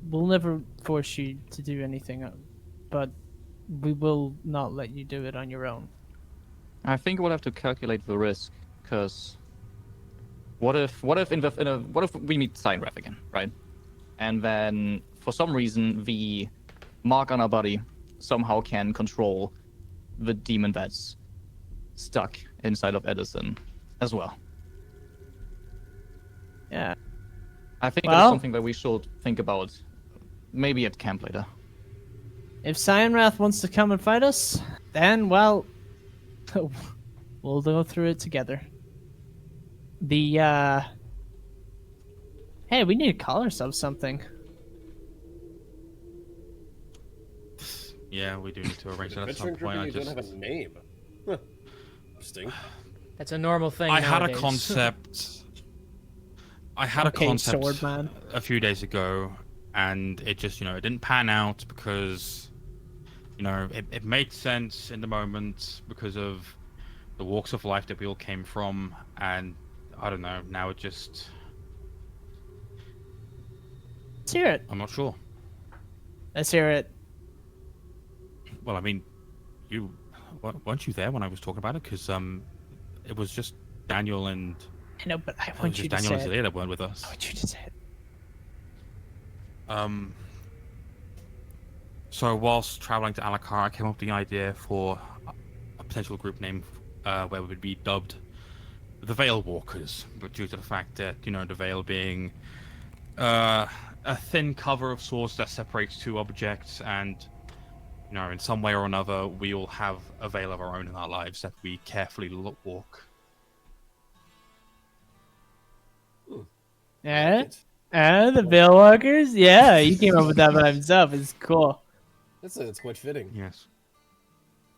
we'll never force you to do anything. But we will not let you do it on your own. I think we'll have to calculate the risk, because what if what if we meet Steinrath again, right? And then for some reason the mark on our body somehow can control the demon that's stuck inside of Edison as well. Yeah. I think Well- that's something that we should think about, maybe at camp later. If Cyanrath wants to come and fight us, then, well, we'll go through it together. Hey, we need to call ourselves something. Yeah, we do need to arrange that at some Adventuring group point. and I you just, don't have a name. Huh. Interesting. That's a normal thing. I had a nowadays. concept. I had Okay, a concept Swordman. a few days ago, and it just, it didn't pan out because, it made sense in the moment because of the walks of life that we all came from, and I don't know, now it just, Let's hear it. I'm not sure. Let's hear it. Well, I mean, weren't you there when I was talking about it? Because it was just Daniel and I know, but I it was want you just to Daniel say and it. Zelia that weren't with us. I want you to say it. So whilst traveling to Alakar, I came up with the idea for a potential group name where we would be dubbed the Veil Walkers, but due to the fact that, the Veil being a thin cover of sorts that separates two objects, and, in some way or another, we all have a veil of our own in our lives that we carefully walk. Yeah? It- The Veilwalkers? Yeah, he came up with that by himself. It's cool. It's quite fitting. Yes.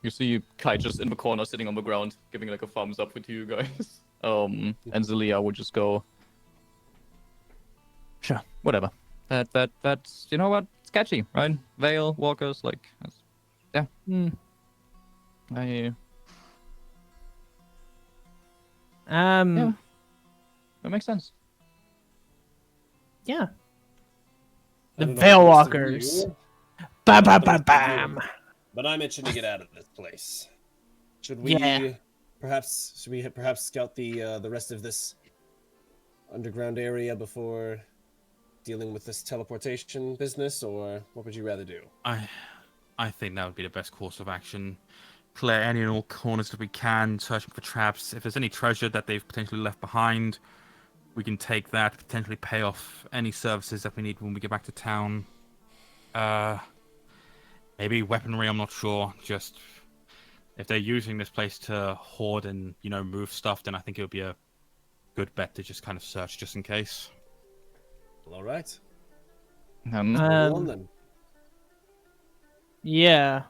You see Kai just in the corner sitting on the ground, giving like a thumbs up to you guys. And Zelia would just go, sure, whatever. That's, you know what? It's catchy, right? Veil, walkers, like, yeah. Yeah, that makes sense. Yeah. I The don't know what the rest of Veilwalkers. you- Bam, bam, what the bam, rest of bam. you- But I'm itching to get out of this place. Should we Yeah. perhaps scout the rest of this underground area before dealing with this teleportation business, or what would you rather do? I think that would be the best course of action. Clear any and all corners that we can, searching for traps. If there's any treasure that they've potentially left behind, we can take that, potentially pay off any services that we need when we get back to town. Maybe weaponry, I'm not sure. Just if they're using this place to hoard and, move stuff, then I think it would be a good bet to just kind of search just in case. Well, all right. Uh, Go on then. Yeah.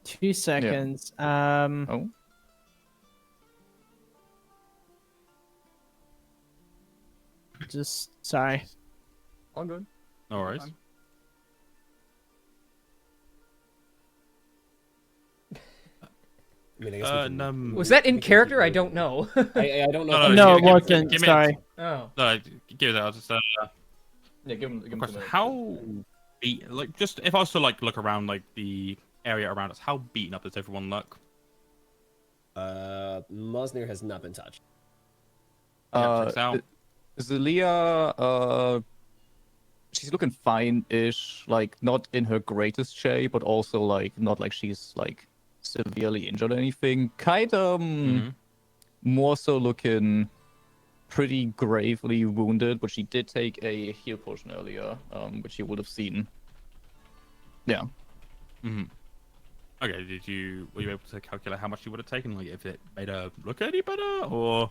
2 seconds. Oh, Just sorry. all good. No worries. Fine. I mean, I guess we can- Was that in we can character? keep I don't know. I don't know. No, if No, I- it give- wasn't. give me- Sorry. Oh. No, give it that. I'll just Yeah, give him question. the- How just if I was to look around the area around us, how beaten up does everyone look? Mosnir has not been touched. Yeah, checks out. Zelia, she's looking fine-ish, like not in her greatest shape, but also like not like she's like severely injured or anything. Kind of more so looking pretty gravely wounded, but she did take a heal potion earlier, which you would have seen. Yeah. Mm-hmm. Okay, were you able to calculate how much you would have taken? Like, if it made her look any better, or?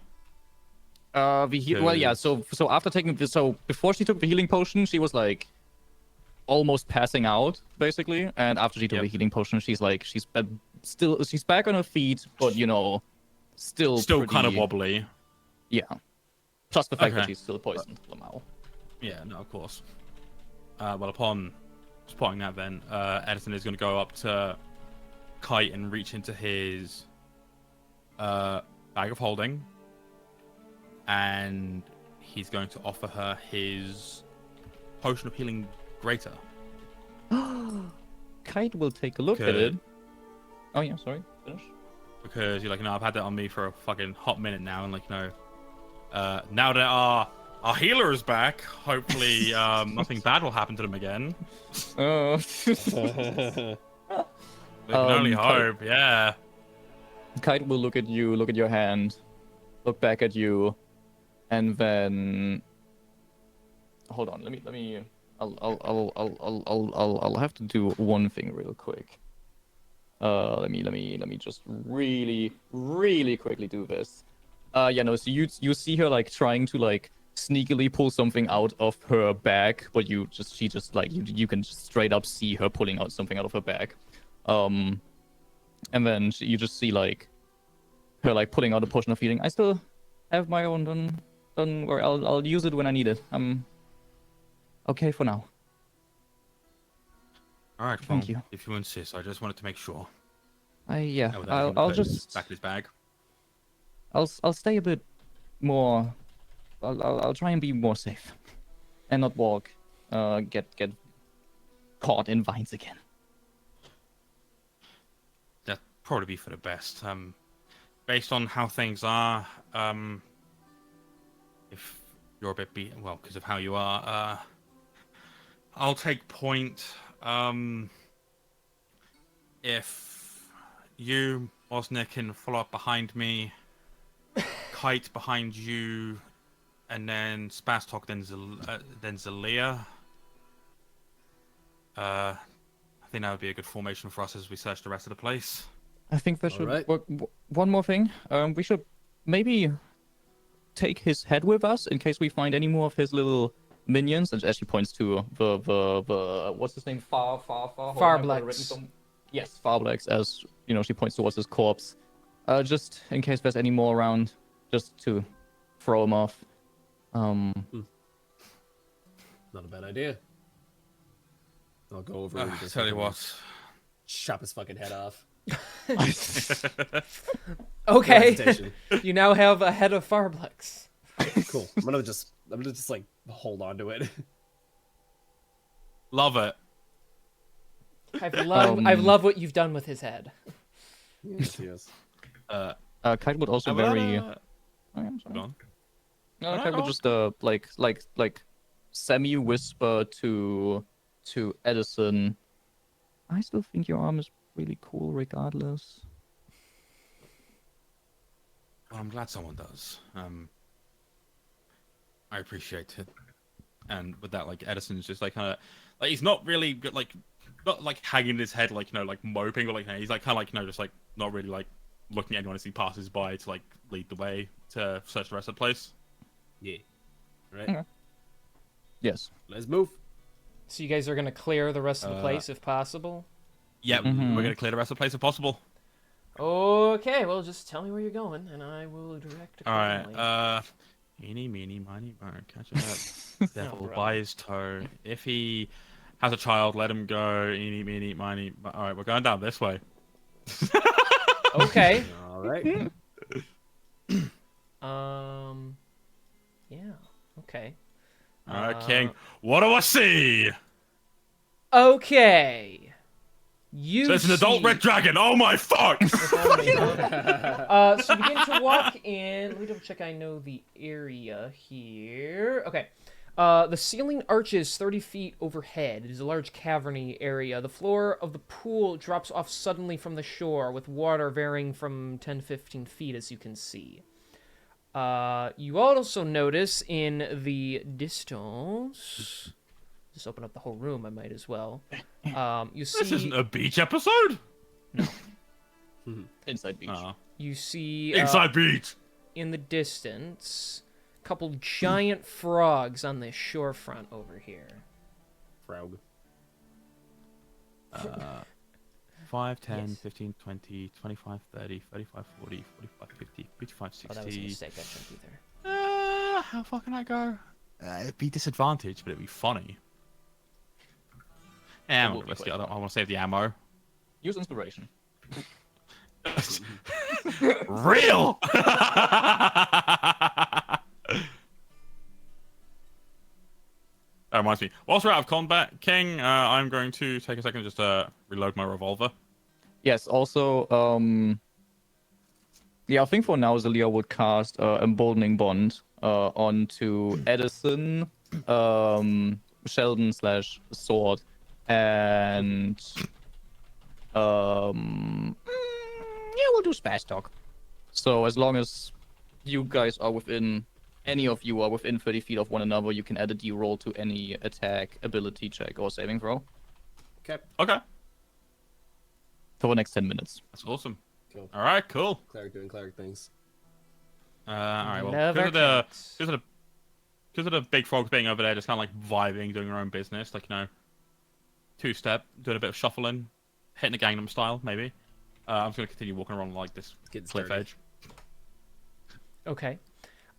Well, yeah. So after taking this, so before she took the healing potion, she was like almost passing out, basically. And after she took the healing potion, she's back on her feet, but still kind of pretty- wobbly. Yeah. Plus the fact that Okay. she's still poisoned, Lamau. Yeah, no, of course. Well, upon spotting that, then Edison is going to go up to Kite and reach into his bag of holding, and he's going to offer her his potion of healing greater. Kite will take a look at Okay. it, Oh yeah, sorry. Finish. Because you're like, I've had that on me for a fucking hot minute now, and like, now that our healer is back, hopefully nothing bad will happen to them again. Oh. We can only hope, yeah. Kite will look at you, look at your hand, look back at you, and then hold on. Let me. I'll have to do one thing real quick. Let me just really quickly do this. Yeah, no. So you see her like trying to like sneakily pull something out of her bag, but she just like you can just straight up see her pulling out something out of her bag. And then you just see like her like pulling out a potion of healing. I still have my own. Don't worry. I'll use it when I need it. I'm okay for now. All right, Thank you. If you insist, I just wanted to make sure. Yeah. Oh, that I'll put his just back in his bag. I'll stay a bit more. I'll try and be more safe, and not walk. Get caught in vines again. That'd probably be for the best. Based on how things are, if you're a bit beaten, well, because of how you are, I'll take point. If you, Osnick, can follow up behind me, Kite behind you, and then Spastok, then Zalia. I think that would be a good formation for us as we search the rest of the place. I think that All should right. work. One more thing. We should maybe take his head with us in case we find any more of his little minions. And as she points to the what's his name? Farblex. Yes, Farblex. As you know, she points towards his corpse. Just in case there's any more around, just to throw him off. Not a bad idea. I'll go over and just Tell you what. chop his fucking head off. Okay. Hesitation. You now have a head of Farblex. Cool. I'm gonna just like hold on to it. Love it. I've loved what you've done with his head. Yes. Kite would also How about, very. Oh, yeah, I'm sorry. Go on. No, No, Kite go would on. just like semi whisper to Edison. I still think your arm is really cool, regardless. Well, I'm glad someone does. I appreciate it. And with that, like Edison's just like kind of like he's not really good, like not like hanging his head like like moping, but like he's like kind of like just like not really like looking at anyone as he passes by to like lead the way to search the rest of the place. Yeah. Right. Okay. Yes. Let's move. So you guys are gonna clear the rest of the place if possible. Yeah, Mhm. we're gonna clear the rest of the place if possible. Okay, well just tell me where you're going, and I will direct All right. accordingly. Eeny, meeny, miny, moe. Catch that devil brother. by his toe. If he has a child, let him go. Eeny, meeny, miny. All right, we're going down this way. Okay. All right. Yeah. Okay. All right, King. What do I see? Okay. You. There's an adult see- red dragon. Oh my fuck! So you begin to walk in. Let me double check. I know the area here. Okay. The ceiling arches 30 feet overhead. It is a large cavernous area. The floor of the pool drops off suddenly from the shore, with water varying from 10 to 15 feet, as you can see. You also notice in the distance. Just open up the whole room. I might as well. You see. This isn't a beach episode. Inside beach. You see. Inside beach. In the distance, a couple giant frogs on the shorefront over here. Frog. 5, 10, Yes. 15, 20, 25, 30, 35, 40, 45, 50, 55, Oh, that was a 60. mistake. That shouldn't be there. How far can I go? It'd be disadvantage, but it'd be funny. Yeah, I'm will not be risky. quite I want to save the ammo. Use inspiration. Real! That reminds me. Whilst we're out of combat, King, I'm going to take a second just to reload my revolver. Yes. Also, yeah, I think for now Zelia would cast Emboldening Bond onto Edison, Sheldon slash Sword, and yeah, we'll do Smash Talk. So as long as you guys are within, any of you are within 30 feet of one another, you can add a D roll to any attack, ability check, or saving throw Okay. Okay, for the next 10 minutes. that's awesome. Cool. All right, cool. Cleric doing cleric things. All right, well, Never because of the big frogs being over there, just kind of like vibing, doing their own business, like, you know, two-step, doing a bit of shuffling, hitting the Gangnam style, maybe. I'm just gonna continue walking around like this Getting cliff started. edge. Okay.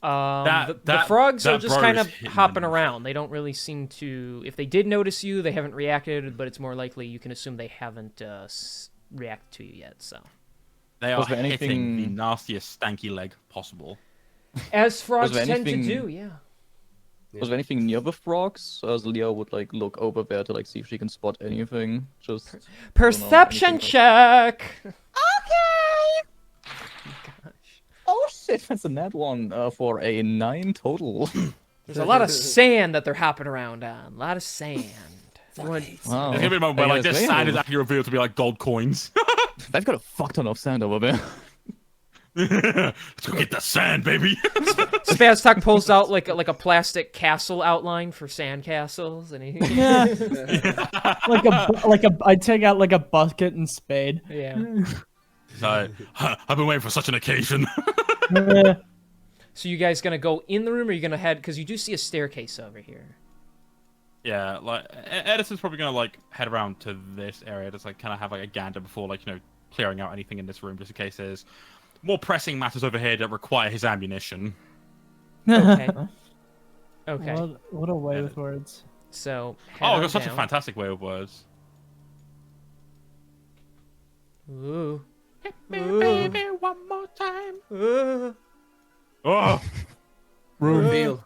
That- the that- frogs are that just bro kind is of hitting hopping them. around. They don't really seem to. If they did notice you, they haven't reacted. But it's more likely you can assume they haven't reacted to you yet. So, They are Was there hitting the anything- nastiest stanky leg possible. as frogs there tend to anything- do, yeah. Was there anything near the frogs? Zelia would like look over there to like see if she can spot anything. Just Perception anything check. oh shit, that's a nat one for a 9 total. There's a lot of sand that they're hopping around on. A lot of sand. Wow. There's gonna be a moment where like this sand is actually revealed to be like gold coins. They've got a fuck ton of sand over there. Let's go get that sand, baby. Spaztok pulls out like a plastic castle outline for sand castles, and he Yeah. I take out like a bucket and spade. yeah. So, I've been waiting for such an occasion. Yeah. So you guys gonna go in the room, or are you gonna head? Because you do see a staircase over here. Yeah, like Edison's probably gonna like head around to this area, just like kind of have like a gander before like, you know, clearing out anything in this room, just in case there's more pressing matters over here that require his ammunition. Okay. Okay. What a way with words. So. Oh, head I've on got such a down. fantastic way of words. Ooh. Baby, one more time. Ooh. Oh, Reveal.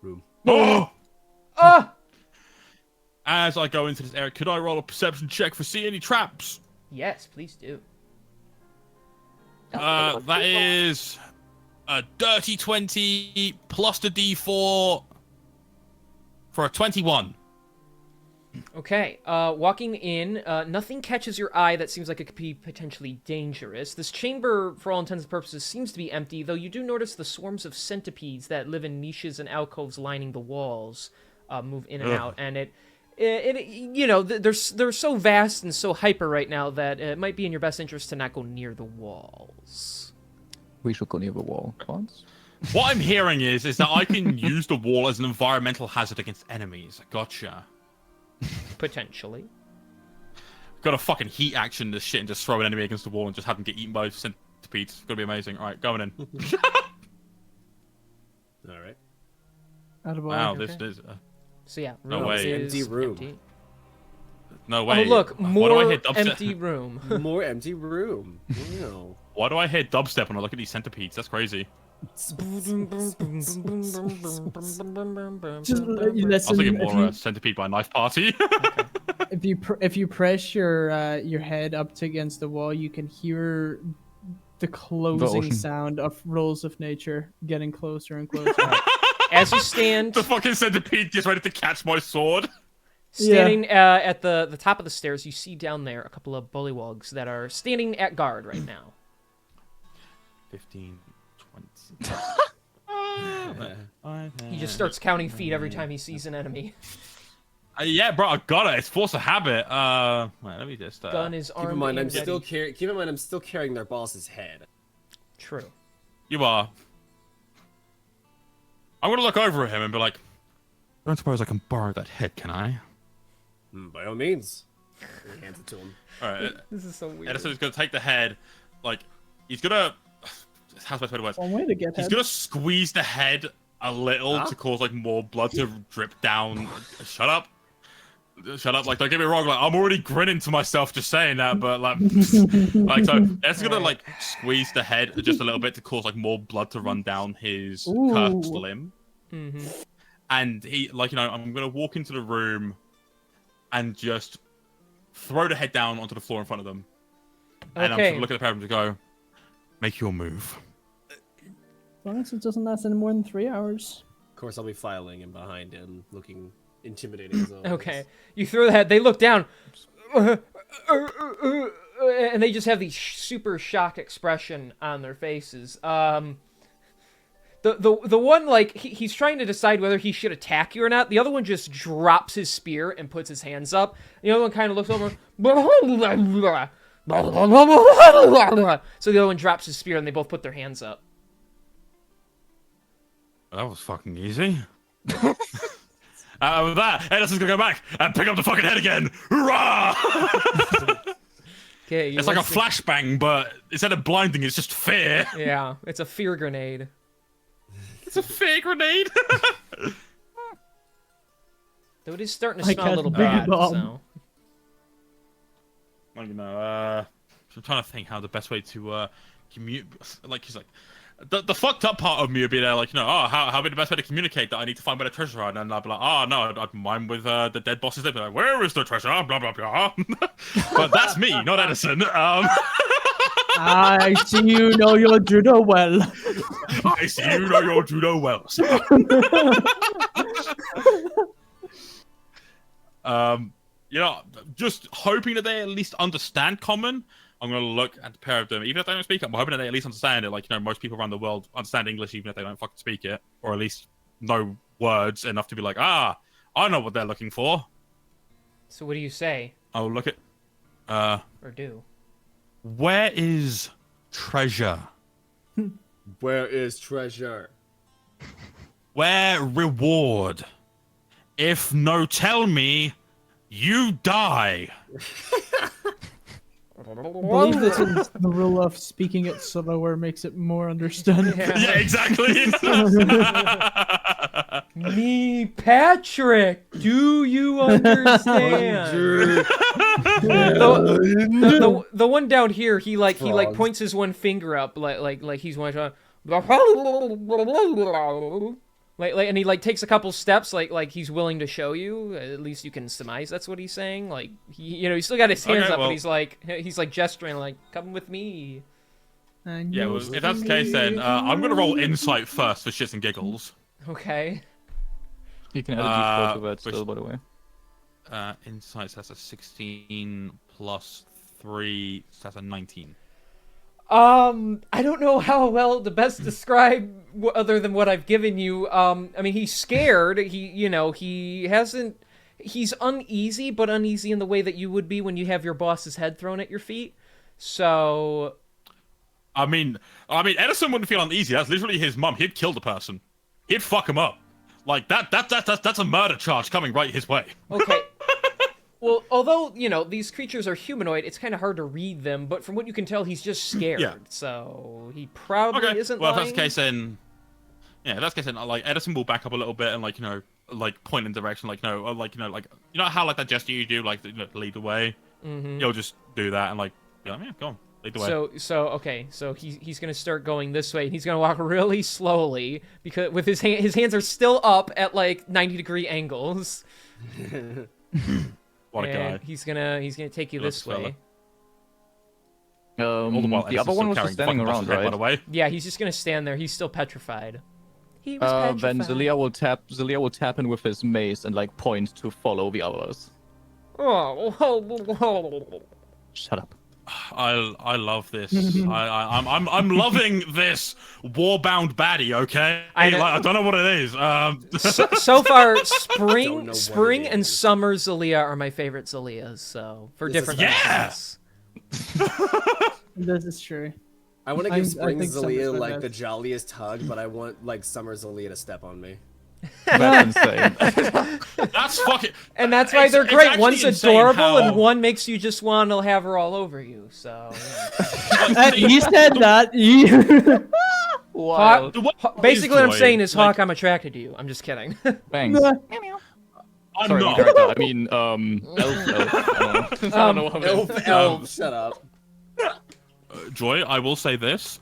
Room. oh! Ah! As I go into this area, could I roll a perception check for see any traps? Yes, please do. That is a dirty 20 plus the D4 for a 21. Okay, walking in, nothing catches your eye that seems like it could be potentially dangerous. This chamber, for all intents and purposes, seems to be empty, though you do notice the swarms of centipedes that live in niches and alcoves lining the walls move in and Ugh. out, and it you know, they're so vast and so hyper right now that it might be in your best interest to not go near the walls. We should go near the wall. What? What I'm hearing is that I can use the wall as an environmental hazard against enemies. Gotcha. Potentially. Gotta fucking heat action this shit and just throw an enemy against the wall and just have them get eaten by centipedes. Gonna be amazing. Alright, going in. Alright. Attaboy. Wow, Okay. this is... So yeah, No room way. is Empty room. empty. no Oh way. look, Why do I more hear dubstep? empty room. More empty room. Wow. Why do I hear dubstep when I look at these centipedes? That's crazy. Just I was listen. thinking more centipede by knife party. If you press your head up to against the wall, you can hear the closing ocean. sound of rolls of nature getting closer and closer. As you stand, The fucking centipede gets ready to catch my sword. standing at the top of the stairs, you see down there a couple of bullywugs that are standing at guard right now. 15, 20. He just starts counting feet every time he sees an enemy. Yeah, bro, I got it. It's force of habit. Wait, let me just. Gun is Keep armed in mind, and I'm still ready. keep in mind, I'm still carrying their boss's head. True. You are. I'm gonna look over at him and be like, I don't suppose I can borrow that head, can I? By all means. And he hands it to him. Alright, This is so weird. Edison's gonna take the head, like, he's gonna. How's my words? One way to get He's head. gonna squeeze the head a little to cause, like, more blood to drip down. Shut up. Shut up. Like, don't get me wrong, like, I'm already grinning to myself just saying that, but, like, like, so, Edison's gonna, like, squeeze the head just a little bit to cause, like, more blood to run down his cursed Ooh. limb. Mm-hmm. And he, like, you know, I'm gonna walk into the room and just throw the head down onto the floor in front of them. And I'm Okay. just look at the pair of them and go, make your move. As long as it doesn't last any more than 3 hours. Of course, I'll be filing in behind him, looking intimidating as always. Okay. You throw the head. They look down. And they just have the super shocked expression on their faces. The one, like, he's trying to decide whether he should attack you or not. The other one just drops his spear and puts his hands up. The other one kind of looks over. So the other one drops his spear and they both put their hands up. That was fucking easy. With that, Edison's gonna go back and pick up the fucking head again. Hurrah! Okay, It's like a flashbang, but instead of blinding, it's just fear. Yeah, it's a fear grenade. It's a fear grenade. Though it is starting to I smell a little can't bad, bomb. so... Well, you know, I'm trying to think how the best way to commute. Like he's like, the fucked up part of me would be there, like, you know, oh, how would be the best way to communicate that I need to find where the treasure are? And then I'd be like, oh no, I'd mine with the dead bosses. They'd be like, where is the treasure? Blah blah blah. But that's me, not Edison. I see you know your judo well. I see you know your judo well. Sir. You know, just hoping that they at least understand common. I'm gonna look at the pair of them, even if they don't speak it. I'm hoping that they at least understand it. Like, you know, most people around the world understand English, even if they don't fucking speak it, or at least know words enough to be like, ah, I know what they're looking for. So what do you say? I'll look at. Or do? Where is treasure? Where is treasure? Where reward? If no, tell me, you die. I believe this is the rule of speaking it slower makes it more understandable. Yeah, exactly. Me, Patrick, do you understand? The one down here, he points his one finger up like he's one shot. And he takes a couple steps like he's willing to show you. At least you can surmise that's what he's saying. Like he's still got his hands up, well. but he's gesturing like, come with me. Yeah, well, if that's the case, then I'm gonna roll insight first for shits and giggles. Okay. You can add a d4 to that still, by the way. Insights, that's a 16 plus 3, so that's a 19. I don't know how well to best describe other than what I've given you. I mean, he's scared. He's uneasy, but uneasy in the way that you would be when you have your boss's head thrown at your feet. So, I mean, Edison wouldn't feel uneasy. That's literally his mum. He'd kill the person. He'd fuck him up. Like that's a murder charge coming right his way. okay. Well, although, these creatures are humanoid, it's kind of hard to read them, but from what you can tell, he's just scared. Yeah. So, he probably isn't well, lying. if that's the case, then... Yeah, if that's the case, then, like, Edison will back up a little bit and, point in direction, you know how, that gesture you do, lead the way? Mm-hmm. You'll just do that and, be like, yeah, go on, lead the way. So he's going to start going this way, and he's going to walk really slowly, because with his hands are still up at, 90-degree angles. What a guy. And he's gonna take you this way. All the while, The other Edison's one was still just standing carrying around, fucking boss's head, by right? the way. Yeah, he's just gonna stand there. He's still petrified. He was petrified. Then Zelia will tap in with his mace and point to follow the others. Shut up. I love this. I'm loving this war-bound baddie. Okay, I don't know what it is. So far, Don't know what spring it and is. summer Zelia are my favorite Zelias. So for This is different Yeah! reasons. This is true. I want to I give Spring think Summer's Zelia my the best. jolliest hug, but I want Summer Zelia to step on me. That's insane. That's fucking. And that's why It's- they're it's great. actually One's insane adorable, how- and one makes you just want to have her all over you. So You said that. Hawk, The way- basically, what I'm Joy, saying is, Hawk, I'm attracted to you. I'm just kidding. Thanks. I'm Sorry, not. character. I mean, elf. I don't know. Elf, shut up. Joy, I will say this.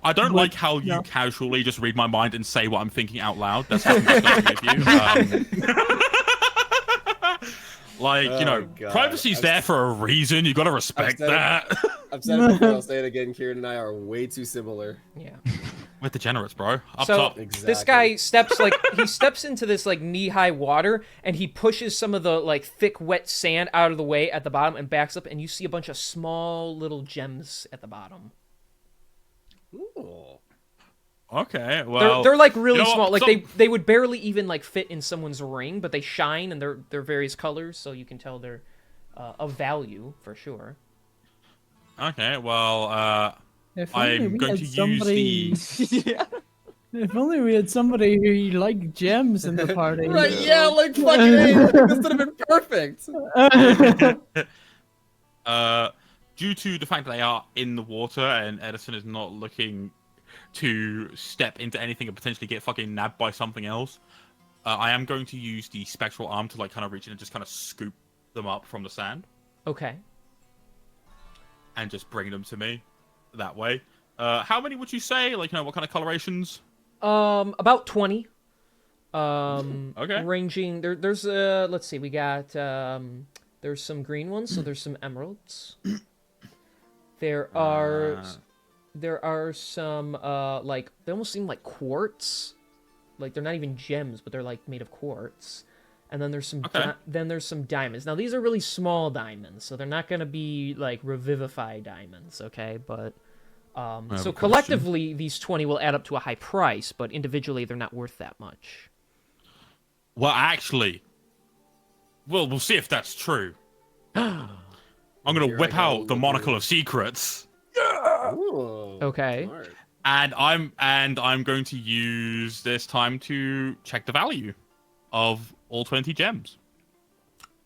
I don't like how you casually just read my mind and say what I'm thinking out loud. That's fucking disgusting of you. Like, you know, God. privacy's there for a reason. You gotta respect said it. that. I've said it before, I'll say it again. Kieran and I are way too similar. Yeah. We're degenerates, bro. Up So top. Exactly. this guy steps he steps into this like knee-high water, and he pushes some of the like thick wet sand out of the way at the bottom and backs up, and you see a bunch of small little gems at the bottom. Ooh. Okay, well, They're like really you know small. what? Like they would barely even like fit in someone's ring, but they shine and they're various colors, so you can tell they're of value for sure. Okay, well, If only I'm we going had to somebody. use the. Yeah. If only we had somebody who liked gems in the party. Right, yeah, like fucking A. This would have been perfect. Due to the fact that they are in the water and Edison is not looking to step into anything and potentially get fucking nabbed by something else, I am going to use the spectral arm to like kind of reach in and just kind of scoop them up from the sand Okay. and just bring them to me that way. How many would you say? Like, you know, what kind of colorations? About 20. Okay. Ranging there's let's see, we got there's some green ones, so there's some emeralds. There are some like they almost seem like quartz. Like they're not even gems, but they're like made of quartz. And then there's some diamonds. Now these are really small diamonds, so they're not going to be like revivify diamonds, okay? But so collectively these 20 will add up to a high price, but individually they're not worth that much. Well, actually, we'll see if that's true. I'm gonna Here I whip go, out the looking monocle at- of secrets, Ooh, Okay. smart. and I'm going to use this time to check the value of all 20 gems.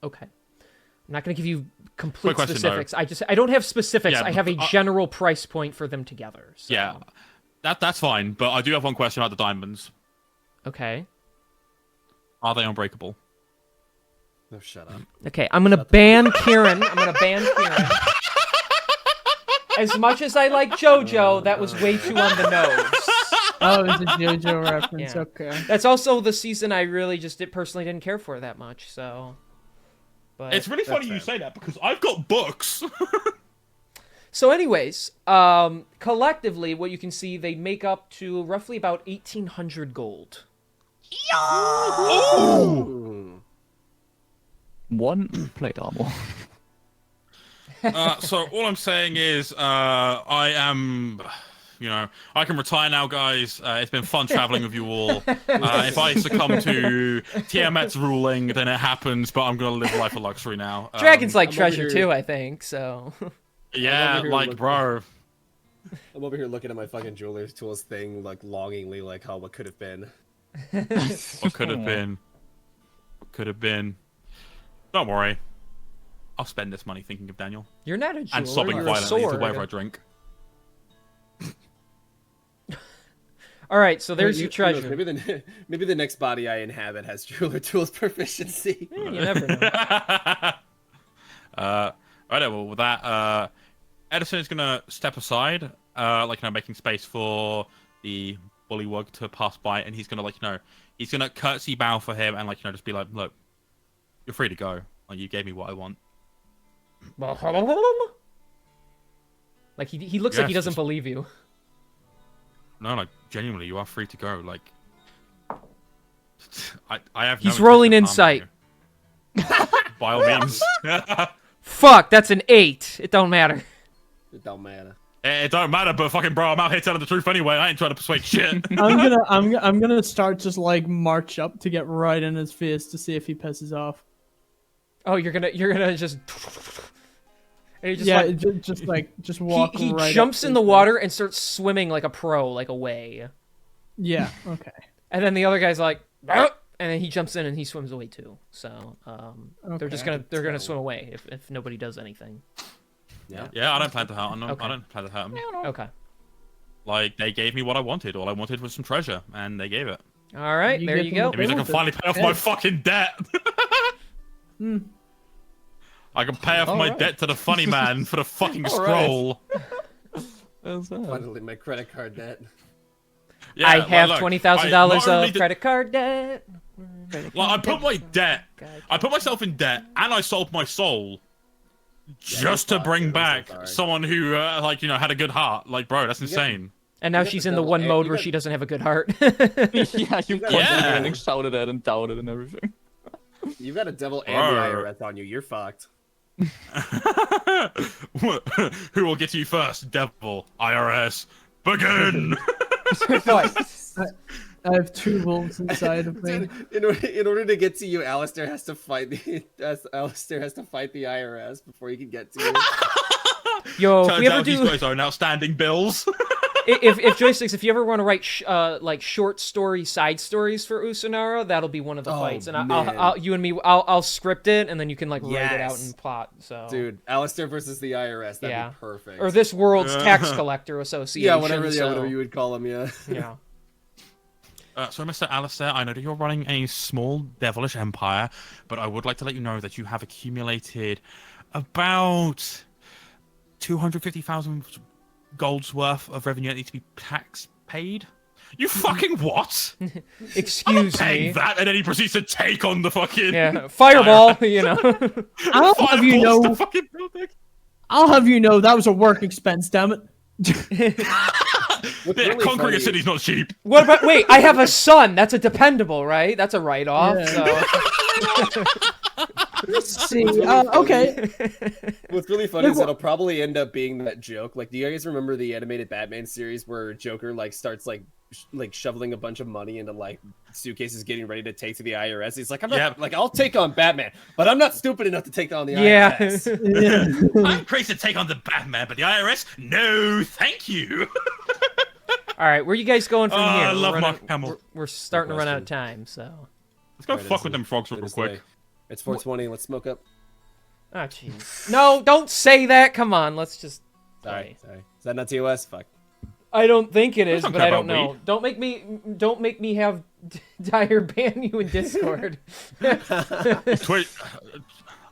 Okay. I'm not going to give you complete Quick question, though. specifics. I don't have specifics. Yeah, I have a but, general price point for them together. So. Yeah, that's fine. But I do have one question about the diamonds. Okay. Are they unbreakable? No, shut up. Okay, I'm gonna ban Kieran. I'm gonna ban Kieran. As much as I like JoJo, that was way too on the nose. Oh, it's a JoJo reference. Yeah. Okay. That's also the season I really just personally didn't care for that much. So, but It's really funny you say that because I've got books. so, anyways, collectively, what you can see, they make up to roughly about 1,800 gold. Ooh. One plate armor. So all I'm saying is, I am, you know, I can retire now, guys. It's been fun traveling with you all. If I succumb to Tiamat's ruling, then it happens. But I'm gonna live a life of luxury now. Dragons like I'm treasure over here- too, I think. So, Yeah, over here like, looking- bro. I'm over here looking at my fucking jeweler's tools thing, like longingly, like how what could have been. What could have been? What could have been? Don't worry. I'll spend this money thinking of Daniel you're not a jeweler. and sobbing You're a violently to sword. whatever I drink. All right, so there's Who your knows, treasure. maybe the next body I inhabit has jeweler tools proficiency. You never know. Right, well, with that, Edison is gonna step aside, like, you know, making space for the bullywug to pass by, and he's gonna, like, you know, he's gonna curtsy bow for him, and, like, you know, just be like, look, you're free to go. Like, you gave me what I want. Like he looks like he Yes, doesn't just- believe you. No, like, genuinely, you are free to go. Like, I have. He's no rolling intention of harming insight. you. By all means. Fuck, that's an 8. It don't matter. It don't matter. It don't matter, but fucking bro, I'm out here telling the truth anyway. I ain't trying to persuade shit. I'm gonna start just like march up to get right in his face to see if he pisses off. Oh, you're gonna just. And he just Yeah, like, just walk. he right jumps up in to the his water and starts swimming like a pro, like away. face. Yeah. Okay. And then the other guy's like, "Ah!" And then he jumps in and he swims away too. So they're just Okay. gonna swim away if nobody does anything. Yeah. Yeah, I don't plan to hurt him. Okay. I don't plan to hurt him. Okay. Like, they gave me what I wanted. All I wanted was some treasure, and they gave it. All right, You there get you them go. all. It means I can finally pay off my fucking debt. I can pay off my Alright. debt to the funny man for the fucking Alright. scroll. Finally, my credit card debt. Yeah, I well, have look, $20,000 not only of did- credit card debt. Like, I put my debt. I put myself in debt, and I sold my soul just to bring back someone who, like, you know, had a good heart. Like, bro, that's insane. And now got she's the in the double one A- mode you where got- she doesn't have a good heart. Yeah, you Yeah. constantly getting shouted at and doubted and everything. You've got a devil and the Arr. IRS on you. You're fucked. Who will get to you first? Devil, IRS, begin. I have 2 wolves inside of me. Dude, in order to get to you, Alistair has to fight the IRS before he can get to you. Yo, if Turns we ever out these do, guys own outstanding bills. if joysticks, if you ever want to write like short story side stories for Usunara, that'll be one of the Oh, fights, and man. I'll script it, and then you can like write it out Yes. and plot. So, Dude, Alistair versus the IRS. That'd Yeah. be perfect. or this world's tax collector association. yeah, whatever so, you would call him. Yeah. Yeah. So, Mr. Alistair, I know that you're running a small devilish empire, but I would like to let you know that you have accumulated about 250,000 gold's worth of revenue that needs to be tax paid. You fucking what? Excuse Paying me. that, and then he proceeds to take on the fucking Yeah, fireball. You know. I'll have you fireballs know. the fucking building. I'll have you know that was a work expense. Damn it. What's Yeah, really conquering a funny- city's not cheap. What about? Wait, I have a son. That's a dependable, right? That's a write-off. Yeah. So. See, okay. What's really funny is it'll probably end up being that joke. Like, do you guys remember the animated Batman series where Joker like starts like shoveling a bunch of money into like suitcases, getting ready to take to the IRS? He's like, I'm not Yep. like I'll take on Batman, but I'm not stupid enough to take on the Yeah. IRS. I'm crazy to take on the Batman, but the IRS, no, thank you. All right, where you guys going from Oh, here? I love We're Mark Hamill. We're starting to run out of question. time, so. Let's go Alright, fuck it with is- them frogs it real is quick. late. It's 4:20. Let's smoke up. Oh jeez. No, don't say that. Come on, let's just. Sorry. Is that not TOS? Fuck. I don't think it is, don't but care I don't about know. Don't make me have Dyer ban you in Discord. Twitch,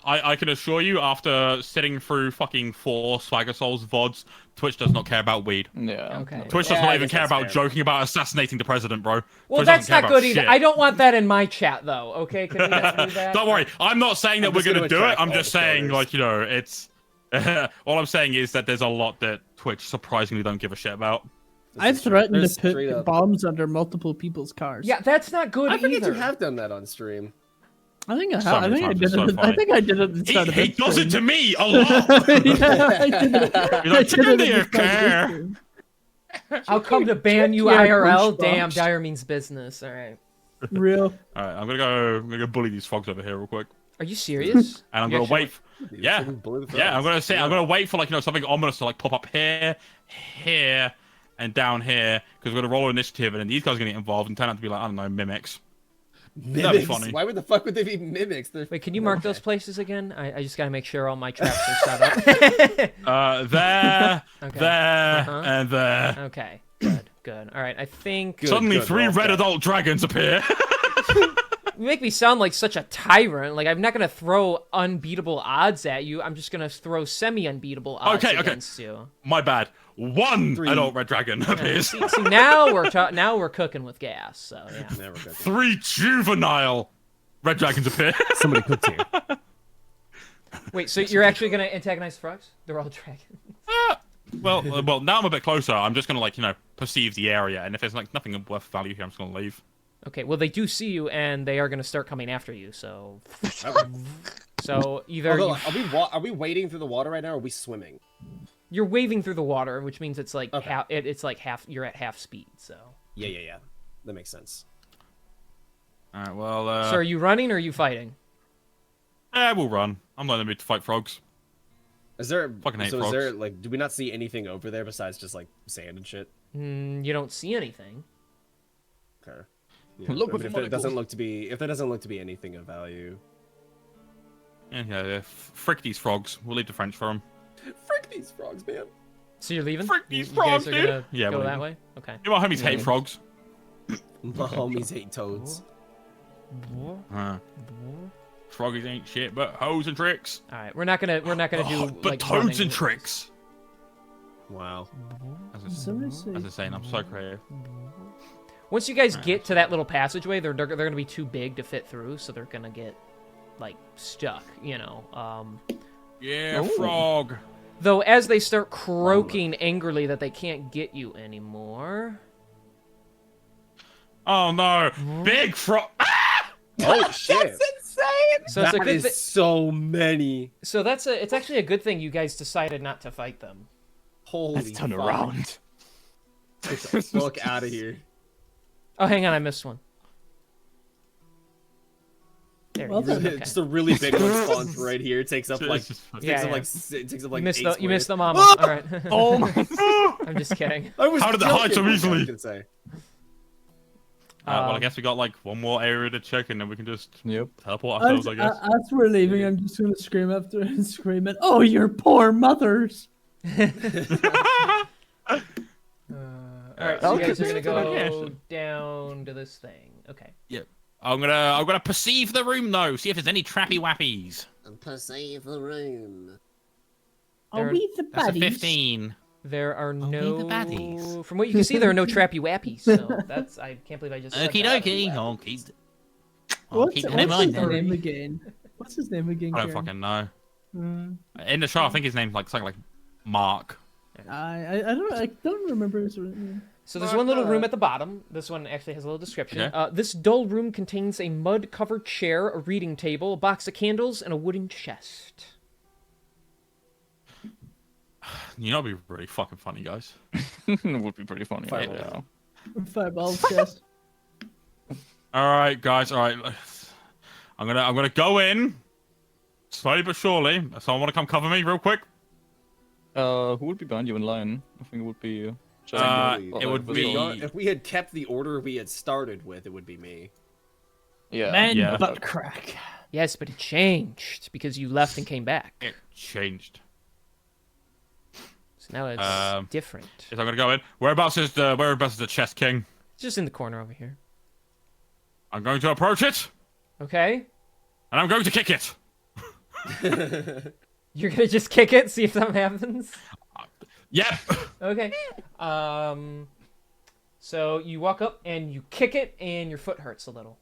I can assure you, after sitting through fucking 4 Swagger Souls VODs, Twitch does not care about weed. Yeah. Okay. Twitch does Yeah, not I even guess care that's about fair. joking about assassinating the president, bro. Well, Twitch that's doesn't care not about good either. shit. I don't want that in my chat, though. Okay, can we not do that? Don't worry, I'm not saying that I'm we're just gonna gonna do it. attract I'm all just the saying, stoners. like, you know, it's. All I'm saying is that there's a lot that Twitch surprisingly don't give a shit about. I've threatened There's to straight put up- bombs under multiple people's cars. Yeah, that's not good I either. think you have done that on stream. I think I So have. I many think I times, did it's so it. I funny. think I did it at the start of He this does it to stream. me a lot. Yeah, I did it. He's I like, did "Get in it at there, the start of this car." stream. I'll come to ban you Yeah, IRL. push Damn, bombs. Dyer means business. All right. Real. All right, I'm gonna go bully these frogs over here real quick, Are you serious? and I'm You gonna actually- wait. Yeah, yeah, I'm gonna say I'm gonna wait for, like, you know, something ominous to like pop up here, here, and down here, because we're gonna roll initiative, and then these guys are gonna get involved and turn out to be like, I don't know, mimics. That'd be Mimics? funny. Why would the fuck would they be mimics? They're... Wait, can you mark those places again? I just gotta make sure all my traps are set up. There, Okay. there, Uh-huh. and there. Okay. Good. Good. All right. I think Good, Suddenly, good, 3 well red done. adult dragons appear. you make me sound like such a tyrant. Like I'm not gonna throw unbeatable odds at you. I'm just gonna throw semi-unbeatable odds Okay, okay. against you. My bad. 1 3. adult red dragon appears. See, now we're cooking with gas. So yeah. Never good. 3 juvenile red dragons appear. Somebody cooked here. Wait. So you're actually gonna antagonize the frogs? They're all dragons. well, now I'm a bit closer. I'm just gonna, like, you know, perceive the area, and if there's like nothing of worth value here, I'm just gonna leave. Okay. Well, they do see you, and they are gonna start coming after you. So either Although, you, are we wading through the water right now, or are we swimming? you're waving through the water, which means it's like Okay. it's like half. You're at half speed. So. Yeah. That makes sense. All right. Well, So are you running or are you fighting? we'll run. I'm not in the mood to fight frogs. Is there Fucking hate so is there frogs. like do we not see anything over there besides just like sand and shit? You don't see anything. Okay. Look I with mean, if the there doesn't look to be anything of value. Yeah. Frick these frogs. We'll leave the French for them. Frick these frogs, man. So you're leaving? Frick You these guys frogs, are dude. gonna Yeah, go we're that leaving. way? Okay. You know, my homies hate frogs. My homies hate toads. Froggies ain't shit, but hoes and tricks. All right, we're not gonna do But like toads running. and tricks. Wow. As Somebody say- a saying, I'm so creative. Once you guys get to that little passageway, they're gonna be too big to fit through, so they're gonna get like stuck, you know. Yeah, frog. Though as they start croaking angrily that they can't get you anymore. Oh no, big frog. Oh shit! So it's a That good is so many. So it's actually a good thing you guys decided not to fight them. Holy Let's turn fuck. around. Get the fuck out of here. Oh, hang on, I missed one. There Well it is. done. Okay. Just a really big one spawns right here. It takes up like Yeah, yeah. it takes up like You missed 8 the squares. mama. Ah! All right. Oh my. I'm just kidding. I was How did that hide so joking, easily? I was gonna say. Well, I guess we got like one more area to check, and then we can just Yep. teleport ourselves, I guess. As we're leaving, I'm just gonna scream after and scream at, "Oh, your poor mothers!" All right, so you guys are gonna go Yeah. down to this thing. Okay. Yep. I'm gonna perceive the room though, see if there's any trappy wappies. Perceive the room. Are There- we the That's a baddies? 15. There are Only no. the baddies. From what you can see, there are no trappy wappies. So that's. I can't believe I just. said Okie that. dokie. I'll What's keep that in his mind then. name again? What's his name again? I don't Kieran? fucking know. Hmm. In the show, I think his name's like something like Mark. I don't remember his name. So there's one little room at the bottom. This one actually has a little description. Okay. This dull room contains a mud-covered chair, a reading table, a box of candles, and a wooden chest. You know, it'd be really fucking funny, guys. It would be pretty funny. Fireball. Yeah. Fireball's chest. All right, guys. All right. I'm gonna go in slowly but surely. Someone want to come cover me real quick? Who would be behind you in line? I think it would be. It would be- If we had kept the order we had started with, it would be me. Yeah. Man, Yeah. butt crack. Yes, but it changed because you left and came back. It changed. So now it's different. Yes, I'm gonna go in. Whereabouts is the chest king? It's just in the corner over here. I'm going to approach it, Okay? and I'm going to kick it. You're gonna just kick it, see if something happens? Yep. Okay. So you walk up and you kick it, and your foot hurts a little.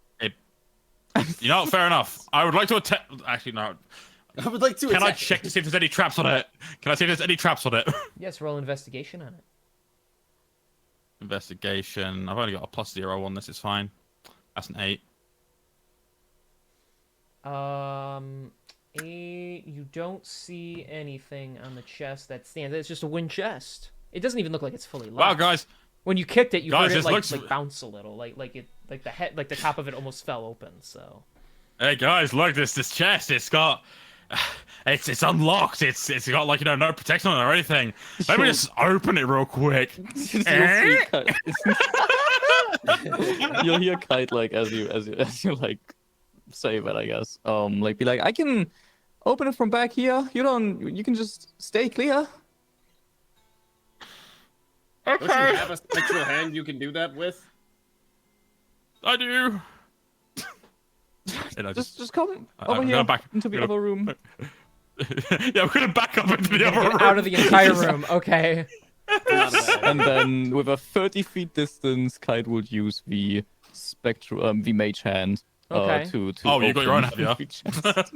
You know, fair enough. I would like to attempt. Actually, no. I would like to. Can I attack check to see if there's any traps on it? Can I see if there's any traps on it? Yes, roll investigation on it. Investigation. I've only got a +0 on this. It's fine. That's an 8. 8. You don't see anything on the chest that stands. It's just a wooden chest. It doesn't even look like it's fully locked. Wow, guys. When you kicked it, you Guys, heard it this like, looks- like bounce a little, like the head, like the top of it almost fell open. So Hey guys, look this chest. It's got. It's unlocked. It's got like no protection on it or anything. Let me just open it real quick. You'll see Kite. You'll hear Kite like as you like say that, I guess. Like be like, I can open it from back here. You can just stay clear. Don't you have a spectral hand you can do that with? I do. And I Just come I'm over gonna here back- into the gonna- other room. Yeah, I'm gonna back up into the other room. get out of the entire room. Okay. Not bad. And then with a 30 feet distance, Kite would use the the mage hand. Okay. To Oh, you got your own open hand, the chest.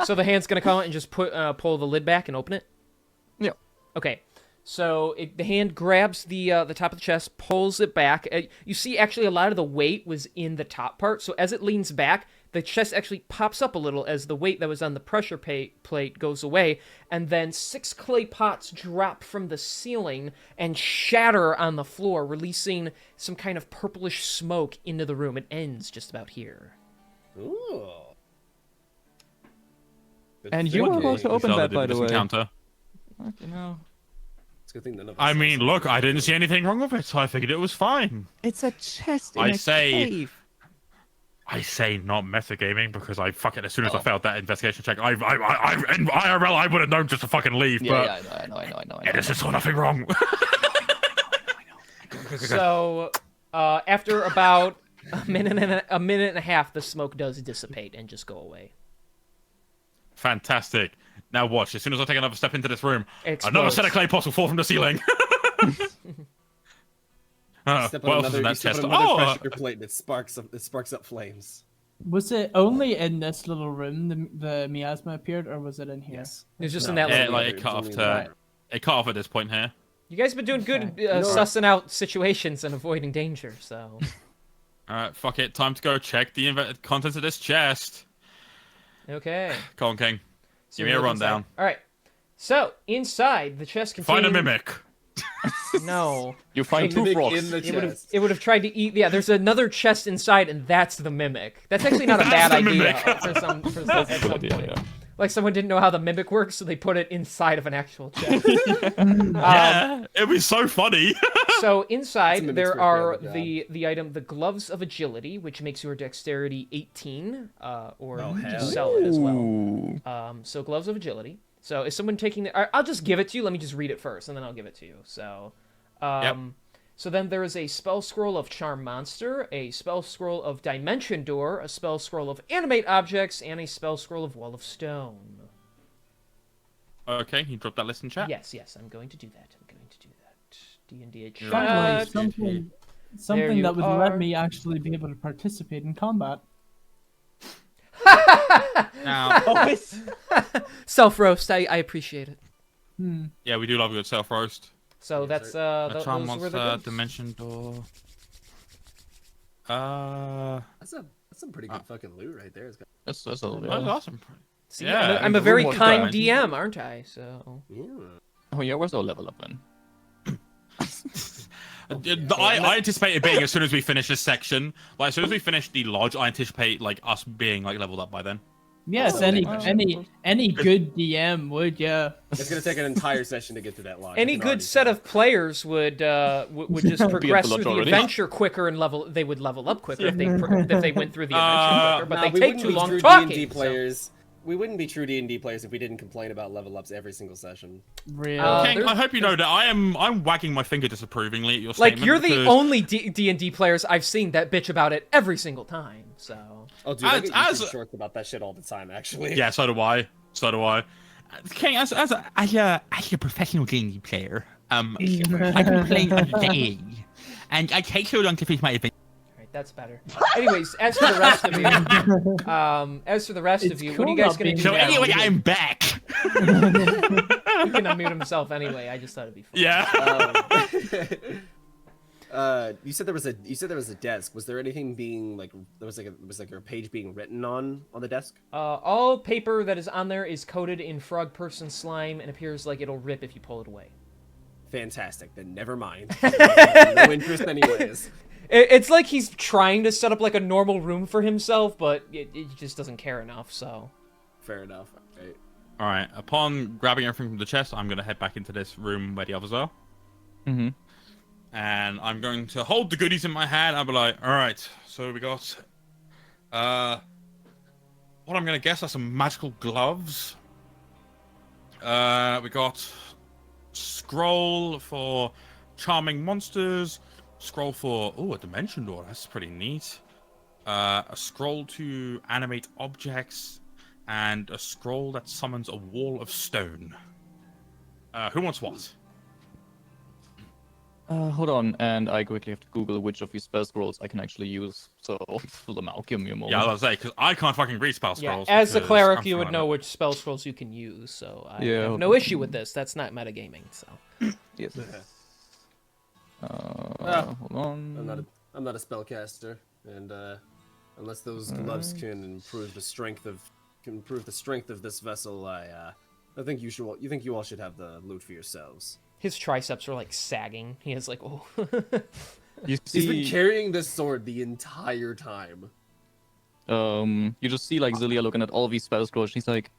So the hand's gonna come out and just pull the lid back and open it. Yeah. Okay. So the hand grabs the top of the chest, pulls it back. You see, actually, a lot of the weight was in the top part. So as it leans back, the chest actually pops up a little as the weight that was on the pressure plate goes away, and then 6 clay pots drop from the ceiling and shatter on the floor, releasing some kind of purplish smoke into the room. It ends just about here. Ooh. Good And thing you were they- about to open Zelda that, did by this the way. encounter. You know. It's a good thing none of us I saw mean, something. look, I didn't see anything wrong with it, so I figured it was fine. It's a chest in I a say- cave. I say not metagaming because I fucking as soon as I failed that investigation check, in IRL I would have known just to fucking leave. Yeah, but I know. Edison saw nothing wrong. So, after about a minute and a half, the smoke does dissipate and just go away. Fantastic. Now watch. As soon as I take another step into this room, It another explodes. set of clay pots will fall from the ceiling. Step what on else is another, in you that step chest? on another Oh, pressure plate and it sparks up flames. Was it only in this little room the miasma appeared, or was it in here? Yes. It was just in No, that yeah, little like room. it cut off It's to only it cut off at this point here. You guys have been doing good Okay. sussing out situations and avoiding danger, so... All right, fuck it. Time to go check the contents of this chest. Okay. Come on, King. So Give me we a look inside. rundown. All right. So inside the chest contains. Find a mimic. No. You find two Mimic frogs. in the It would have. chest. It would have tried to eat. Yeah. There's another chest inside, and that's the mimic. That's actually not a That's bad the idea mimic. for some. For some, That's at a some good idea, point. yeah. Like someone didn't know how the mimic works, so they put it inside of an actual chest. Yeah, it'd be so funny. So It's a inside mimic's there first are job. the item, the gloves of agility, which makes your dexterity 18, or Oh, you hell just sell it as well. Ooh. So gloves of agility. So is someone taking the? I'll just give it to you. Let me just read it first, and then I'll give it to you. So, So then there is a spell scroll of charm monster, a spell scroll of dimension door, a spell scroll of animate objects, and a spell scroll of wall of stone. Okay, you dropped that list in chat. Yes, I'm going to do that. D&D Finally, chat. something you that would are. let me actually be able to participate in combat. Now, Self roast. I appreciate it. yeah, we do love a good self roast. So that's A charm those were the monster, gloves. dimension door. That's some pretty good fucking loot right there. It's got, That's a little That's bit. awesome. See, Yeah, I'm a the very room was kind done. DM, aren't I? So yeah. Oh yeah, where's our level up then? I anticipate it being as soon as we finish this section. Like as soon as we finish the lodge, I anticipate like us being like leveled up by then. Yes, Oh, any good DM would, yeah. It's gonna take an entire session to get to that lodge. any good set of players would just progress through the already. adventure quicker and they would level up quicker if they went through the adventure quicker, but they we take wouldn't too be long true talking. D&D so- players. We wouldn't be true D&D players if we didn't complain about level ups every single session. Real. King, there's- I hope you know that I'm wagging my finger disapprovingly at your Like statement. you're the because only D&D players I've seen that bitch about it every single time. So Oh, dude, I get As- YouTube shorts about that shit all the time, actually. Yeah, so do I. So do I. King, as a professional D&D player, I've been playing all day, and I take so long to finish my adventure. all right, that's better. Anyways, as for the rest of you, It's what are you cool guys not gonna being do? So now? anyway, I'm back. He can unmute himself anyway. I just thought it'd be fun. Yeah. You said there was a desk. Was there anything being like was like a page being written on the desk? All paper that is on there is coated in frog person slime and appears like it'll rip if you pull it away. Fantastic. Then never mind. No interest, anyways. It's like he's trying to set up like a normal room for himself, but it just doesn't care enough. So Fair enough. Okay. All right. Upon grabbing everything from the chest, I'm gonna head back into this room where the others are, Mm-hmm. and I'm going to hold the goodies in my hand. I'll be like, all right. So we got, what I'm gonna guess are some magical gloves. We got scroll for charming monsters. Scroll for a dimension door. That's pretty neat. A scroll to animate objects, and a scroll that summons a wall of stone. Who wants what? Hold on, and I quickly have to Google which of these spell scrolls I can actually use. So fill them out. Give me a moment. Yeah, I was gonna say because I can't fucking read spell yeah, scrolls. as a because cleric, I'm you would throwing know up. which spell scrolls you can use. So I Yeah, have no issue with this. That's not metagaming. So Yes. Ah, Hold on. I'm not a spellcaster, and unless those gloves can improve the strength of this vessel, I think you all should have the loot for yourselves. his triceps are like sagging. He has like oh. You He's been see, carrying this sword the entire time. you just see like Zilia looking at all these spell scrolls. She's like,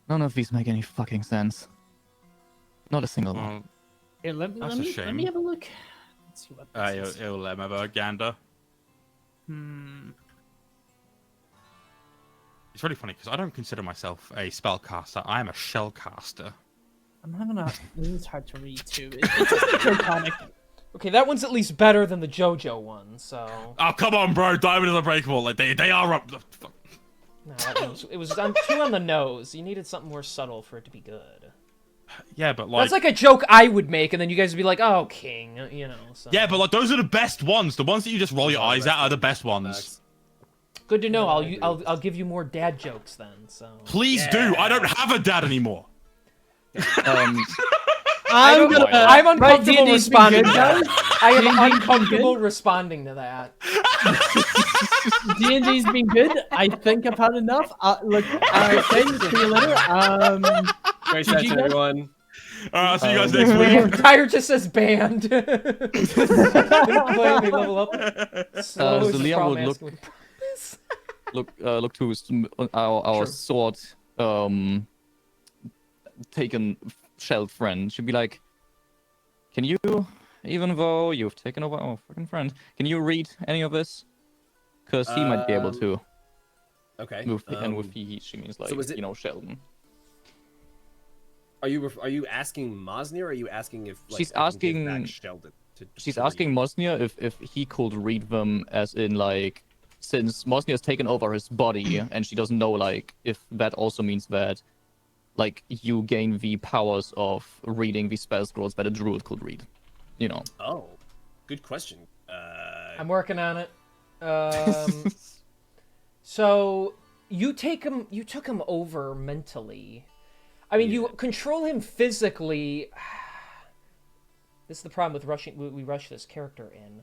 none of these make any fucking sense. Not a single one. Well, Here, let That's a me shame. have a look. Let's see what this is. it'll let me have a gander. It's really funny because I don't consider myself a spellcaster. I am a shellcaster. I'm having a. This is hard to read too. It's just draconic. Okay, that one's at least better than the JoJo one. So Oh come on, bro! Diamond is unbreakable. Like they are up. Fuck. no, that one was, it was too on the nose. You needed something more subtle for it to be good. Yeah, but like. That's like a joke I would make, and then you guys would be like, "Oh, king," you know. So. Yeah, but like those are the best ones. The ones that you just roll your eyes at are the best ones. Facts. Good to know. I'll give you more dad jokes then. So. Please do. I don't have a dad anymore. I'm uncomfortable responding. Good, To that. guys. I am D&D's been uncomfortable good. responding to that. D&D's been good. I think I've had enough. Look, thanks. See you later. Great GG, session, guys. everyone. I'll see you guys next week. Tyre just says banned. Play, they level up. Slow so is the Liam problem would asking look to our Sure. sword taken shelled friend. She'd be like, "Can you, even though you've taken over our freaking friend, can you read any of this? Because he might be able to." Okay. And with he, she means like, so is it- Sheldon. Are you asking Mosnir, or are you asking if like, She's I can give asking- back Sheldon She's to read? asking Mosnir if he could read them, as in like, since Mosnir has taken over his body, and she doesn't know like if that also means that, like, you gain the powers of reading the spell scrolls that a druid could read. You know. Oh, good question. I'm working on it. So you took him over mentally. I mean, you control him physically. This is the problem with rushing. We rush this character in.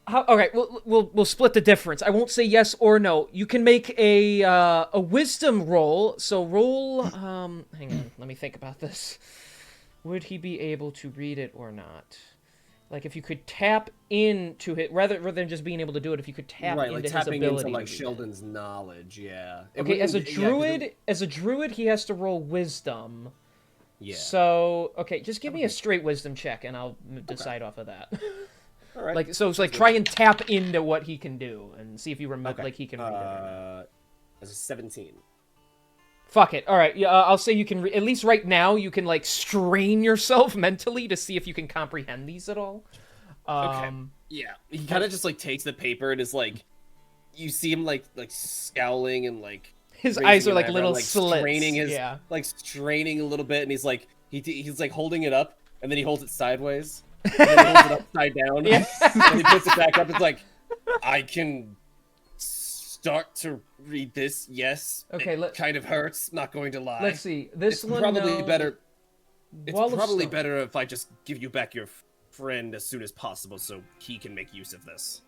Okay, we'll split the difference. I won't say yes or no. You can make a wisdom roll. So roll. Hang on, let me think about this. Would he be able to read it or not? Like, if you could tap into it, rather than just being able to do it, if you could tap right, into like his tapping ability. into like to read it. Sheldon's knowledge. Yeah. It Okay, as a wouldn't- yeah, 'cause druid, he has to roll wisdom. yeah. So, okay, just give me a straight wisdom check, and I'll decide off of that. All right. Like, so it's like try and tap into what he can do, and see if you remember, Okay. like he can read it. Or not. As a 17. Fuck it. All right, yeah, I'll say you can. At least right now, you can like strain yourself mentally to see if you can comprehend these at all. Yeah. He kind of just like takes the paper and is like, you see him like scowling and like His raising eyes are an like eyebrow, little like slits. straining his Yeah. like straining a little bit, and he's like he's like holding it up, and then he holds it sideways, and then he holds it upside down, Yeah. and he puts it back up. It's like, I can start to read this. Yes. Okay, it kind of hurts. Not going to lie. Let's see. This It's one probably no. better. It's Wall of probably Stone. better if I just give you back your friend as soon as possible, so he can make use of this.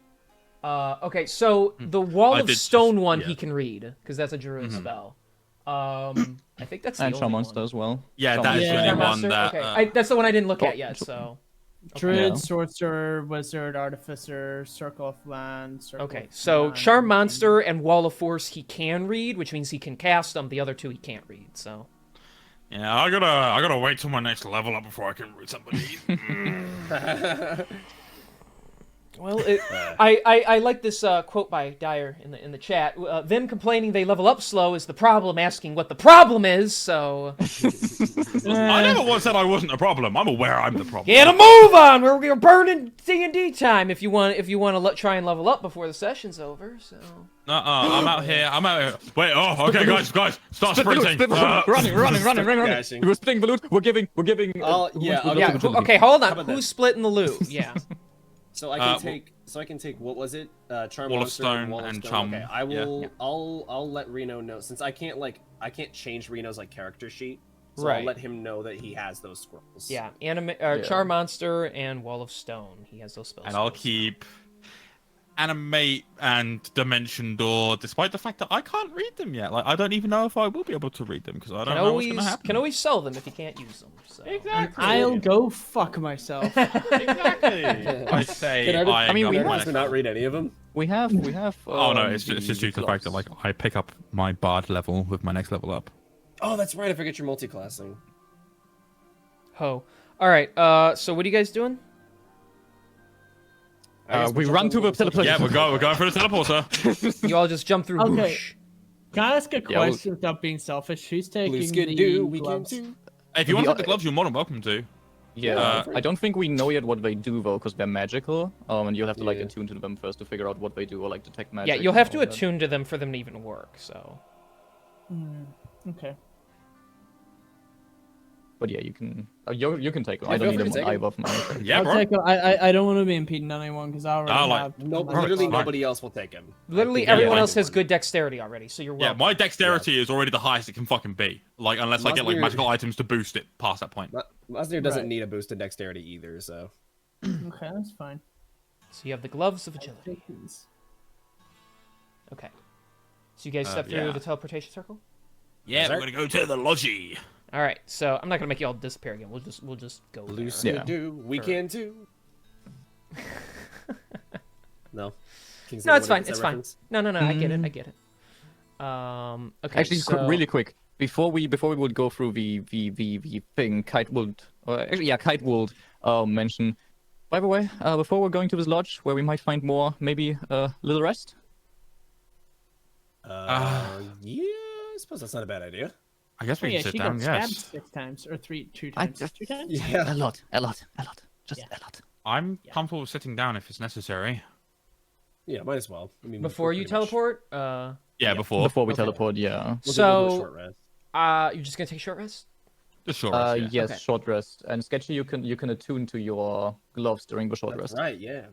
Okay, so the Wall I of did Stone just- one yeah. he can read because that's a druid spell. I think that's the And only Shaman one. Monster as well. Yeah, Shaman that is Yeah. the only Shaman one Monster? that. Okay, that's the one I didn't look at Oh, yet. So Druid, Yeah. sorcerer, wizard, artificer, circle of land. Circle okay, of so land, Charm Monster and Wall of Force he can read, which means he can cast them. The other two he can't read. So Yeah, I gotta wait till my next level up before I can read somebody. well, I like this quote by Dyer in the chat. Them complaining they level up slow is the problem. Asking what the problem is. So I never once said I wasn't a problem. I'm aware I'm the problem. get a move on. We're burning D&D time if you want to try and level up before the session's over. So. I'm out here. Wait. Oh, okay, guys, start sprinting. Running. Dashing. We're splitting the loot. We're giving. Oh, yeah, who's okay. Yeah. looking Okay. Hold on. about Who's that? splitting the loot? Yeah. So I can take what was it? Charm Wall of Monster Stone Wall of and Stone? Charm, Okay, I yeah. will. Yeah. I'll let Reno know since I can't change Reno's like character sheet. So Right. I'll let him know that he has those scrolls. Yeah. Charm Monster and Wall of Stone. He has those spells. And I'll keep Animate and Dimension Door, despite the fact that I can't read them yet. Like, I don't even know if I will be able to read them because I don't know what's gonna happen. Can always sell them if you can't use them. So. Exactly. I'll go fuck myself. Exactly. I say. Can I mean, we can have- Artificer not read any of them? We have. Oh no, it's just due to the fact that like I pick up my bard level with my next level up. Oh, that's right. I forget you're multi-classing. Ho. All right. So what are you guys doing? I guess we we'll run jump to on the Wall of Stone. teleportation. Yeah, we're going for the teleporter. You all just jump through. Okay. Whoosh. Can I ask a Yeah, well- question without being selfish? Who's taking Blue skin the do, we can gloves? too. If you want to The- take the gloves, you're more than welcome to. Yeah, I don't think we know yet what they do though, because they're magical. And you'll have to like Yeah. attune to them first to figure out what they do or like detect magic. Yeah, you'll have and to all that. attune to them for them to even work. So. Okay. But yeah, you can. You can take them. Yeah, I don't feel need free to them take 'em. either for my. Yeah, I'll bro. take. I don't want to be impeding anyone because I already Oh, like, have. No, Perfect, literally fine. nobody else will take him. Literally I everyone think else has anyone. good dexterity already, so you're Yeah, welcome. my dexterity is already the highest it can fucking be. Like, unless I get like Mosnir- magical items to boost it past that point. Masnir doesn't Right. need a boost in dexterity either, so. Okay, that's fine. So you have the gloves of agility. Okay. So you guys step through yeah. the teleportation circle. Yeah, Sir? we're gonna go to the lodgy. All right. So I'm not gonna make you all disappear again. We'll just go Blue there. Yeah. do, we Sure. can too. No. King's No, Landing, it's fine. what's It's that fine. reference? No. I get it. I get it. Okay. Actually, so... really quick. Before we would go through the thing, Kite would mention. By the way, before we're going to this lodge, where we might find more, maybe a little rest. Yeah, I suppose that's not a bad idea. I guess Oh, we yeah, can she sit down. got stabbed Yes. 6 times or two times. just- 2 times. Yeah. A lot. Just Yeah. a lot. I'm comfortable with sitting down if it's necessary. Yeah, might as well. I mean, Before we're you pretty much- teleport, Yeah, before. Before we Okay. teleport, yeah. We'll do a So- short rest. you're just gonna take a short rest. Just short rest, yeah. Yes, Okay. short rest. And Sketchy, you can attune to your gloves during the short That's rest. right, yeah.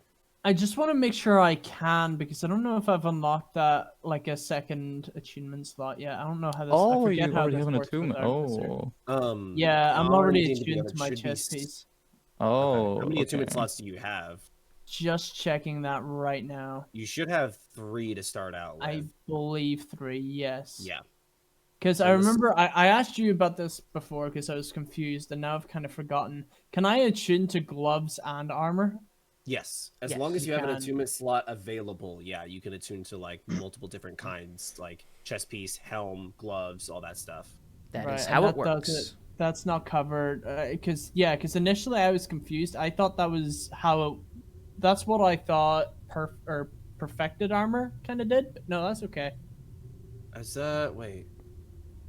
I just want to make sure I can because I don't know if I've unlocked that like a second attunement slot yet. I don't know how this. I Oh, forget you how already this have an works with attunement. Artificer. Oh. Yeah, I'm already D&D attuned Beyond to my should be chest s- piece. Oh. How many attunement okay. slots do you have? Just checking that right now. You should have 3 to start out with. I believe 3. Yes. Yeah. Because So I this- remember I asked you about this before because I was confused and now I've kind of forgotten. Can I attune to gloves and armor? Yes. As Yes, long as you you have an can. attunement slot available, yeah, you can attune to like multiple different kinds, like chest piece, helm, gloves, all that stuff. That is Right, how and it that works. does it. That's not covered because initially I was confused. I thought that was how it. That's what I thought. Perfected armor kind of did, but no, that's okay. As wait.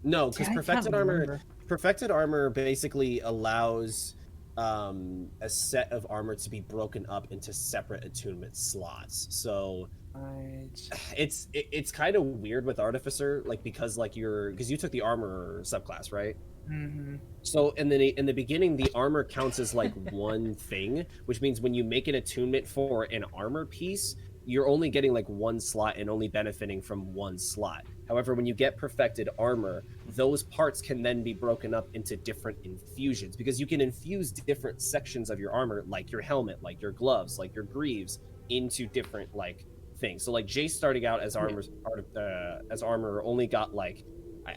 No, because See, I perfected can't armor remember. perfected armor basically allows a set of armor to be broken up into separate attunement slots. So Right. it's kind of weird with artificer, like because you took the armor subclass, right? Mm-hmm. So in the beginning, the armor counts as like one thing, which means when you make an attunement for an armor piece, you're only getting like one slot and only benefiting from one slot. However, when you get perfected armor, those parts can then be broken up into different infusions because you can infuse different sections of your armor, like your helmet, like your gloves, like your greaves, into different like things. So like Jace starting out as armor only got like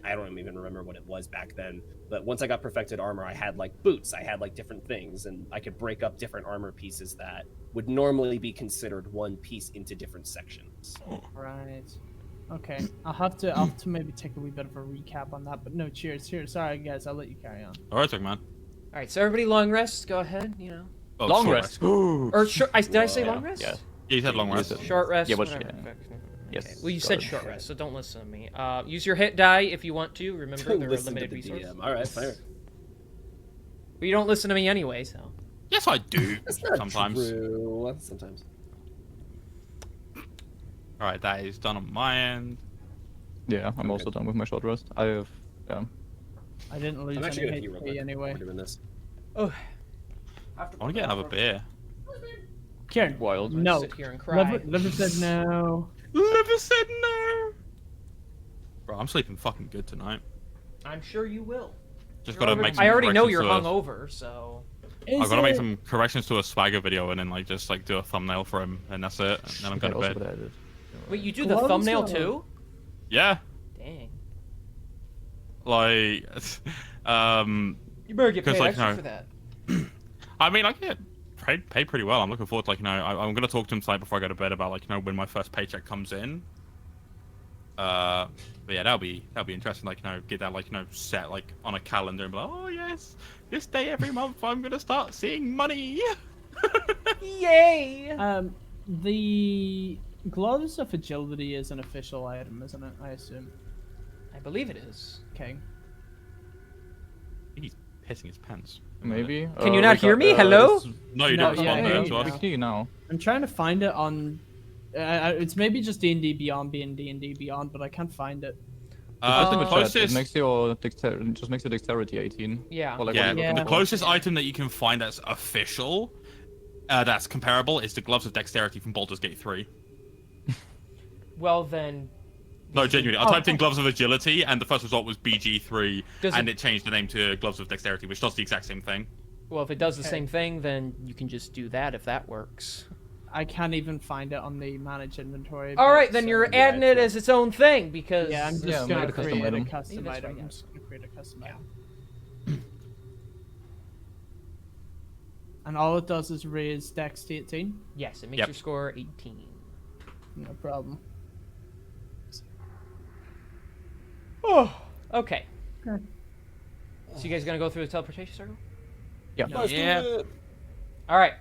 I don't even remember what it was back then, but once I got perfected armor, I had like boots, I had like different things, and I could break up different armor pieces that would normally be considered one piece into different sections. Right. Okay. I'll have to maybe take a wee bit of a recap on that. But no, cheers. Sorry guys, I'll let you carry on. All right, man. All right. So everybody, long rest. Go ahead. You know. Oh, Long short rest. Or short. Did I say Yeah, long rest? yeah. Yeah, you said long rest. Short rest. Yeah, but- whatever. yeah. Okay. Yes, Well, you got said it. short rest, so don't listen to me. Use your hit die if you want to. Remember, they're a Listen to limited the resource. DM. All right, fair. But you don't listen to me anyway, so. Yes, I do. That's not Sometimes. true. Sometimes. All right, that is done on my end. Yeah, I'm Okay. also done with my short rest. I have. Yeah. I didn't lose I'm actually any gonna pee real HP quick. anyway. We're doing this. Oh. I want to get another beer. Kieran, Wild. no. Sit here and cry. Liver said no. Liver said no. Bro, I'm sleeping fucking good tonight. I'm sure you will. Just gotta make. I some already know corrections you're to a- hungover, so. I've got to make some corrections to a swagger video and then like just like do a thumbnail for him and that's it. And then I'm going to also bed. what I did. Wait, you do the Gloves thumbnail or- too? Yeah, Dang. like, You better get 'Cause, paid like, extra no. for that. I mean, I get paid pretty well. I'm looking forward to like I'm gonna talk to him tonight before I go to bed about like when my first paycheck comes in. But yeah, that'll be interesting. Like get that like set like on a calendar and be like, oh yes, this day every month I'm gonna start seeing money. Yay! The gloves of agility is an official item, isn't it? I assume. I believe it is. Okay. He's pissing his pants. Maybe. Can you not hear me? Hello? No, you No, don't yeah, respond yeah, to yeah. We us. can you now. I'm trying to find it on. It's maybe just D&D Beyond being D&D Beyond, but I can't find it. Just in The the chat, it closest, makes your just makes your dexterity 18. Yeah. Or like yeah, what are you looking the for? closest item that you can find that's official, that's comparable, is the gloves of dexterity from Baldur's Gate 3. Well then, No, genuinely, I Oh, typed in oh. gloves of agility, and the first result was BG3, Does and it- it changed the name to gloves of dexterity, which does the exact same thing. well, if it does the Okay. same thing, then you can just do that if that works. I can't even find it on the manage inventory. All bit, right, then so- you're adding it as its own thing because. Yeah, I'm just Yeah, gonna make it a custom create item. a custom Yeah, that's item. right, I'm yeah. just gonna create a custom item. And all it does is raise dex to 18. Yes, it makes Yep. your score 18. No problem. Oh, okay. Okay. So you guys gonna go through the teleportation circle? Yeah. Let's do Yeah. it. All right.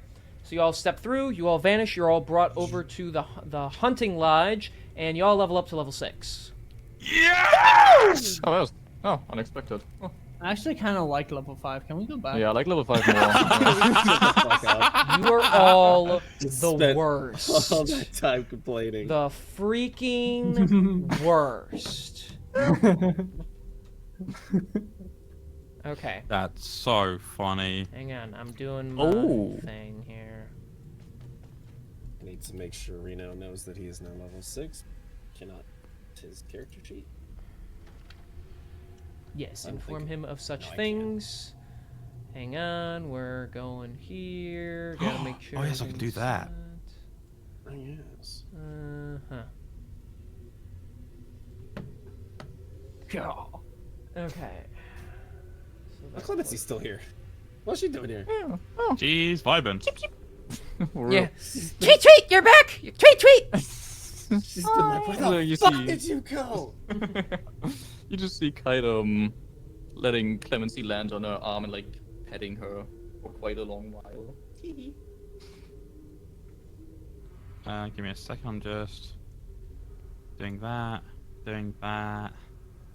So you all step through. You all vanish. You're all brought over to the hunting lodge, and you all level up to level 6. Yes! Oh, that was unexpected. Oh. I actually kind of like level 5. Can we go back? Yeah, I like level 5 more. Fuck up. You are all Just the spent worst. All that time complaining. The freaking worst. Okay. That's so funny. Hang on. I'm doing my Oh. thing here. I need to make sure Reno knows that he is now level 6. Cannot his character sheet. Yes, I'm inform thinking- him of such No, I can't. things. Hang on, we're going here. Gotta make sure. Oh, yes, I can do everything's that. Oh, yes. set. Okay. So Oh, that's Clemency's still here. What's she doing here? Yeah. Oh. Jeez, vibing. For Yeah. real. Tweet, tweet, you're back. Tweet, tweet. She's been like, where So the you fuck see- did you go? You just see Kite letting Clemency land on her arm and like petting her for quite a long while. Give me a second, I'm just doing that, doing that.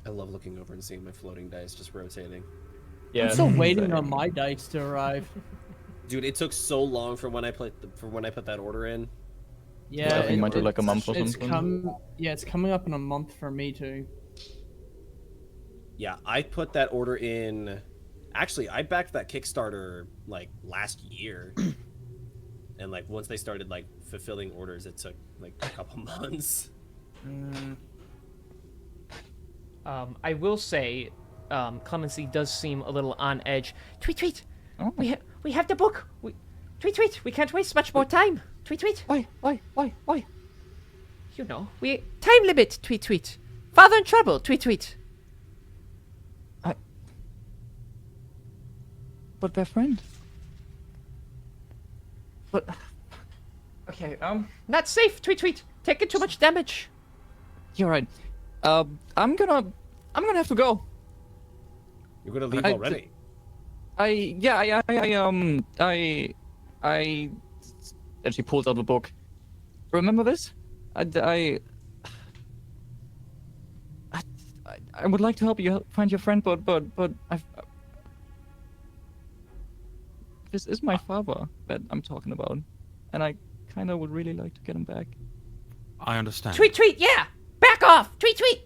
I love looking over and seeing my floating dice just rotating. Yeah. I'm still waiting same. on my dice to arrive. Dude, it took so long for when I put that order in. Yeah, I think it might take like a month or it's something. it's coming up in a month for me too. Yeah, I put that order in. Actually, I backed that Kickstarter like last year, and like once they started like fulfilling orders, it took like a couple months. I will say, Clemency does seem a little on edge. Tweet, tweet. Oh. We have the book. Tweet, tweet. We can't waste much more time. Tweet, tweet. Why? You know, time limit. Tweet, tweet. Father in trouble. Tweet, tweet. But they're friends. But okay, Not safe. Tweet, tweet. Taking too much damage. you're right. I'm gonna have to go. You're gonna leave I- already. And she pulls out a book. Remember this? I would like to help you find your friend, but this is my father that I'm talking about, and I kind of would really like to get him back. I understand. Tweet, tweet. Yeah. Back off. Tweet, tweet.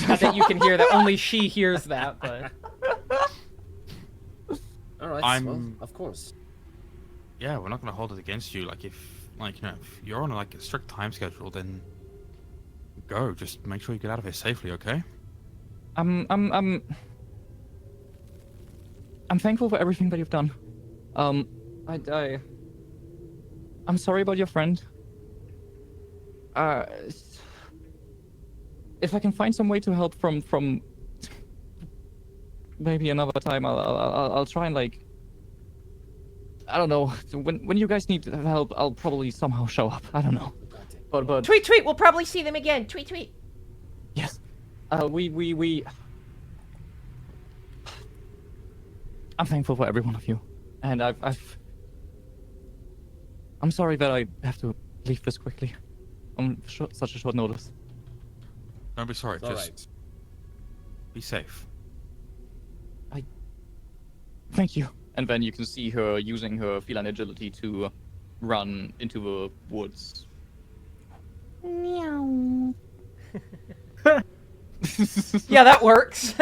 Not that you can hear that. Only she hears that, but. All right. I'm- Well, of course. Yeah, we're not gonna hold it against you. Like if you're on like a strict time schedule, then go. Just make sure you get out of here safely, okay? I'm thankful for everything that you've done. I'm sorry about your friend. If I can find some way to help from maybe another time, I'll try and like, I don't know. When you guys need help, I'll probably somehow show up. I don't know. But Tweet, tweet. We'll probably see them again. Tweet, tweet. yes, we. I'm thankful for every one of you, and I'm sorry that I have to leave this quickly on such a short notice. Don't be sorry. It's all Just right. be safe. Thank you. And then you can see her using her feline agility to run into the woods. Yeah, that works.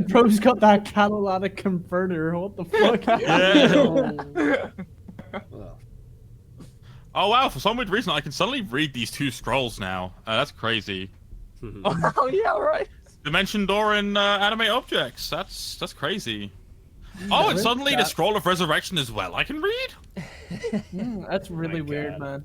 Bro's got that catalytic converter. What the fuck? Yeah. Well, Oh wow! For some weird reason, I can suddenly read these two scrolls now. That's crazy. Oh yeah, right. Dimension door and animate objects. That's crazy. Oh, and suddenly the scroll of resurrection as well. I can read. That's really My weird, God. man.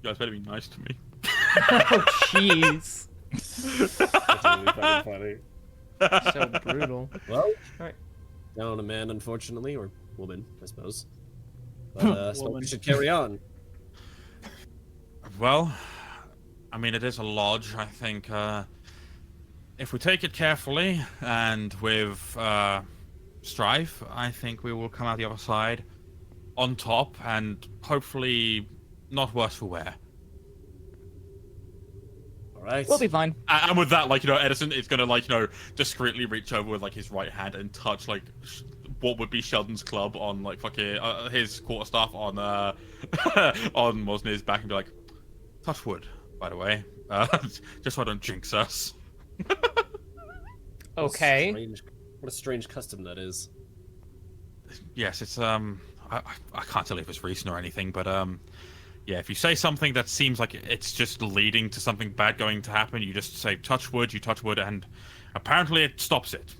You guys better be nice to me. Oh, jeez. that's really fucking funny. So brutal. Well, Alright. down a man, unfortunately, or woman, I suppose. But I suppose Woman. we should carry on. Well, I mean, it is a lodge. I think if we take it carefully and with strife, I think we will come out the other side on top and hopefully not worse for wear. All right. We'll be fine. And with that, like, you know, Edison is gonna, like, you know, discreetly reach over with, like, his right hand and touch, like, what would be Sheldon's club on, like, fucking his quarterstaff on on Mosnir's back and be like, touch wood, by the way, just so I don't jinx us. Okay. What a strange custom that is. Yes, it's I can't tell you if it's recent or anything, but yeah, if you say something that seems like it's just leading to something bad going to happen, you just say touch wood, you touch wood, and apparently it stops it.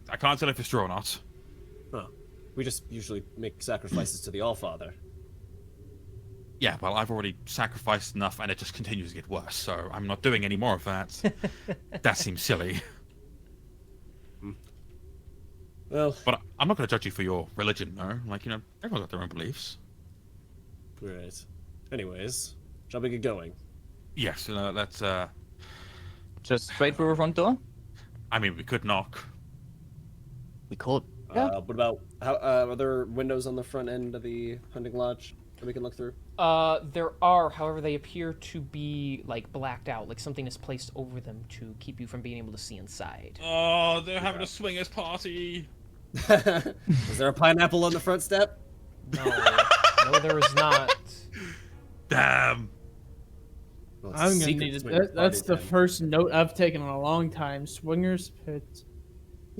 I can't tell if it's true or not. Huh. We just usually make sacrifices to the Allfather. Yeah, well, I've already sacrificed enough, and it just continues to get worse, so I'm not doing any more of that. That seems silly. Well, But I'm not going to judge you for your religion, no? Like, you know, everyone's got their own beliefs. right. Anyways, shall we get going? Yes, let's, Just straight through the front door. I mean, we could knock. We could. Yeah. What about are there windows on the front end of the hunting lodge that we can look through? There are, however, they appear to be, like, blacked out. Like, something is placed over them to keep you from being able to see inside. Oh, they're having a swingers party. Is there a pineapple on the front step? No. No, there is not. Damn. Well, it's a I'm gonna secret need it. swingers That's party the then. first note I've taken in a long time. Swingers pit,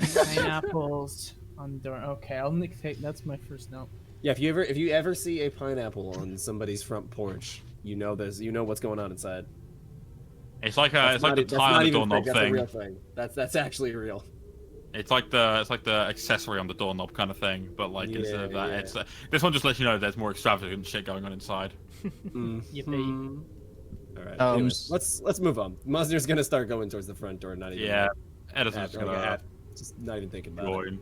pineapples on door. Okay, I'll take. That's my first note. Yeah, if you ever see a pineapple on somebody's front porch, you know what's going on inside. It's like the That's tile on not the even doorknob fake, that's a thing. real thing. That's actually real. It's like the accessory on the doorknob kind of thing, but like instead of that, Yeah. it's this one just lets you know there's more extravagant shit going on inside. Yippee. All right. Um, Anyways, let's move on. Mosnir's gonna start going towards the front door, not even. Yeah, Edison's gonna just not even thinking about it. join.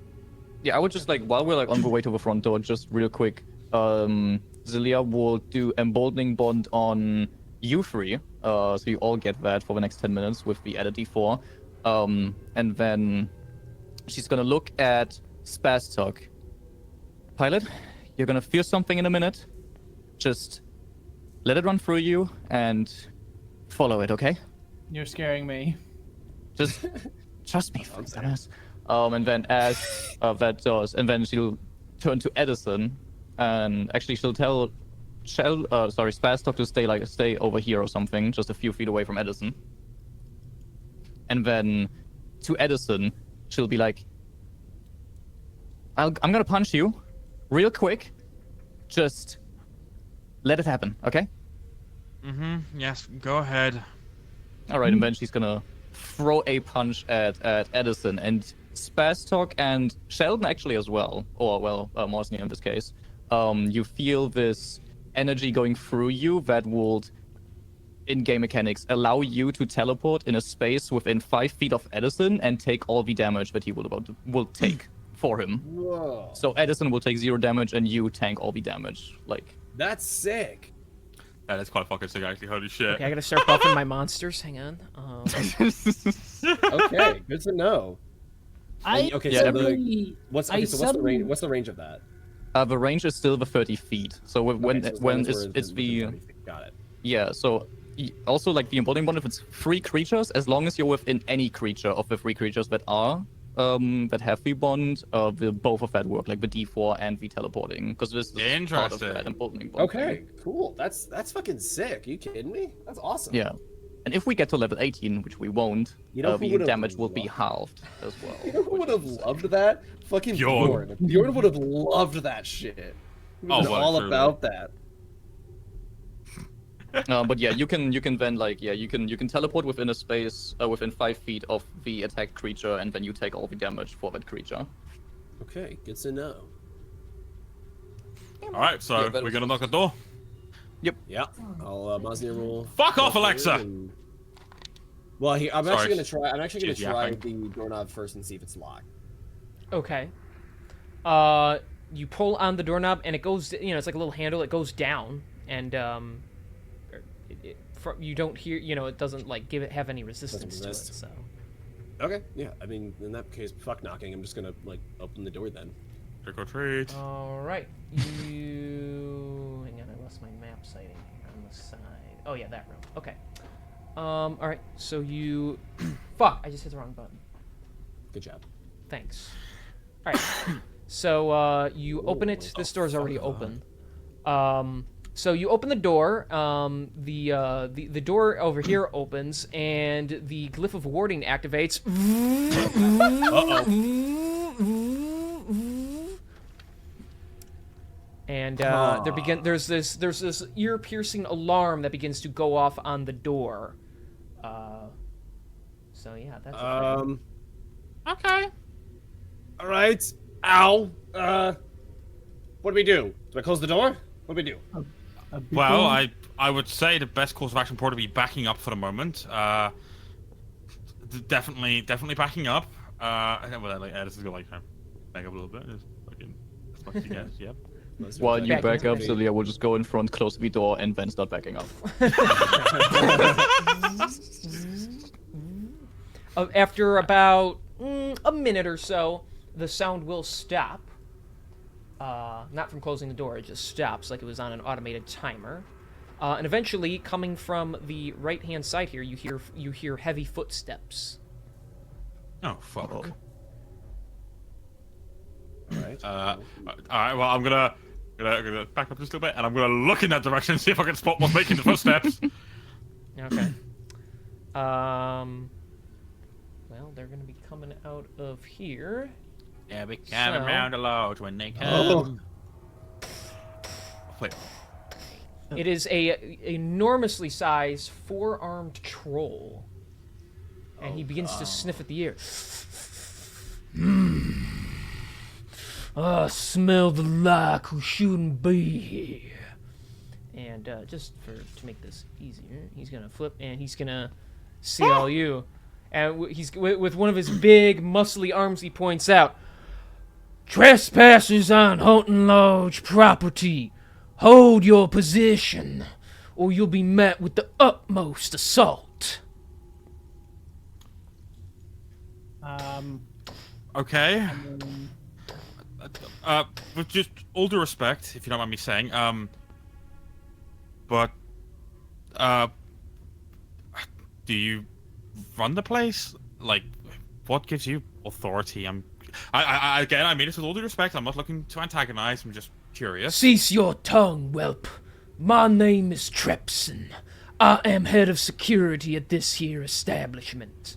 Yeah, I would just like while we're like on the way to the front door, just real quick, Zelia will do emboldening bond on you three, so you all get that for the next 10 minutes with the added D4, and then she's gonna look at Spastok. Pilot, you're gonna feel something in a minute. Just let it run through you and follow it, okay? You're scaring me. Just trust me, dumbass. And then as that does, and then she'll turn to Edison, and actually she'll tell Spastok to stay over here or something, just a few feet away from Edison. And then to Edison, she'll be like, I'm gonna punch you, real quick. Just let it happen, okay? Yes, go ahead. All right, and then she's gonna throw a punch at Edison, and Spastok and Sheldon actually as well, or well, Mosnir in this case. You feel this energy going through you that will, in-game mechanics, allow you to teleport in a space within 5 feet of Edison and take all the damage that he will take for him. Whoa, So Edison will take 0 damage, and you tank all the damage. Like, that's sick. That is quite fucking sick, actually. Holy shit. Okay, I gotta start buffing my monsters. Hang on. Okay, good to know. Okay, Yeah, so every- what's I the range? suddenly- What's the range of that? the range is still the 30 feet. So when Okay, so as long when as it's we're it's within the 30 feet. Got it. Yeah, so also like the embodiment bond, if it's 3 creatures, as long as you're within any creature of the 3 creatures that are that have the bond, both of that work, like the D4 and the teleporting, because this is part of Interesting. that emboldening bond. Okay, cool. That's fucking sick. You kidding me? That's awesome. Yeah, And if we get to level 18, which we won't, You know who the would've damage will be loved- halved as well. You know who would have loved that? Fucking Bjorn. Bjorn. Bjorn would have loved that shit. He was Oh, well, all clearly. about that. But yeah, you can then like you can teleport within a space within 5 feet of the attacked creature, and then you take all the damage for that creature. Okay, good to know. All right, so Yeah, that we're was- gonna knock the door. Yeah, I'll Mazir roll. Fuck off, Alexa! and- Well, I'm Sorry. actually gonna try. I'm actually gonna She's try yapping. the doorknob first and see if it's locked. Okay. You pull on the doorknob, and it goes. You know, it's like a little handle. It goes down, and you don't hear. You know, it doesn't like have any resistance to it. resist. So. Okay, yeah. I mean, in that case, fuck knocking. I'm just gonna like open the door then. Trick or treat. All right. You. Hang on, I lost my map sighting on the side. Oh yeah, that room. Okay. All right. So you. Fuck! I just hit the wrong button. Good job. Thanks. All right. So you open it. Oh, This door's already fuck. open. So you open the door. The door over here opens, and the glyph of warding activates. And there's this ear-piercing alarm that begins to go off on the door. So yeah, that's a thing. Okay. All right. Ow. What do we do? Do I close the door? What do we do? Well, I would say the best course of action would probably be backing up for the moment. Definitely backing up. Well, like, this is gonna like back up a little bit. Just fucking as much as you get. Yep. While you Back back into up, it. Celia will just go in front, close the door, and then start backing up. After about a minute or so, the sound will stop. Not from closing the door, it just stops like it was on an automated timer. And eventually, coming from the right-hand side here, you hear heavy footsteps. Oh fuck. All right. All right. Well, I'm gonna back up just a little bit, and I'm gonna look in that direction and see if I can spot what's making the footsteps. Okay. Well, they're gonna be coming out of here. Yeah, we can So- around the lodge when they come. Oh. Wait. It is a enormously sized 4-armed troll, and he begins to sniff at the air. I smell the like who shouldn't be here. And just to make this easier, he's gonna flip and he's gonna see all you. And he's with one of his big, muscly arms. He points out, "Trespassers on Houghton Lodge property, hold your position, or you'll be met with the utmost assault." Okay. With just all due respect, if you don't mind me saying, but, do you run the place? Like, what gives you authority? I again, I mean this with all due respect. I'm not looking to antagonize. I'm just curious. Cease your tongue, whelp. My name is Trepson. I am head of security at this here establishment.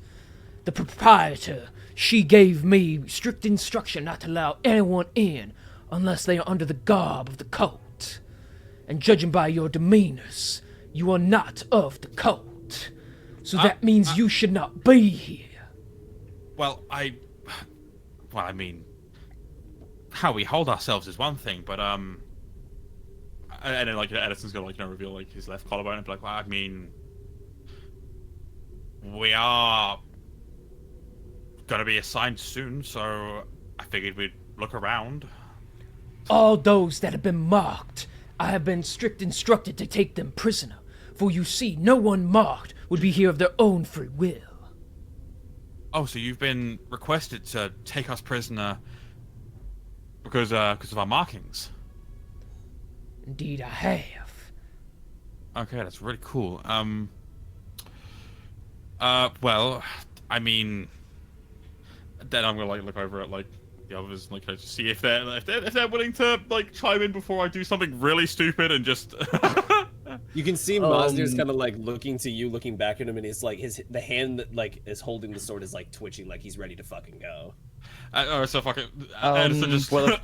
The proprietor, she gave me strict instruction not to allow anyone in unless they are under the garb of the cult. And judging by your demeanors, you are not of the cult. So that means you should not be here. Well, I mean, how we hold ourselves is one thing, but and then like Edison's gonna reveal like his left collarbone and be like, well, I mean, we are gonna be assigned soon, so I figured we'd look around. All those that have been marked, I have been strict instructed to take them prisoner. For you see, no one marked would be here of their own free will. Oh, so you've been requested to take us prisoner because of our markings. Indeed, I have. Okay, that's really cool. Well, I mean, then I'm gonna like look over at like the others, like to see if they're willing to like chime in before I do something really stupid and just You can see Mazdir's kind of like looking to you, looking back at him, and it's like the hand that like is holding the sword is like twitching, like he's ready to fucking go. So fuck it. So just, well,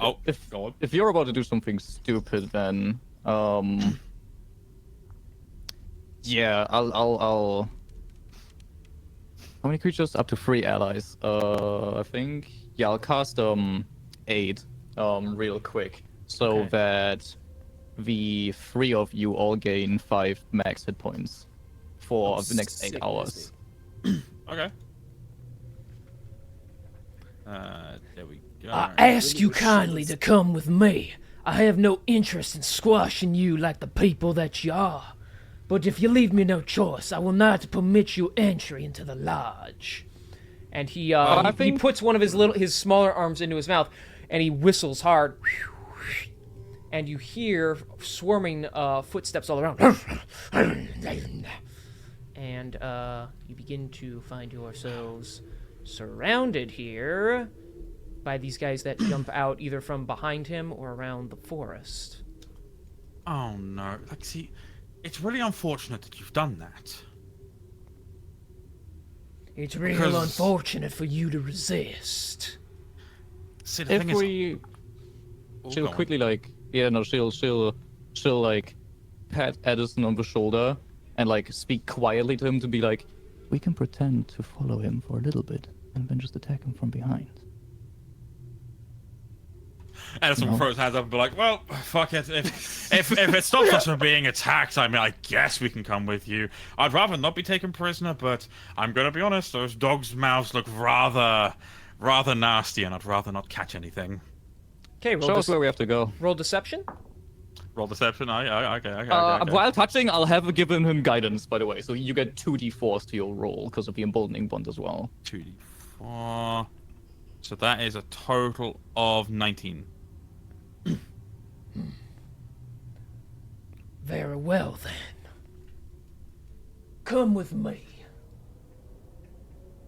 go on. if you're about to do something stupid, then yeah, I'll. How many creatures? Up to 3 allies. I think. Yeah, I'll cast 8 real quick, so Okay. that the 3 of you all gain 5 max hit points for the next 8 sick, hours. Okay. There we go. I ask you kindly to come with me. I have no interest in squashing you like the people that you are. But if you leave me no choice, I will not permit you entry into the lodge. And he I he think- puts one of his smaller arms into his mouth, and he whistles hard. And you hear swarming footsteps all around. And you begin to find yourselves surrounded here by these guys that jump out either from behind him or around the forest. Oh no! Like, see, it's really unfortunate that you've done that. It's real Because- unfortunate for you to resist. See, the If thing is, we, Oh, she'll go on. quickly like, yeah, no, she'll like pat Edison on the shoulder and like speak quietly to him to be like, we can pretend to follow him for a little bit and then just attack him from behind. Edison No. throws his hands up and be like, "Well, fuck it. If it stops us from being attacked, I mean, I guess we can come with you. I'd rather not be taken prisoner, but I'm gonna be honest. Those dogs' mouths look rather nasty, and I'd rather not catch anything." Okay, Show us where we have to go. roll deception. Roll deception. Okay. While touching, I'll have given him guidance, by the way, so you get 2d4s to your roll because of the emboldening bond as well. 2d4. So that is a total of 19. Very well then. Come with me.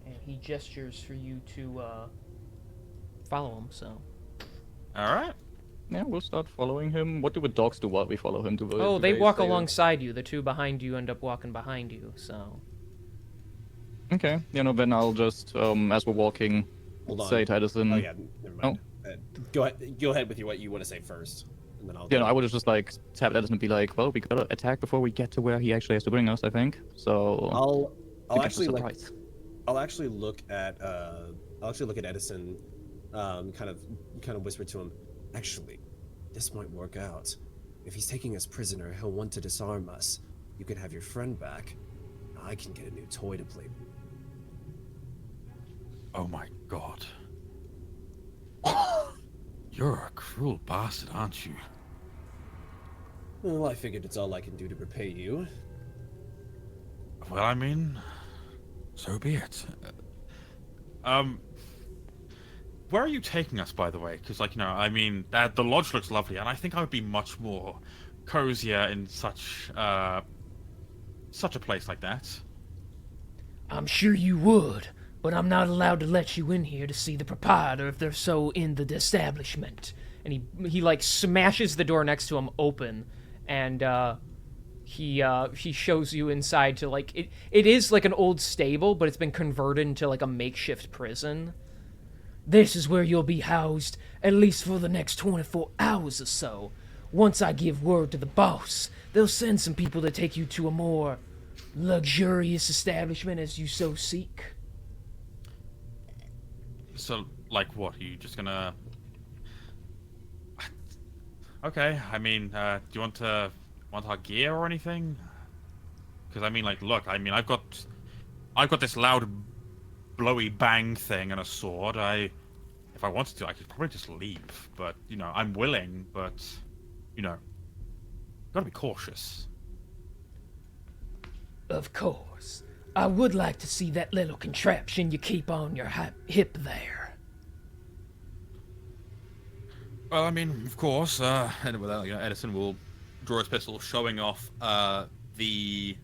And he gestures for you to follow him. So. All right. Yeah, we'll start following him. What do the dogs do while we follow him? Oh, they walk alongside you. The 2 behind you end up walking behind you. So. Okay, then I'll just, as we're walking, Hold on. say to Edison. Oh yeah, never mind. Go ahead with what you want to say first, and then I'll. I would have just like tapped Edison and be like, well, we gotta attack before we get to where he actually has to bring us, I think. So I'll think actually it's a like. surprise. I'll actually look at Edison, kind of whisper to him. Actually, this might work out. If he's taking us prisoner, he'll want to disarm us. You can have your friend back. I can get a new toy to play. Oh my god. You're a cruel bastard, aren't you? Well, I figured it's all I can do to repay you. Well, I mean, so be it. Where are you taking us, by the way? Because, like, I mean, the lodge looks lovely, and I think I would be much more cozier in such a place like that. I'm sure you would, but I'm not allowed to let you in here to see the proprietor if they're so in the establishment. And he like smashes the door next to him open, and he shows you inside to like it is like an old stable, but it's been converted into like a makeshift prison. This is where you'll be housed, at least for the next 24 hours or so. Once I give word to the boss, they'll send some people to take you to a more luxurious establishment as you so seek. So, like, what? Are you just gonna... Okay, I mean, do you want our gear or anything? Because, I mean, like, look, I mean, I've got this loud, blowy bang thing and a sword. If I wanted to, I could probably just leave. But, I'm willing, but, gotta be cautious. Of course. I would like to see that little contraption you keep on your hip there. Well, I mean, of course, and with that, Edison will draw his pistol, showing off the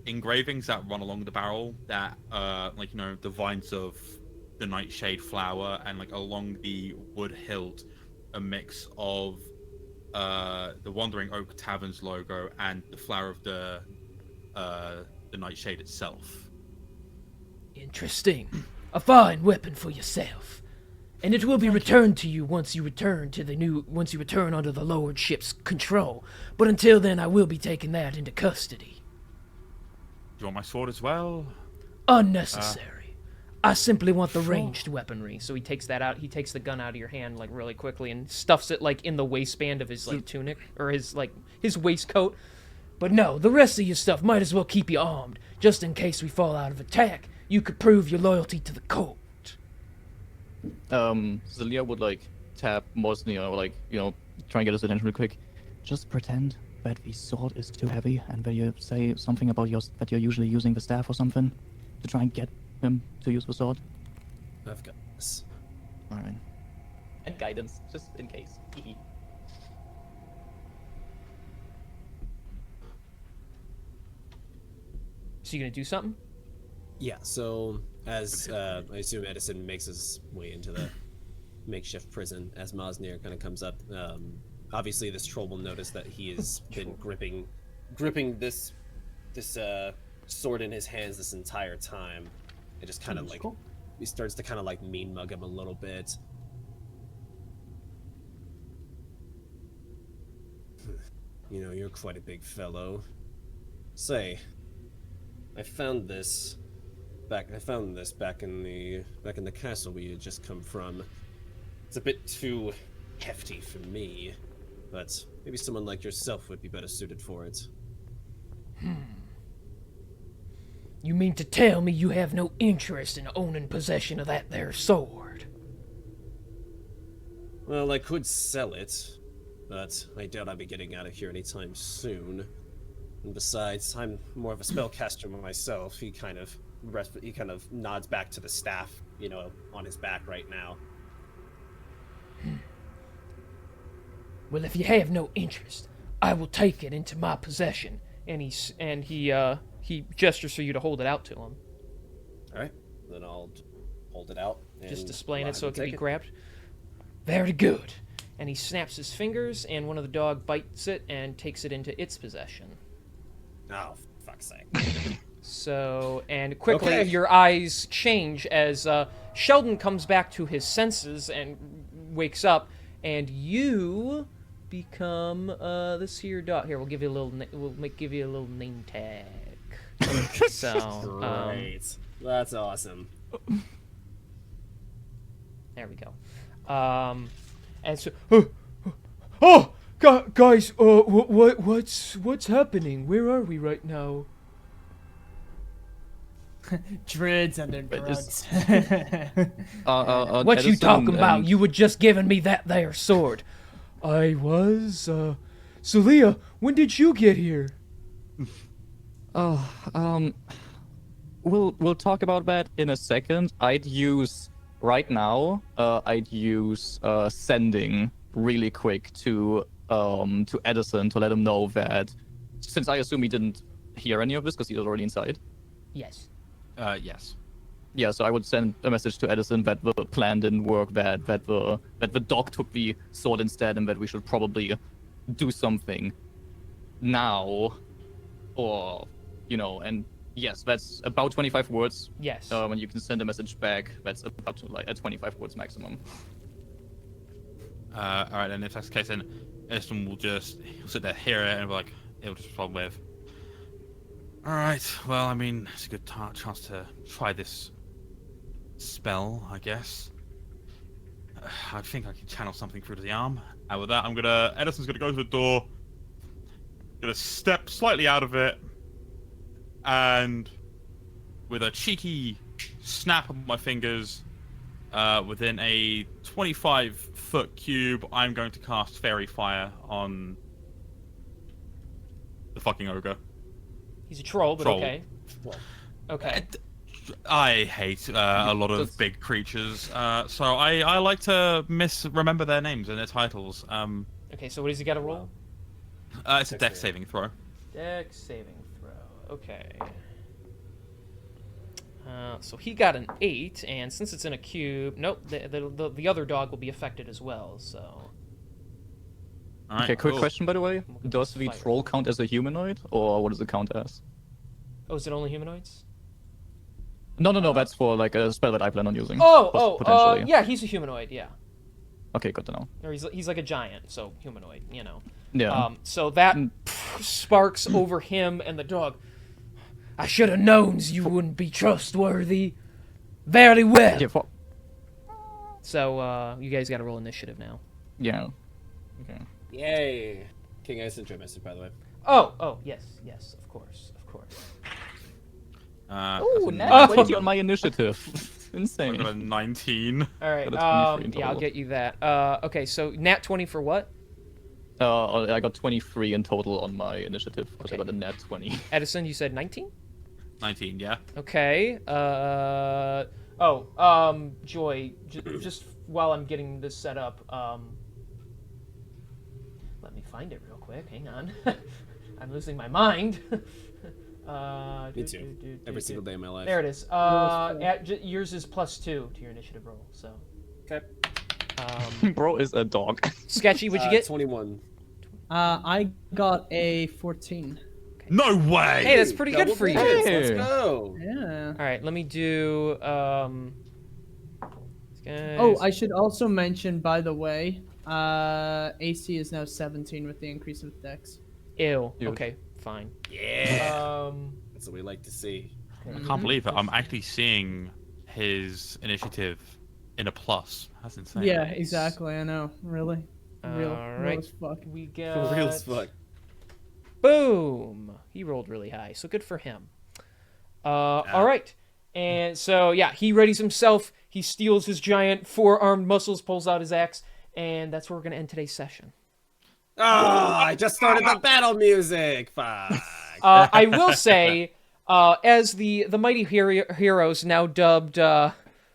engravings that run along the barrel, that, the vines of the nightshade flower, and, like, along the wood hilt, a mix of the Wandering Oak Tavern's logo and the flower of the Nightshade itself. Interesting. A fine weapon for yourself. And it will be returned to you once you return under the Lordship's control. But until then, I will be taking that into custody. Do you want my sword as well? Unnecessary. I simply want the Sure. ranged Weaponry. So he takes that out. He takes the gun out of your hand like really quickly and stuffs it like in the waistband of his like tunic or his waistcoat. But no, the rest of your stuff might as well keep you armed, just in case we fall out of attack. You could prove your loyalty to the court. Zelia would like tap Mosnia, or like, try and get his attention real quick. Just pretend that the sword is too heavy, and that you say something about that you're usually using the staff or something to try and get him to use the sword. I've got this. Alright. And guidance, just in case. So you gonna do something? Yeah, so as I assume Edison makes his way into the makeshift prison, as Mosnir kind of comes up, obviously this troll will notice that he has been gripping this sword in his hands this entire time. It just kind of like he starts to kind of like mean mug him a little bit. You're quite a big fellow. Say, I found this back in the castle we had just come from. It's a bit too hefty for me, but maybe someone like yourself would be better suited for it. You mean to tell me you have no interest in owning possession of that there sword? Well, I could sell it, but I doubt I'll be getting out of here anytime soon. And besides, I'm more of a spellcaster myself. He kind of nods back to the staff, on his back right now. Well, if you have no interest, I will take it into my possession. And he gestures for you to hold it out to him. All right, then I'll hold it out. Just and displaying allow it so him it to can be take grabbed. Very good. And he snaps his fingers, and one of the dog bites it and takes it into its possession. Oh, fuck's sake. So, and quickly Okay. your eyes change as Sheldon comes back to his senses and wakes up, and you become this here dog. Here, we'll give you a little. Give you a little name tag. So, Great. That's awesome. there we go. And so, guys, what's happening? Where are we right now? Druids and their Wait, drugs. What you Edison talking about? and- You were just giving me that there sword. I was. So Leah, when did you get here? We'll talk about that in a second. I'd use sending really quick to Edison to let him know that, since I assume he didn't hear any of this because he was already inside. Yes. Yes. Yeah, so I would send a message to Edison that the plan didn't work, that the dog took the sword instead, and that we should probably do something now, or and yes, that's about 25 words. Yes. And you can send a message back. That's about at 25 words maximum. All right, and if that's the case, then Edison he'll sit there, hear it, and be like, he'll just respond with, all right, well, I mean, it's a good chance to try this spell, I guess. I think I can channel something through to the arm. And with that, Edison's gonna go to the door, gonna step slightly out of it, and with a cheeky snap of my fingers, within a 25-foot cube, I'm going to cast Fairy Fire on the fucking ogre. He's a troll, but Troll. okay. Okay. I hate a lot of big creatures, so I like to remember their names and their titles. Okay, so what does he got to roll? It's a dex saving throw. Dex saving throw. Okay. So he got an 8, and since it's in a cube, nope, the other dog will be affected as well, so... All right, Okay, quick cool. question by the way. Does the Fire. troll count as a humanoid, or what does it count as? Oh, is it only humanoids? No, that's for like a spell that I plan on using. Oh, yeah, he's a humanoid, yeah. Okay, good to know. Or he's like a giant, so humanoid, you know. Yeah. So that sparks over him and the dog. I should have known you wouldn't be trustworthy. Very well. Yeah, So, you guys gotta roll initiative now. yeah. Okay. Yay! King Ice intro message, by the way. Oh, yes, of course. Oh, that's now Oh. 20 on my initiative. I Insane. got a 19. All right, Got a 23 in yeah, I'll total. get you that. Okay, so nat 20 for what? I got 23 in total on my initiative because I Okay. got a nat 20. Edison, you said 19? 19, yeah. Okay, Joy, just while I'm getting this set up, let me find it real quick, hang on. I'm losing my mind. Me too. Every single day of my life. There it is. Yours is +2 to your initiative roll, so. Okay. Bro is a dog. Sketchy, what'd you get? 21. I got a 14. No way! Hey, that's pretty good Double for you. digits, Let's Hey. go. Yeah. All right, let me do. Oh, I should also mention, by the way, AC is now 17 with the increase of dex. Ew. Huge. Okay, fine. Yeah. That's what we like to see. I can't believe it. I'm actually seeing his initiative in a plus. That's insane. Yeah, exactly. I know. Really. Real. All Real right. as fuck. We Real got. as fuck. Boom. He rolled really high, so good for him. All right. And so yeah, he readies himself. He steals his giant four-armed muscles, pulls out his axe, and that's where we're gonna end today's session. Oh, I just started the battle music. Fuck. I will say, as the mighty heroes now dubbed.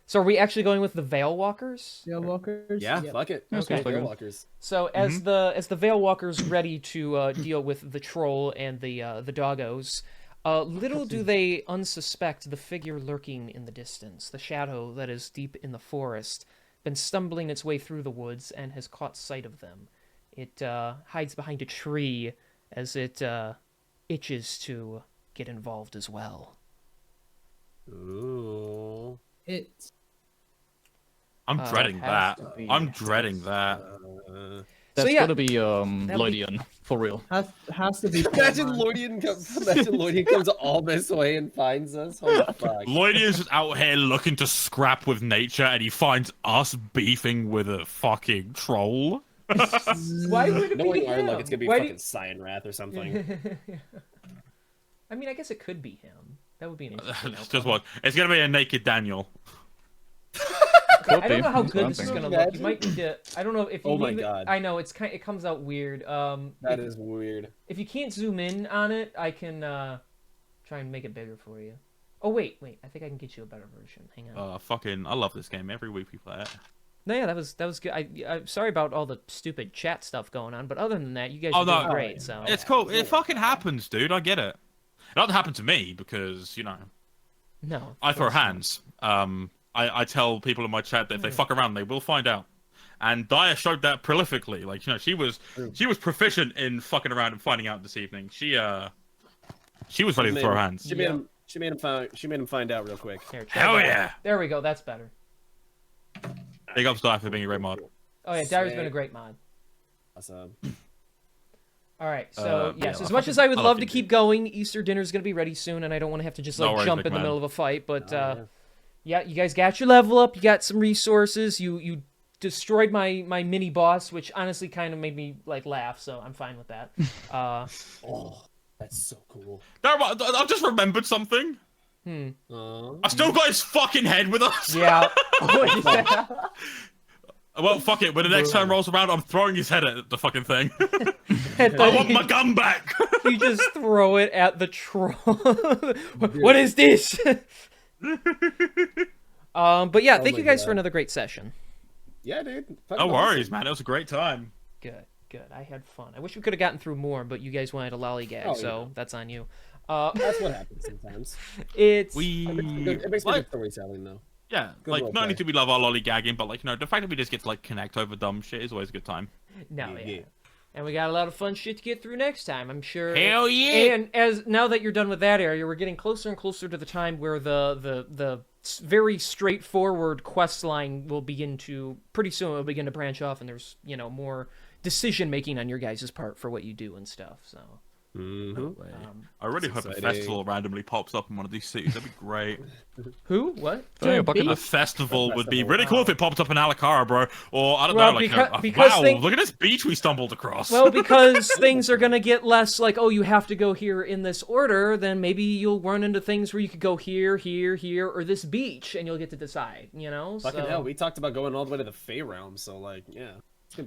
So are we actually going with the Veil Walkers? Veil Walkers? Yeah, Yep. fuck it. Yeah, Okay. sounds like Veil it. Walkers. So as the Veil Walkers ready to deal with the troll and the doggos, little do they unsuspect the figure lurking in the distance, the shadow that is deep in the forest, been stumbling its way through the woods and has caught sight of them. It hides behind a tree as it itches to get involved as well. Ooh. I'm dreading has that. to be- I'm dreading that. That's yeah, gotta be be- Lloydian, for real. Has to be. Imagine Pokemon. Lloydian comes all this way and finds us. Holy fuck. Lloyd is just out here looking to scrap with nature, and he finds us beefing with a fucking troll. Why would it Knowing be our him? luck, it's gonna be Why fucking Cyan Wrath or something. I mean, I guess it could be him. That would be an interesting Just outcome. what? It's gonna be a naked Daniel. I don't know how That's good what this is I'm gonna thinking. look. You might need to. I don't know if you. Oh my leave it- God. I know it comes out weird. That is weird. If you can't zoom in on it, I can try and make it bigger for you. Oh wait. I think I can get you a better version. Hang on. I love this game. Every week we play it. No, yeah, that was good. I'm sorry about all the stupid chat stuff going on, but other than that, you guys Oh, are doing no. great. So It's cool. It fucking happens, dude. I get it. It doesn't happen to me because, no, I throw hands. I tell people in my chat that if they fuck around, they will find out. And Daya showed that prolifically. Like, she was proficient in fucking around and finding out this evening. She was ready to throw hands. She made him find out real quick. Here, try Hell that. yeah! There we go. That's better. Big ups Daya for being a great mod. Oh yeah, Diary's been a Sick. great mod. Awesome. All right, so yeah, yes, I as much fucking- as I would I love love to you, keep going, Easter dinner's gonna be ready soon, and I don't want to have to just No like worries, jump big in the man. middle of a fight. But Yeah. yeah, you guys got your level up, you got some resources, you destroyed my mini boss, which honestly kind of made me like laugh, so I'm fine with that. Oh, that's so cool. I've just remembered something. I've still got his fucking head with us. Yeah. Yeah. Well, fuck it. When the next time rolls around, I'm throwing his head at the fucking thing. And I then want my gun back. you just throw it at the troll. What is this? But yeah, thank my you guys for God. another great session. Yeah, dude. No worries, man. It was a great time. Good. I had fun. I wish we could have gotten through more, but you guys wanted a lollygag, Oh, so yeah. that's on you. That's what happens sometimes. It's It makes me good storytelling, though. Yeah, Good like role not only play. do we love our lollygagging, but like the fact that we just get to like connect over dumb shit is always a good time. no, yeah. Yeah. And we got a lot of fun shit to get through next time, I'm sure. Hell yeah! And as now that you're done with that area, we're getting closer and closer to the time where the very straightforward quest line will begin to pretty soon. It'll begin to branch off, and there's more decision making on your guys' part for what you do and stuff. So. I really hope a festival randomly pops up in one of these cities. That'd be great. Who? What? A festival would be really cool if it popped up in Alakara, bro. Or I don't know, like because wow, look at this beach we stumbled across. Well, because things are gonna get less like, oh, you have to go here in this order. Then maybe you'll run into things where you could go here, here, here, or this beach, and you'll get to decide. Fucking hell, we talked about going all the way to the Fey realm, so like, yeah.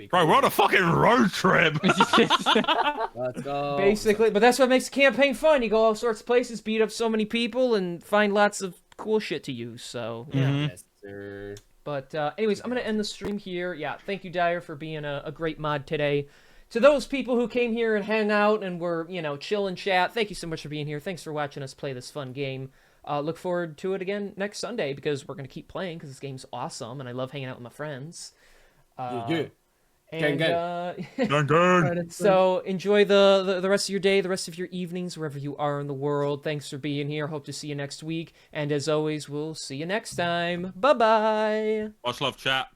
Bro, we're on a fucking road trip. Let's go. Basically, but that's what makes the campaign fun. You go all sorts of places, beat up so many people, and find lots of cool shit to use. So yeah. Yes, sir. But anyways, I'm gonna end the stream here. Yeah, thank you, Dyer, for being a great mod today. To those people who came here and hang out and were chill and chat, thank you so much for being here. Thanks for watching us play this fun game. Look forward to it again next Sunday because we're gonna keep playing because this game's awesome and I love hanging out with my friends. Yeah. And, Gang. so enjoy the rest of your day, the rest of your evenings, wherever you are in the world. Thanks for being here. Hope to see you next week. And as always, we'll see you next time. Bye-bye. Much love, chat.